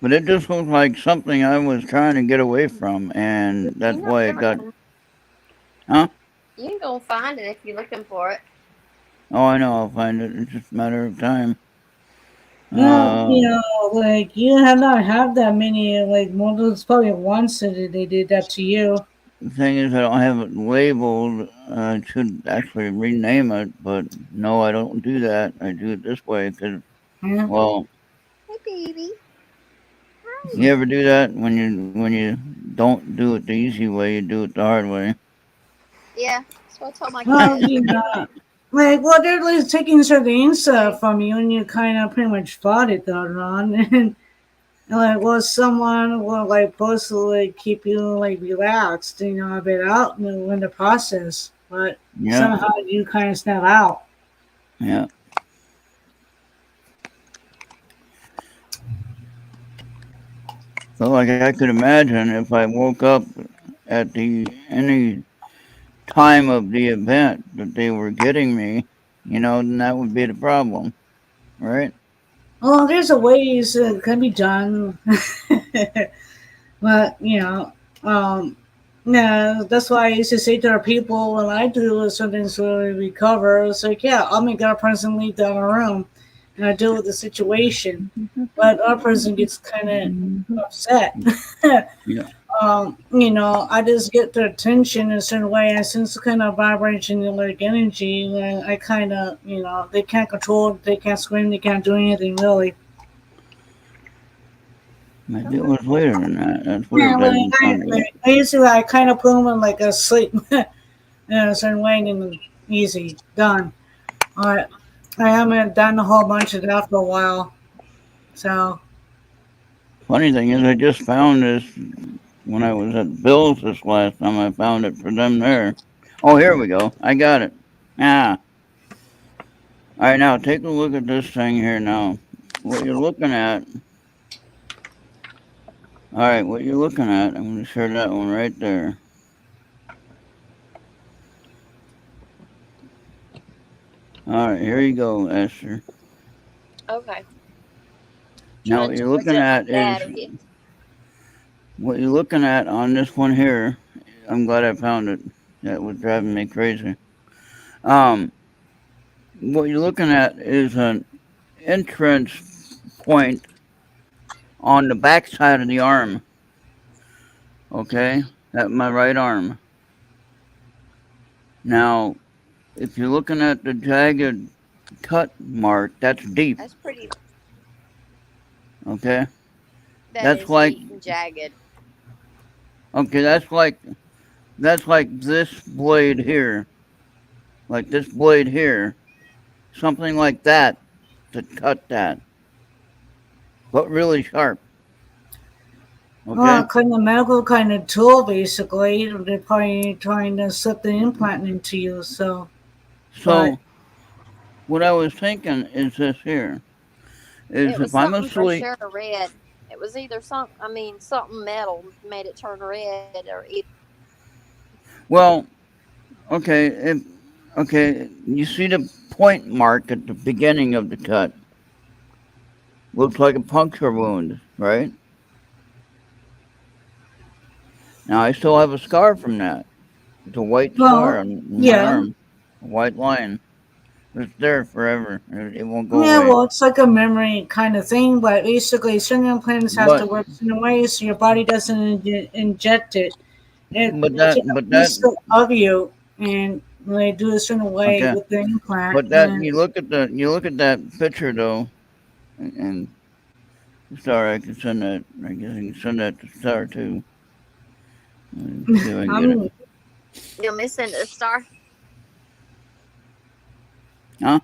But it just looks like something I was trying to get away from, and You that's know, why it got. Cameron, Huh? You ain't gonna find it if you're looking for it. Oh, I know. I'll find it. It's just a matter of time. Well, Uh, like you have not had that many. Like models probably once that they did that to you. the thing is, I don't have it labeled. I should actually rename it, but no, I don't do that. I do it this way because, Yeah. well, Hey, baby. you ever do that when you don't do it the easy way, you do it the hard way. Yeah, that's what I told my Well, kid. like well, they're like taking certain Hey. stuff from you, and you kind of pretty much fought it that wrong. And like, well, someone will like supposed to like keep you like relaxed, a bit out in the process, but Yeah, somehow you kind of snap out. yeah. So like I could imagine if I woke up at the any time of the event that they were getting me, then that would be the problem, right? Well, there's a ways it can be done, but yeah, that's why I used to say to our people when I do something to recover, it's like, yeah, I'll make that person leave down the room and I deal with the situation. But our person gets kind of upset. Yeah. I just get their attention in a certain way. I sense kind of vibration and like energy. And I kind of, they can't control it, they can't scream, they can't do anything really. Maybe it was later than that. That's Yeah, weird. That like didn't sound right. I usually I kind of put them in like a sleep in a certain way and then easy done. All right, I haven't done a whole bunch of that for a while, so Funny thing is, I just found this when I was at Bill's this last time. I found it for them there. Oh, here we go. I got it. Ah. All right, now take a look at this thing here now. What you're looking at. All right, what you're looking at. I'm going to share that one right there. All right, here you go, Esther. Okay. Now Trying what to you're looking adjust at my is battery. what you're looking at on this one here. I'm glad I found it. That was driving me crazy. Um, what you're looking at is an entrance point on the back side of the arm. Okay, at my right arm. Now, if you're looking at the jagged cut mark, that's deep. That's pretty. Okay, That that's is like deep and jagged. okay, that's like this blade here, like this blade here, something like that to cut that, but really sharp. well, Okay, kind of medical kind of tool basically. They're probably trying to slip the implant into you. So, but so what I was thinking is this here is It was if I'm something for asleep. sure red. It was either something metal made it turn red, or either. Well, okay, okay, you see the point mark at the beginning of the cut. Looks like a puncture wound, right? Now I still have a scar from that. It's a white scar well, on my yeah, arm, a white line. It's there forever. It won't go yeah. away. Well, it's like a memory kind of thing, but basically, certain implants have to But work in a way so your body doesn't inject it. but They that take a but that piece of you and they do it a certain way okay. with the implant. But that And you look at that picture though, and Star I can send that. I guess I can send that to Star too. See if I can get it. I'm You'll miss into the star. Huh?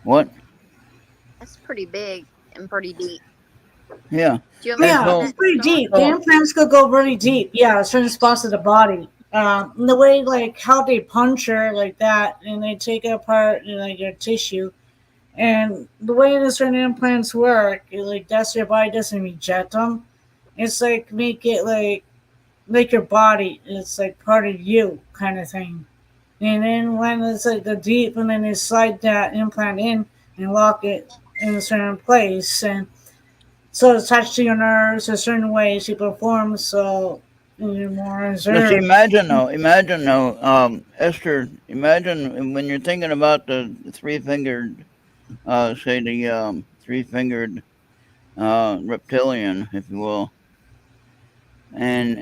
What? That's pretty big and pretty deep. Yeah. Do you want me to And Yeah, send so it's that to pretty Star? deep. The so implants could go really deep. Yeah, certain spots of the body. The way like how they puncture like that, and they take apart like your tissue, and the way the certain implants work, like that's your body doesn't reject them. It's like make it like your body. It's like part of you kind of thing. And then when it's like the deep, and then they slide that implant in and lock it in a certain place, and so it's attached to your nerves a certain way she performs. So you're more Now, see, reserved. imagine though, Esther, imagine when you're thinking about the three-fingered, say the three-fingered reptilian, if you will, and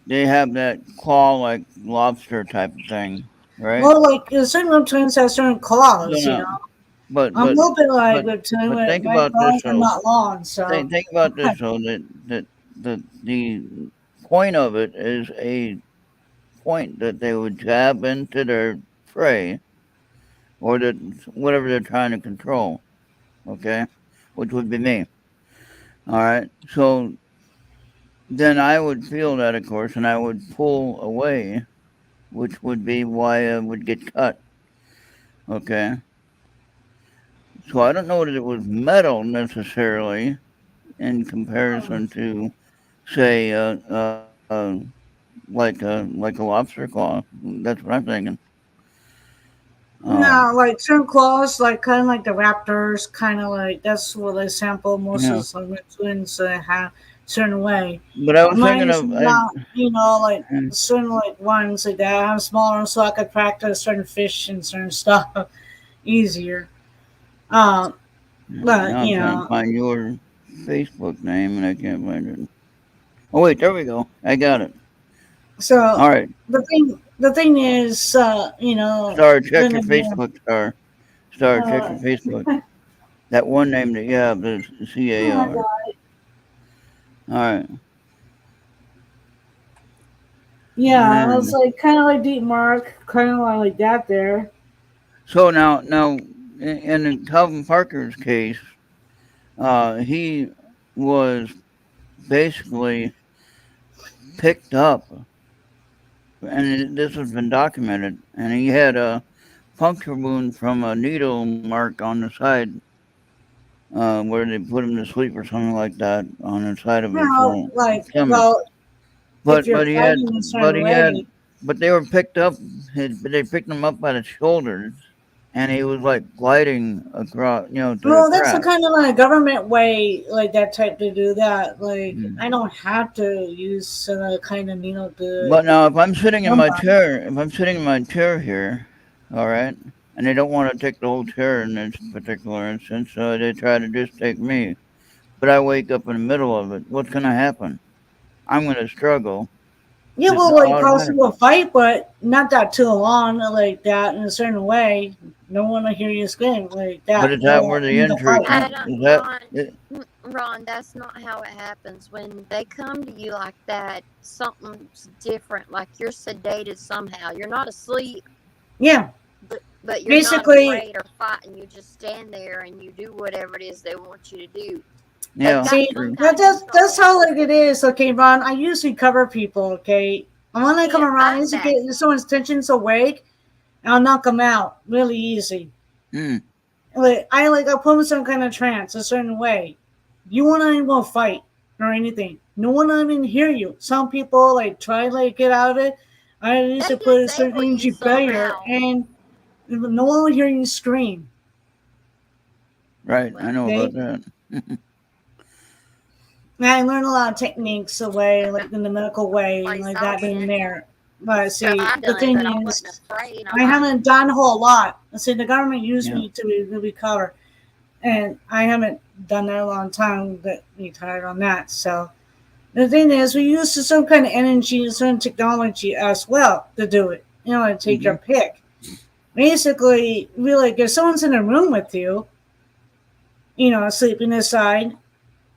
they have that claw like lobster type of thing, right? Well, like certain reptilians have certain No, claws, you know. no, but I'm a but little bit like but reptilian, but but think my about this claws are though. not long, so Think about this though. That the point of it is a point that they would jab into their prey or that whatever they're trying to control. Okay, which would be me. All right. So then I would feel that, of course, and I would pull away, which would be why I would get cut. Okay. So I don't know that it was metal necessarily in comparison to, say, like a lobster claw. That's what I'm thinking. Um, no, like certain claws, like kind of like the raptors, kind of like that's what they sample most of yeah. the reptilians that have certain way. But I was Mine thinking is of not, like mm, certain like ones like that. I'm smaller, so I could practice certain fish and certain stuff easier. Um, but now I'm trying to find your Facebook name and I can't find it. Oh wait, there we go. I got it. so All right. the thing is, Star, check then your again, Facebook, Star. Star, check uh, your Facebook. That one name that you have, the oh my CAR. god, All right. And yeah, it's then, like kind of like deep mark, kind of like that there. so now, in Calvin Parker's case, he was basically picked up, and this has been documented, and he had a puncture wound from a needle mark on the side, where they put him to sleep or something like that on the side of his Like, stomach. well, if But you're but he had fighting a but certain he had way, but they were picked up. They picked him up by the shoulders, and he was like gliding across, to the well, that's the craft. kind of like government way, like that type to do that. Like, Mm. I don't have to use kind of to But now, if I'm sitting in my somebody. chair, if I'm sitting in my chair here, all right, and they don't want to take the whole chair in this particular instance, so they try to just take me. But I wake up in the middle of it. What's going to happen? I'm going to struggle Yeah, just well, like possible automatically. fight, but not that too long, like that in a certain way. No one will hear you scream like But that. is that No, where the in the injury fight. I comes? don't, Is that Ron. it? Ron, that's not how it happens. When they come to you like that, something's different. Like you're sedated somehow. You're not asleep, Yeah, but you're not basically. afraid or fighting. You just stand there and you do whatever it is they want you to do. They've Yeah, got See, some true. kind of that's control. how like it is. Okay, Ron. I usually cover people. Okay, and when I come Can't around, I fight usually back. get someone's tensions awake, and I'll knock them out really easy. Mm, I put them in some kind of trance a certain way. You won't even fight or anything. No one will even hear you. Some people like try like get out of it. I used to They put a certain disable you energy barrier, somehow. and no one will hear you scream. right. I Well, know Okay, about that. and I learned a lot of techniques away, like in the medical way, and place like I that being went, there. But stuff see, I the done, but I thing wasn't is, afraid. I haven't done a whole lot. See, the government used Yeah. me to recover, and I haven't done that in a long time. But retired on that. So the thing is, we use some kind of energy, some technology as well to do it. To take Hmm. your pick. Basically, really, if someone's in a room with you, sleeping aside,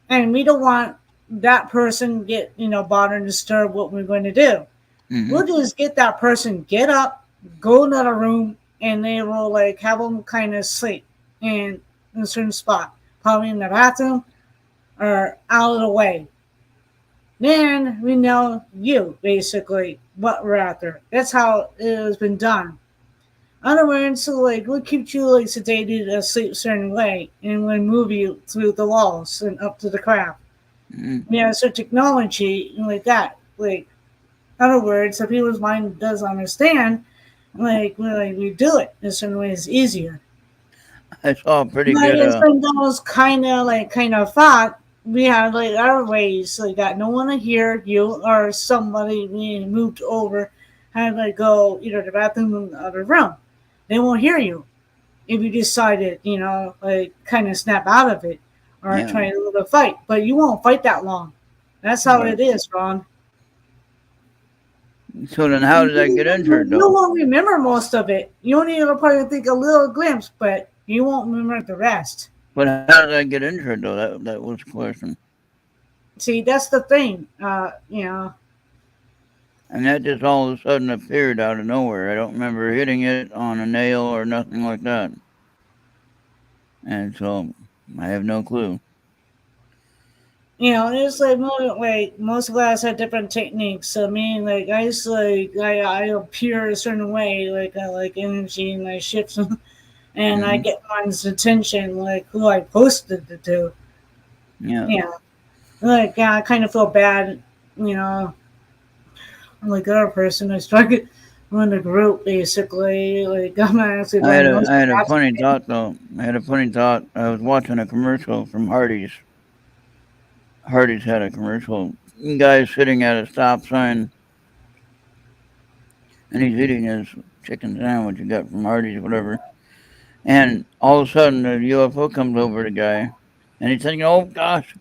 and we don't want that person get bothered and disturb what we're going to do. Hmm. We'll just get that person get up, go in another room, and they will like have them kind of sleep in a certain spot, probably in the bathroom or out of the way. Then we know you basically what we're after. That's how it has been done. In other words, so like we'll keep you like sedated asleep a certain way, and we'll move you through the walls and up to the craft. Hmm. So technology like that. Like, in other words, if people's mind does understand, we do it in certain ways easier. I saw a pretty But good. it's been those kind of thought. we had like our ways, like that no one to hear you or somebody being moved over had to like go either the bathroom or the other room. They won't hear you if you decided, like kind of snap out of it or Yeah. try a little fight. But you won't fight that long. That's how Right. it is, Ron. So then, how did I get injured You though? won't remember most of it. You only probably think a little glimpse, but you won't remember the rest. But how did I get injured though? That was the question. See, that's the thing. And that just all of a sudden appeared out of nowhere. I don't remember hitting it on a nail or nothing like that. And so I have no clue. It's like most guys have different techniques. I mean, like I used to, like I appear a certain way, like I like energy and I shift, and I Hmm. get one's attention, like who I posted it to. Yeah. Yeah, like I kind of feel bad, you know. I'm like other person. I started run the group basically. Like I'm not actually I had running a most I of had a that. funny thought though. I had a funny thought. I was watching a commercial from Hardee's. Hardee's had a commercial. Guy sitting at a stop sign and he's eating his chicken sandwich he got from Hardee's, whatever. And all of a sudden, a UFO comes over the guy, and he's thinking, "Oh gosh,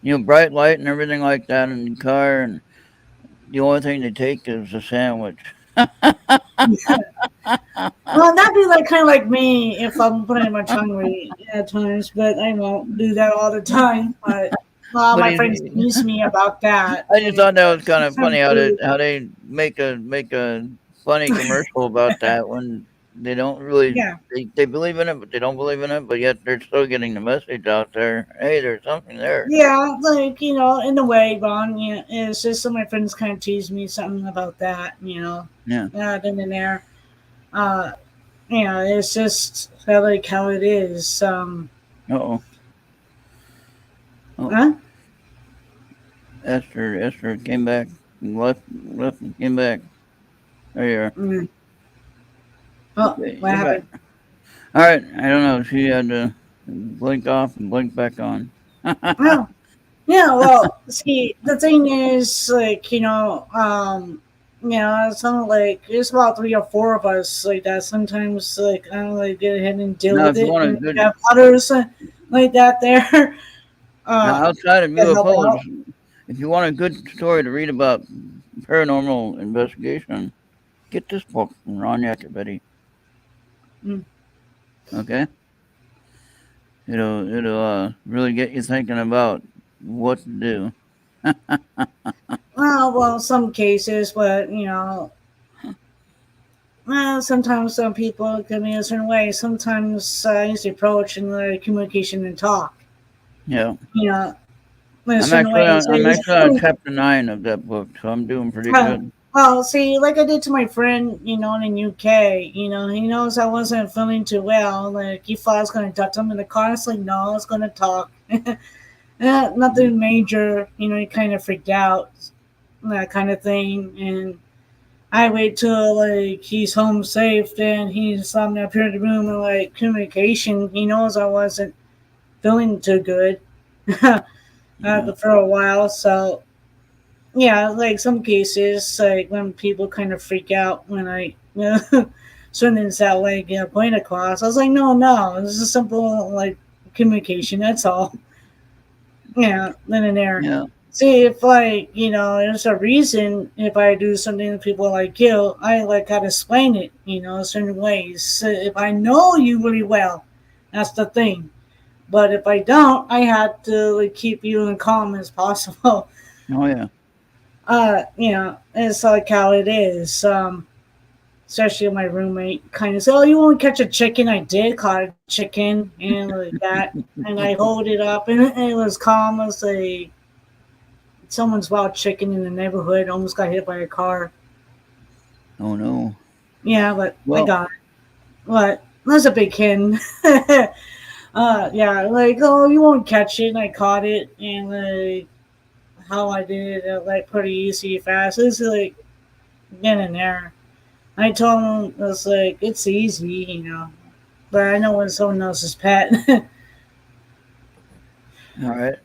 bright light and everything like that in the car, and the only thing they take is a sandwich." Well, that'd be like kind of like me if I'm putting my tongue right at times, but I won't do that all the time. But But my friends tease me about that. I just thought that was kind of funny Sometimes how they, they make a funny commercial about that when they don't really yeah, they believe in it, but they don't believe in it, but yet they're still getting the message out there. Hey, there's something there. yeah, like in a way, Ron. Yeah, it's just some of my friends kind of tease me something about that. Yeah. Then and there. Uh, it's just like how it is. Uh-oh. Oh, Huh? Esther came back, left and came back. There you are. Mm. Oh, Okay, what you're back. happened? All right. I don't know. She had to blink off and blink back on. Oh, yeah. Well, see, the thing is, like, it's not like there's about 3 or 4 of us like that. Sometimes, like, I don't like get ahead and deal Now, with if you it, want a and good we have others like that there now outside of that help UFOs, out. if you want a good story to read about paranormal investigation, get this book from Ron Betty. Mm. Okay, it'll really get you thinking about what to do. Well, some cases, but sometimes some people can be a certain way. Sometimes I use the approach and the communication and talk. Yeah, You know, in a certain way. I'm actually on chapter 9 of that book, so I'm doing pretty Uh, good. well, see, like I did to my friend, in the UK, he knows I wasn't feeling too well. Like, he thought I was going to touch him in the car. I was like, no, I was going to talk. Nothing major, he kind of freaked out, that kind of thing. And I wait till, like, he's home safe, then he saw me up here in the room and, like, communication. He knows I wasn't feeling too good Yeah, for a while, so yeah, like some cases, like when people kind of freak out when I, send that like point across. I was like, no, this is simple like communication. That's all. Yeah, then and there. yeah, See, if like there's a reason if I do something that people like you, I like gotta explain it. Certain ways. So if I know you really well, that's the thing. But if I don't, I have to like keep you in calm as possible. oh yeah, It's like how it is. Especially my roommate kind of said, "Oh, you won't catch a chicken." I did caught a chicken and like that, and I hold it up, and it was calm. It was like someone's wild chicken in the neighborhood almost got hit by a car. oh no. Yeah, but I Well, got it. But that's a big hen. Yeah, like you won't catch it, and I caught it, and like how I did it, like pretty easy, fast. It's like getting there. I told him it's like it's easy. But I know when someone else's pet. all right.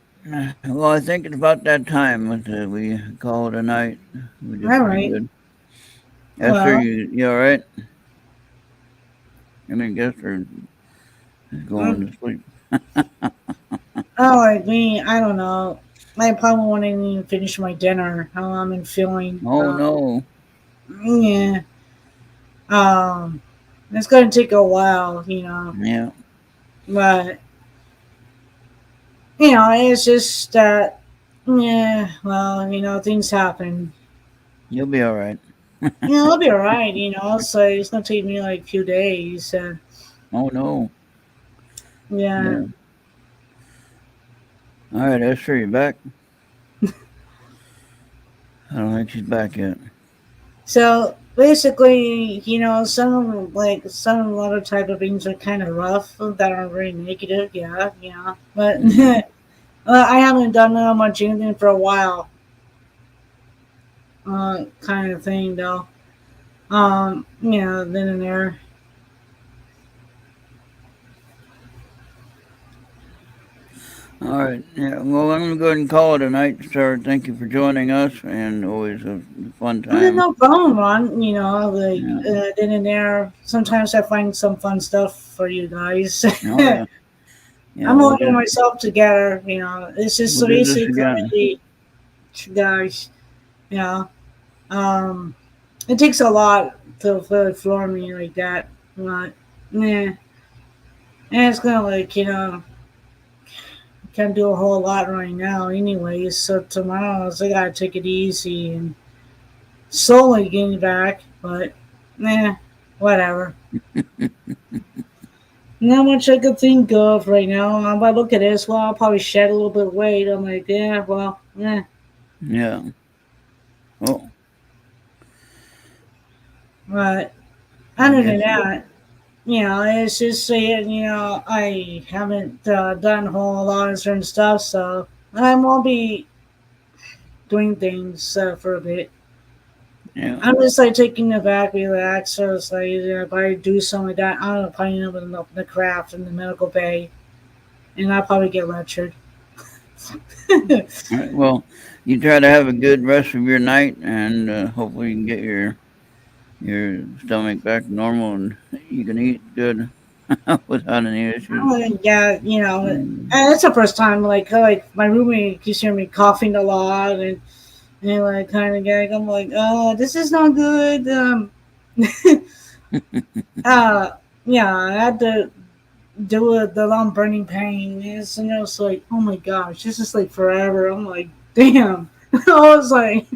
Well, I think it's about that time that we call it a night. We did All pretty right. good. Esther, Well, you all right? I mean, Esther is going mm, to sleep. like me, I don't know. I probably won't even finish my dinner. How I'm feeling. Oh no. Yeah. It's gonna take a while, Yeah. but it's just that. Yeah. Well, things happen. You'll be all right. I'll be alright. So it's gonna take me like a few days. Oh no. Yeah. Yeah. All right, Esther, you back? I don't think she's back yet. So basically, some other type of things are kind of rough that are very negative. Yeah, yeah. But Mm. well, I haven't done much anything for a while. Kind of thing though. Then and there. All right. Yeah. Well, I'm gonna go ahead and call it a night, sir. Thank you for joining us, and always a fun time. No problem, Ron. Yeah. Then and there. Sometimes I find some fun stuff for you guys. Oh yeah. Yeah. I'm holding myself together. It's just We'll so do this basically, again. guys. You know, um, it takes a lot to floor me like that. But yeah, and it's gonna can't do a whole lot right now anyway. So tomorrow I gotta take it easy and slowly getting back. But whatever. Not much I could think of right now. I'm about to look at this. Well, I'll probably shed a little bit of weight. I'm like, yeah, well, yeah. Yeah. Oh, But I other guess. than that, it's just saying, I haven't done a whole lot of certain stuff, so I won't be doing things for a bit. Yeah. I'm just like taking it back, relax. So it's like, if I do something like that, I'm gonna probably end up in the craft in the medical bay, and I'll probably get lectured. All right. Well, you try to have a good rest of your night, and hopefully you can get your stomach back normal, and you can eat good without any issues. Yeah, Mm. and it's the first time like my roommate keeps hearing me coughing a lot and like kind of gag. I'm like, oh, this is not good. Uh, yeah, I had to do the long burning pain. It's like, oh my gosh, this is like forever. I'm like, damn. I was like,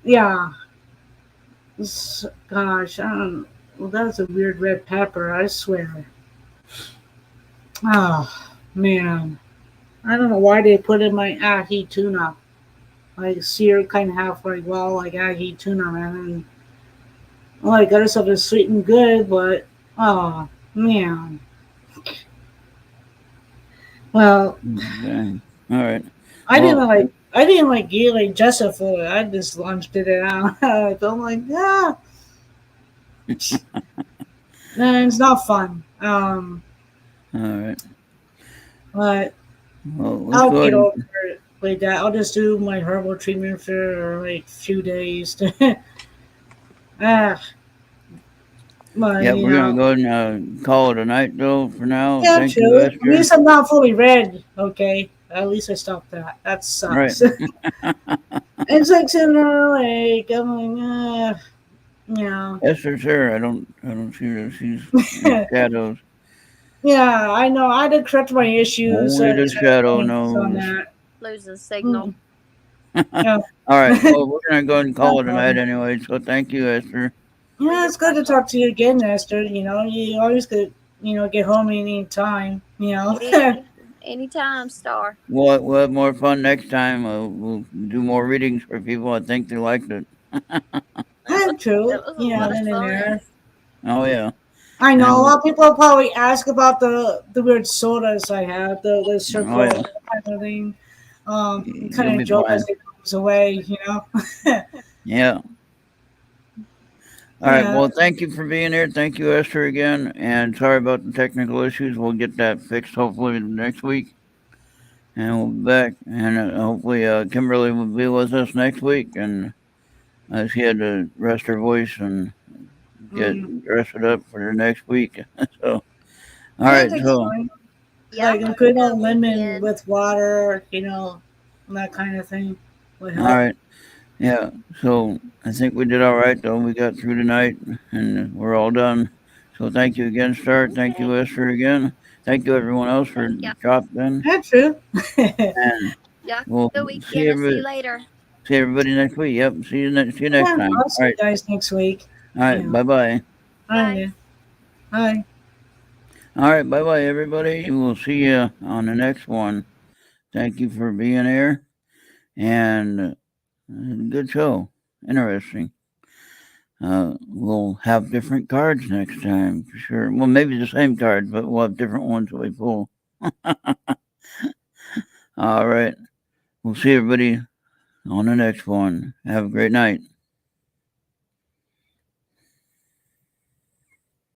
yeah, gosh, I don't. Well, that was a weird red pepper. I swear. Oh man. I don't know why they put in my ahi tuna. Like sear kind of halfway well, like ahi tuna, man. And like other stuff is sweet and good, but oh man. Well, Dang. All right. I Well, didn't like I didn't like eat like Jessa food. I just lunched it out. I'm like, yeah, no, it's not fun. all right. But Well, let's I'll go get ahead. over it like that. I'll just do my herbal treatment for like a few days. ah, but Yeah, we're gonna go ahead and call it a night, though. For now, yeah, thank you, true. At Esther. least I'm not fully red. Okay, at least I stopped that. That Right. sucks. It's like sitting there, like I'm like, yeah, Esther's here. I don't see her. She's in shadows. yeah. I know. I did correct my issues. Only the shadow On knows. that. Losing signal. Mm, yeah. All right. Well, we're gonna go ahead and No call it a night problem. anyway. So thank you, Esther. Yeah, it's good to talk to you again, Esther. You always could, get home any time. Anytime, Star. We'll have more fun next time. We'll do more readings for people. I think they liked it. I'm It true. was a lot of Then and fun. there. Oh yeah. I know a And lot of people probably ask about the weird sodas I have, the oh circle yeah. kind of thing. You'll Kind of be joke as fine. it goes away. Yeah. All right. Yeah. Well, thank you for being here. Thank you, Esther, again. And sorry about the technical issues. We'll get that fixed hopefully next week. and we'll be back. And hopefully, Kimberly will be with us next week. And she had to rest her voice and get rested up for the next week. So, all Yeah, right. it takes So, time. Yeah, Like, have a put good on lemon weekend. with water, you know, that kind of thing would all help. right. Yeah. So I think we did all right, though. We got through tonight, and we're all done. So thank you again, Star. Thank you, Esther, again. Thank you, everyone else, for Thank ya. dropping in. That's true. And Yeah, we'll good weekend. I'll see you later. see everybody next week. Yep. See you next Yeah, time. I'll All see you right. guys next week. All right. Yeah. Bye bye. Bye. Bye. All right. Bye bye, everybody. We'll see you on the next one. Thank you for being here. And good show. Interesting. We'll have different cards next time for sure. Well, maybe the same cards, but we'll have different ones that we pull. All right. We'll see everybody on the next one. Have a great night.